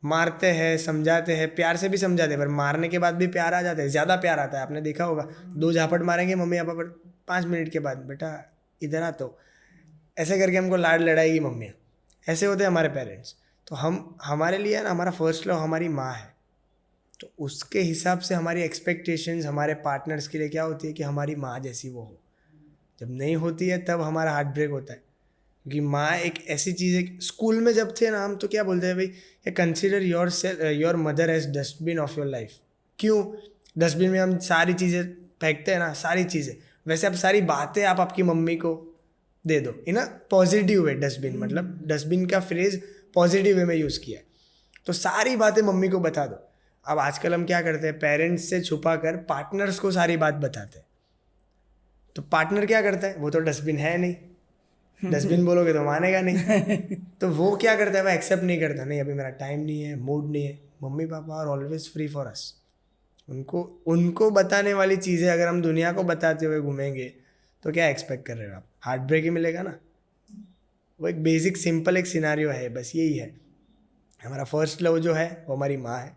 मारते हैं, समझाते हैं, प्यार से भी समझाते हैं, पर मारने के बाद भी प्यार आ जाता है, ज़्यादा प्यार आता है। आपने देखा होगा, 2 झापट मारेंगे मम्मी पापा, पर 5 मिनट के बाद बेटा इधर आ, तो ऐसे करके हमको लाड लड़ाएगी मम्मियाँ। ऐसे होते हैं हमारे पेरेंट्स। तो हमारे लिए ना, हमारा फर्स्ट लव हमारी माँ है, तो उसके हिसाब से हमारी एक्सपेक्टेशंस हमारे पार्टनर्स के लिए क्या होती है कि हमारी माँ जैसी वो हो। जब नहीं होती है तब हमारा हार्ट ब्रेक होता है, क्योंकि माँ एक ऐसी चीज़ है। स्कूल में जब थे ना हम, तो क्या बोलते हैं भाई, consider your mother as dustbin of your life. क्यों? डस्टबिन में हम सारी चीज़ें फेंकते हैं ना, सारी चीज़ें। वैसे अब सारी बातें आप आपकी मम्मी को दे दो इन अ पॉजिटिव वे। डस्टबिन मतलब डस्टबिन का फ्रेज पॉजिटिव वे में यूज़ किया है, तो सारी बातें मम्मी को बता दो। अब आजकल हम क्या करते हैं, पेरेंट्स से छुपा कर पार्टनर्स को सारी बात बताते हैं। तो पार्टनर क्या करता है, वो तो डस्टबिन है नहीं, डस्टबिन बोलोगे तो मानेगा नहीं। तो वो क्या करता है, वो एक्सेप्ट नहीं करता, नहीं अभी मेरा टाइम नहीं है, मूड नहीं है। Mummy papa are always free for us. उनको बताने वाली चीज़ें अगर हम दुनिया को बताते हुए घूमेंगे तो क्या एक्सपेक्ट कर रहे हो आप? हार्ट ब्रेक ही मिलेगा ना। वो एक बेसिक सिंपल एक सिनारियो है, बस यही है। हमारा फर्स्ट लव जो है वो हमारी माँ है,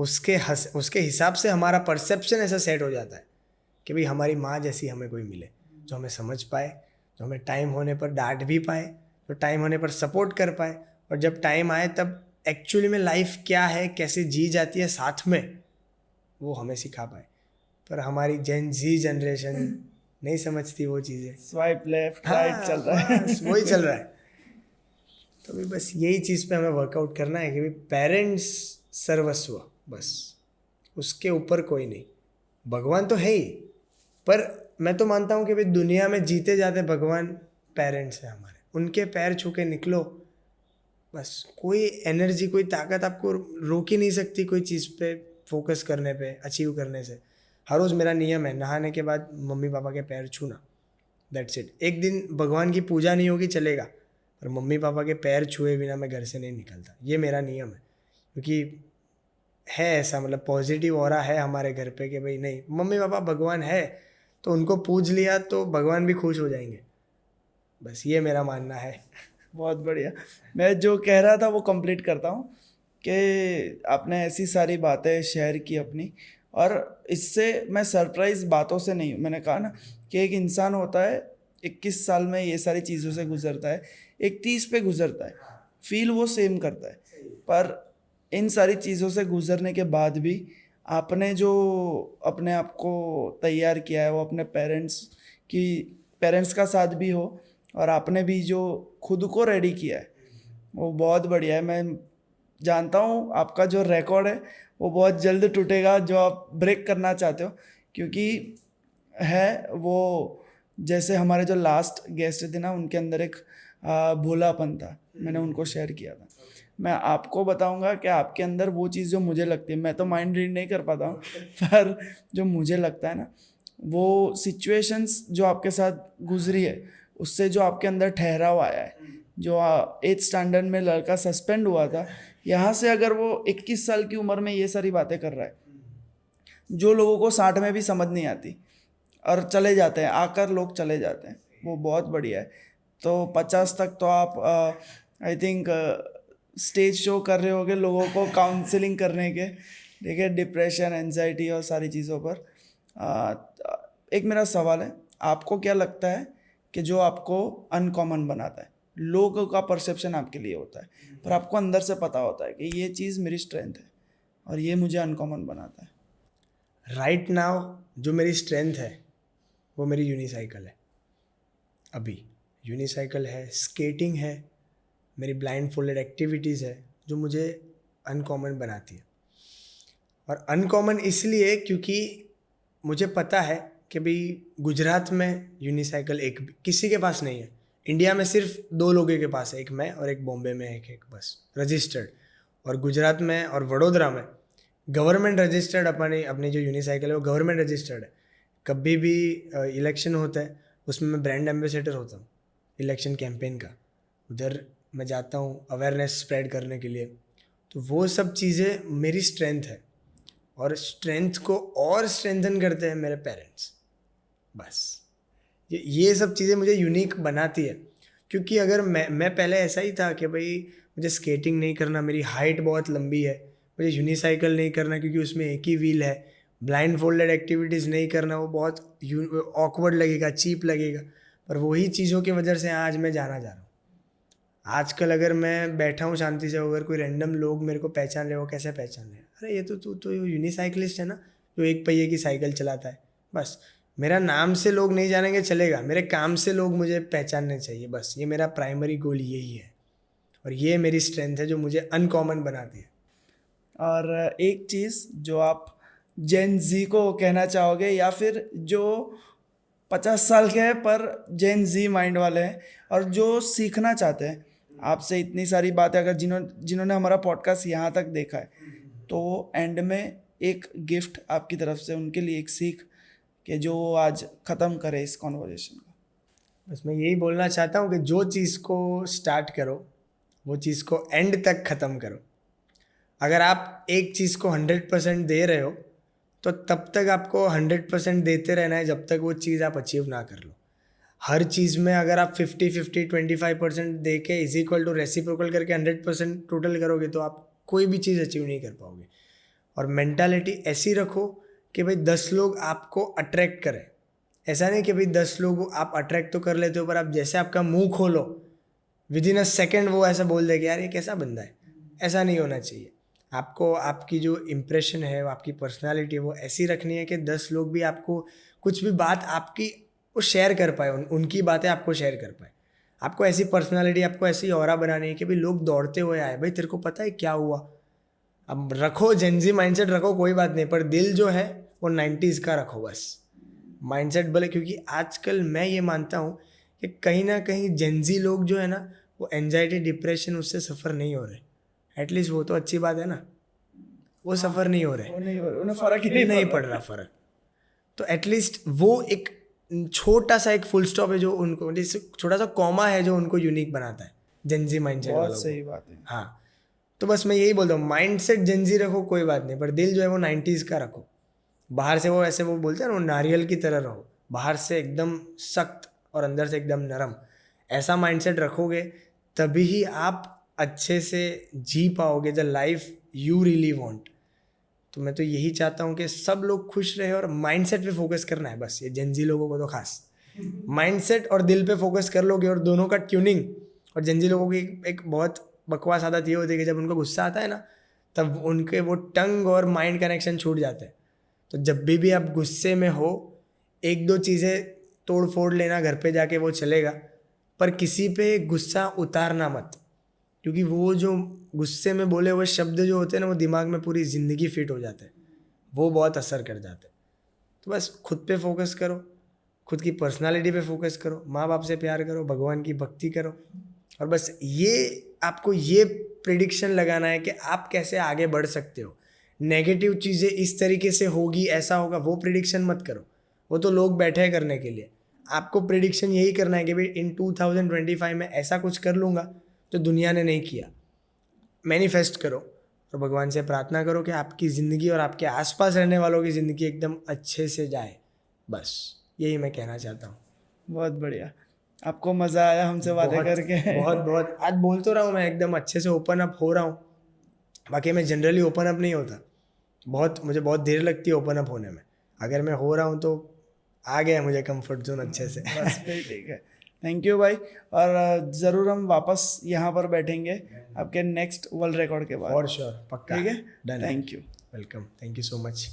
उसके हिसाब से हमारा परसेप्शन ऐसा सेट हो जाता है कि भाई हमारी माँ जैसी हमें कोई मिले, जो हमें समझ पाए, जो हमें टाइम होने पर डांट भी पाए, जो टाइम होने पर सपोर्ट कर पाए, और जब टाइम आए तब एक्चुअली में लाइफ क्या है, कैसे जी जाती है साथ में, वो हमें सिखा पाए। पर हमारी जेन जी जनरेशन नहीं समझती वो चीज़ें। स्वाइप लेफ्ट राइट चल रहा है। बस वही चल रहा है। तो भी बस यही चीज़ पे हमें वर्कआउट करना है कि भाई पेरेंट्स सर्वस्व, बस उसके ऊपर कोई नहीं। भगवान तो है ही, पर मैं तो मानता हूँ कि भाई दुनिया में जीते जाते भगवान पेरेंट्स हैं हमारे। उनके पैर छू के निकलो, बस कोई एनर्जी, कोई ताकत आपको रोक ही नहीं सकती कोई चीज़ पे फोकस करने पे, अचीव करने से। हर रोज़ मेरा नियम है नहाने के बाद मम्मी पापा के पैर छूना, दैट्स इट। एक दिन भगवान की पूजा नहीं होगी चलेगा, पर मम्मी पापा के पैर छुए बिना मैं घर से नहीं निकलता। ये मेरा नियम है, क्योंकि है ऐसा, मतलब पॉजिटिव ऑरा है हमारे घर पे कि भाई नहीं, मम्मी पापा भगवान है तो उनको पूज लिया तो भगवान भी खुश हो जाएंगे। बस ये मेरा मानना है। बहुत बढ़िया। मैं जो कह रहा था वो कंप्लीट करता हूँ कि आपने ऐसी सारी बातें शेयर की अपनी, और इससे मैं सरप्राइज बातों से नहीं हूँ। मैंने कहा ना कि एक इंसान होता है 21 साल में ये सारी चीज़ों से गुजरता है, एक 30 पे गुजरता है, फील वो सेम करता है, पर इन सारी चीज़ों से गुजरने के बाद भी आपने जो अपने आप को तैयार किया है वो अपने पेरेंट्स का साथ भी हो, और आपने भी जो खुद को रेडी किया है वो बहुत बढ़िया है। मैं जानता हूँ आपका जो रिकॉर्ड है वो बहुत जल्द टूटेगा जो आप ब्रेक करना चाहते हो, क्योंकि है वो जैसे हमारे जो लास्ट गेस्ट थे ना, उनके अंदर एक भोलापन था, मैंने उनको शेयर किया था। मैं आपको बताऊंगा कि आपके अंदर वो चीज़ जो मुझे लगती है, मैं तो माइंड रीड नहीं कर पाता हूँ, पर जो मुझे लगता है ना, वो सिचुएशंस जो आपके साथ गुजरी है उससे जो आपके अंदर ठहराव आया है, जो 8th स्टैंडर्ड में लड़का सस्पेंड हुआ था, यहाँ से अगर वो 21 साल की उम्र में ये सारी बातें कर रहा है, जो लोगों को 60 में भी समझ नहीं आती और चले जाते हैं, आकर लोग चले जाते हैं, वो बहुत बढ़िया है। तो 50 तक तो आप आई थिंक स्टेज शो कर रहे होगे लोगों को काउंसलिंग करने के, ठीक है, डिप्रेशन, एंजाइटी और सारी चीज़ों पर। एक मेरा सवाल है, आपको क्या लगता है कि जो आपको अनकॉमन बनाता है? लोगों का परसेप्शन आपके लिए होता है, पर आपको अंदर से पता होता है कि ये चीज़ मेरी स्ट्रेंथ है और ये मुझे अनकॉमन बनाता है। राइट नाउ जो मेरी स्ट्रेंथ है वो मेरी यूनिसाइकिल है। अभी यूनिसाइकिल है, स्केटिंग है, मेरी ब्लाइंड फोल्डेड एक्टिविटीज़ है जो मुझे अनकॉमन बनाती है। और अनकॉमन इसलिए क्योंकि मुझे पता है कि भाई गुजरात में यूनिसाइकिल एक किसी के पास नहीं है। इंडिया में सिर्फ 2 लोगों के पास है, एक मैं और एक बॉम्बे में एक बस रजिस्टर्ड। और गुजरात में और वडोदरा में गवर्नमेंट रजिस्टर्ड अपनी जो यूनिसाइकिल है वो गवर्नमेंट रजिस्टर्ड है। कभी भी इलेक्शन होता है उसमें मैं ब्रांड एम्बेसडर होता हूँ इलेक्शन कैंपेन का, उधर मैं जाता हूँ अवेयरनेस स्प्रेड करने के लिए। तो वो सब चीज़ें मेरी स्ट्रेंथ है, और स्ट्रेंथ को और स्ट्रेंथन करते हैं मेरे पेरेंट्स। बस ये सब चीज़ें मुझे यूनिक बनाती है। क्योंकि अगर मैं पहले ऐसा ही था कि भाई मुझे स्केटिंग नहीं करना, मेरी हाइट बहुत लंबी है, मुझे यूनिसाइकिल नहीं करना क्योंकि उसमें एक ही व्हील है, ब्लाइंड फोल्डेड एक्टिविटीज़ नहीं करना, वो बहुत ऑकवर्ड लगेगा, चीप लगेगा। पर वही चीज़ों की वजह से आज मैं जाना जा रहा हूँ। आजकल अगर मैं बैठा हूँ शांति से, अगर कोई रैंडम लोग मेरे को पहचान ले, वो कैसे पहचान ले, अरे ये तो यूनिसाइकिलिस्ट है ना, जो एक पहिए की साइकिल चलाता है। बस मेरा नाम से लोग नहीं जानेंगे चलेगा, मेरे काम से लोग मुझे पहचानने चाहिए। बस ये मेरा प्राइमरी गोल यही है, और ये मेरी स्ट्रेंथ है जो मुझे अनकॉमन बनाती है। और एक चीज़ जो आप जेन जी को कहना चाहोगे, या फिर जो 50 साल के हैं पर जेन जी माइंड वाले हैं और जो सीखना चाहते हैं आपसे इतनी सारी बातें, अगर जिन्होंने हमारा पॉडकास्ट यहाँ तक देखा है, तो एंड में एक गिफ्ट आपकी तरफ से उनके लिए, एक सीख कि जो वो आज ख़त्म करे इस कॉन्वर्जेशन को? बस मैं यही बोलना चाहता हूँ कि जो चीज़ को स्टार्ट करो वो चीज़ को एंड तक ख़त्म करो। अगर आप एक चीज़ को 100% दे रहे हो तो तब तक आपको 100% देते रहना है जब तक वो चीज़ आप अचीव ना कर लो। हर चीज़ में अगर आप 50-50 25% दे के इज इक्वल टू रेसिप्रोकल करके 100% टोटल करोगे तो आप कोई भी चीज़ अचीव नहीं कर पाओगे। और मेंटालिटी ऐसी रखो कि भाई 10 लोग आपको अट्रैक्ट करें। ऐसा नहीं कि भाई 10 लोग आप अट्रैक्ट तो कर लेते हो, पर आप जैसे आपका मुंह खोलो विद इन अ सेकेंड वो ऐसा बोल दे कि यार ये कैसा बंदा है। ऐसा नहीं होना चाहिए। आपको आपकी जो इम्प्रेशन है, आपकी पर्सनालिटी है, वो ऐसी रखनी है कि 10 लोग भी आपको कुछ भी बात आपकी वो शेयर कर पाए, उनकी बातें आपको शेयर कर पाए। आपको ऐसी पर्सनालिटी, आपको ऐसी ऑरा बनानी है कि भाई लोग दौड़ते हुए आए, भाई तेरे को पता है क्या हुआ। अब रखो जेंजी माइंडसेट रखो, कोई बात नहीं, पर दिल जो है वो 90s का रखो बस। माइंडसेट भले, क्योंकि आजकल मैं ये मानता हूँ कि कहीं ना कहीं जेंजी लोग जो है ना, वो एंजाइटी डिप्रेशन उससे सफ़र नहीं हो रहे। एटलीस्ट वो तो अच्छी बात है ना, वो सफ़र नहीं हो रहे, वो नहीं, उन्हें फर्क ही नहीं पड़ रहा फ़र्क। तो एटलीस्ट वो एक छोटा सा एक फुल स्टॉप है जो उनको, जैसे छोटा सा कॉमा है जो उनको यूनिक बनाता है जेंजी माइंडसेट वालों बहुत को। सही बात है। हाँ, तो बस मैं यही बोलता हूँ, माइंडसेट जेंजी रखो कोई बात नहीं, पर दिल जो है वो 90s का रखो। बाहर से वो ऐसे वो बोलते हैं ना, वो नारियल की तरह रहो, बाहर से एकदम सख्त और अंदर से एकदम नरम। ऐसा माइंडसेट रखोगे तभी ही आप अच्छे से जी पाओगे the life you really want. तो मैं तो यही चाहता हूँ कि सब लोग खुश रहे, और माइंडसेट पे फोकस करना है बस। ये जेंजी लोगों को तो खास माइंडसेट और दिल पे फोकस कर लोगे, और दोनों का ट्यूनिंग। और जेंजी लोगों की एक बहुत बकवास आदत ये होती है कि जब उनको गुस्सा आता है ना, तब उनके वो टंग और माइंड कनेक्शन छूट जाते हैं। तो जब भी आप गुस्से में हो, एक दो चीज़ें तोड़ फोड़ लेना घर पे जाके, वो चलेगा, पर किसी पे गुस्सा उतारना मत, क्योंकि वो जो गुस्से में बोले हुए शब्द जो होते हैं ना, वो दिमाग में पूरी ज़िंदगी फिट हो जाते हैं, वो बहुत असर कर जाते हैं। तो बस खुद पे फोकस करो, खुद की पर्सनालिटी पे फोकस करो, माँ बाप से प्यार करो, भगवान की भक्ति करो, और बस ये आपको ये प्रिडिक्शन लगाना है कि आप कैसे आगे बढ़ सकते हो। नेगेटिव चीज़ें इस तरीके से होगी, ऐसा होगा, वो प्रिडिक्शन मत करो, वो तो लोग बैठे हैं करने के लिए। आपको प्रिडिक्शन यही करना है कि भाई इन 2025 में ऐसा कुछ कर लूँगा जो दुनिया ने नहीं किया। मैनिफेस्ट करो और भगवान से प्रार्थना करो कि आपकी ज़िंदगी और आपके आसपास रहने वालों की ज़िंदगी एकदम अच्छे से जाए। बस यही मैं कहना चाहता हूँ। बहुत बढ़िया, आपको मज़ा आया हमसे बातें करके? बहुत आज बोल तो रहा हूँ मैं, एकदम अच्छे से ओपन अप हो रहा हूँ। बाकी मैं जनरली ओपन अप नहीं होता, मुझे बहुत देर लगती है ओपन अप होने में। अगर मैं हो रहा हूँ तो आ गया मुझे कंफर्ट जोन अच्छे से। बस फिर ठीक है। थैंक यू भाई, और ज़रूर हम वापस यहाँ पर बैठेंगे आपके नेक्स्ट वर्ल्ड रिकॉर्ड के बाद। फॉर श्योर, पक्का। ठीक है, done. Thank you. Welcome, thank you so much.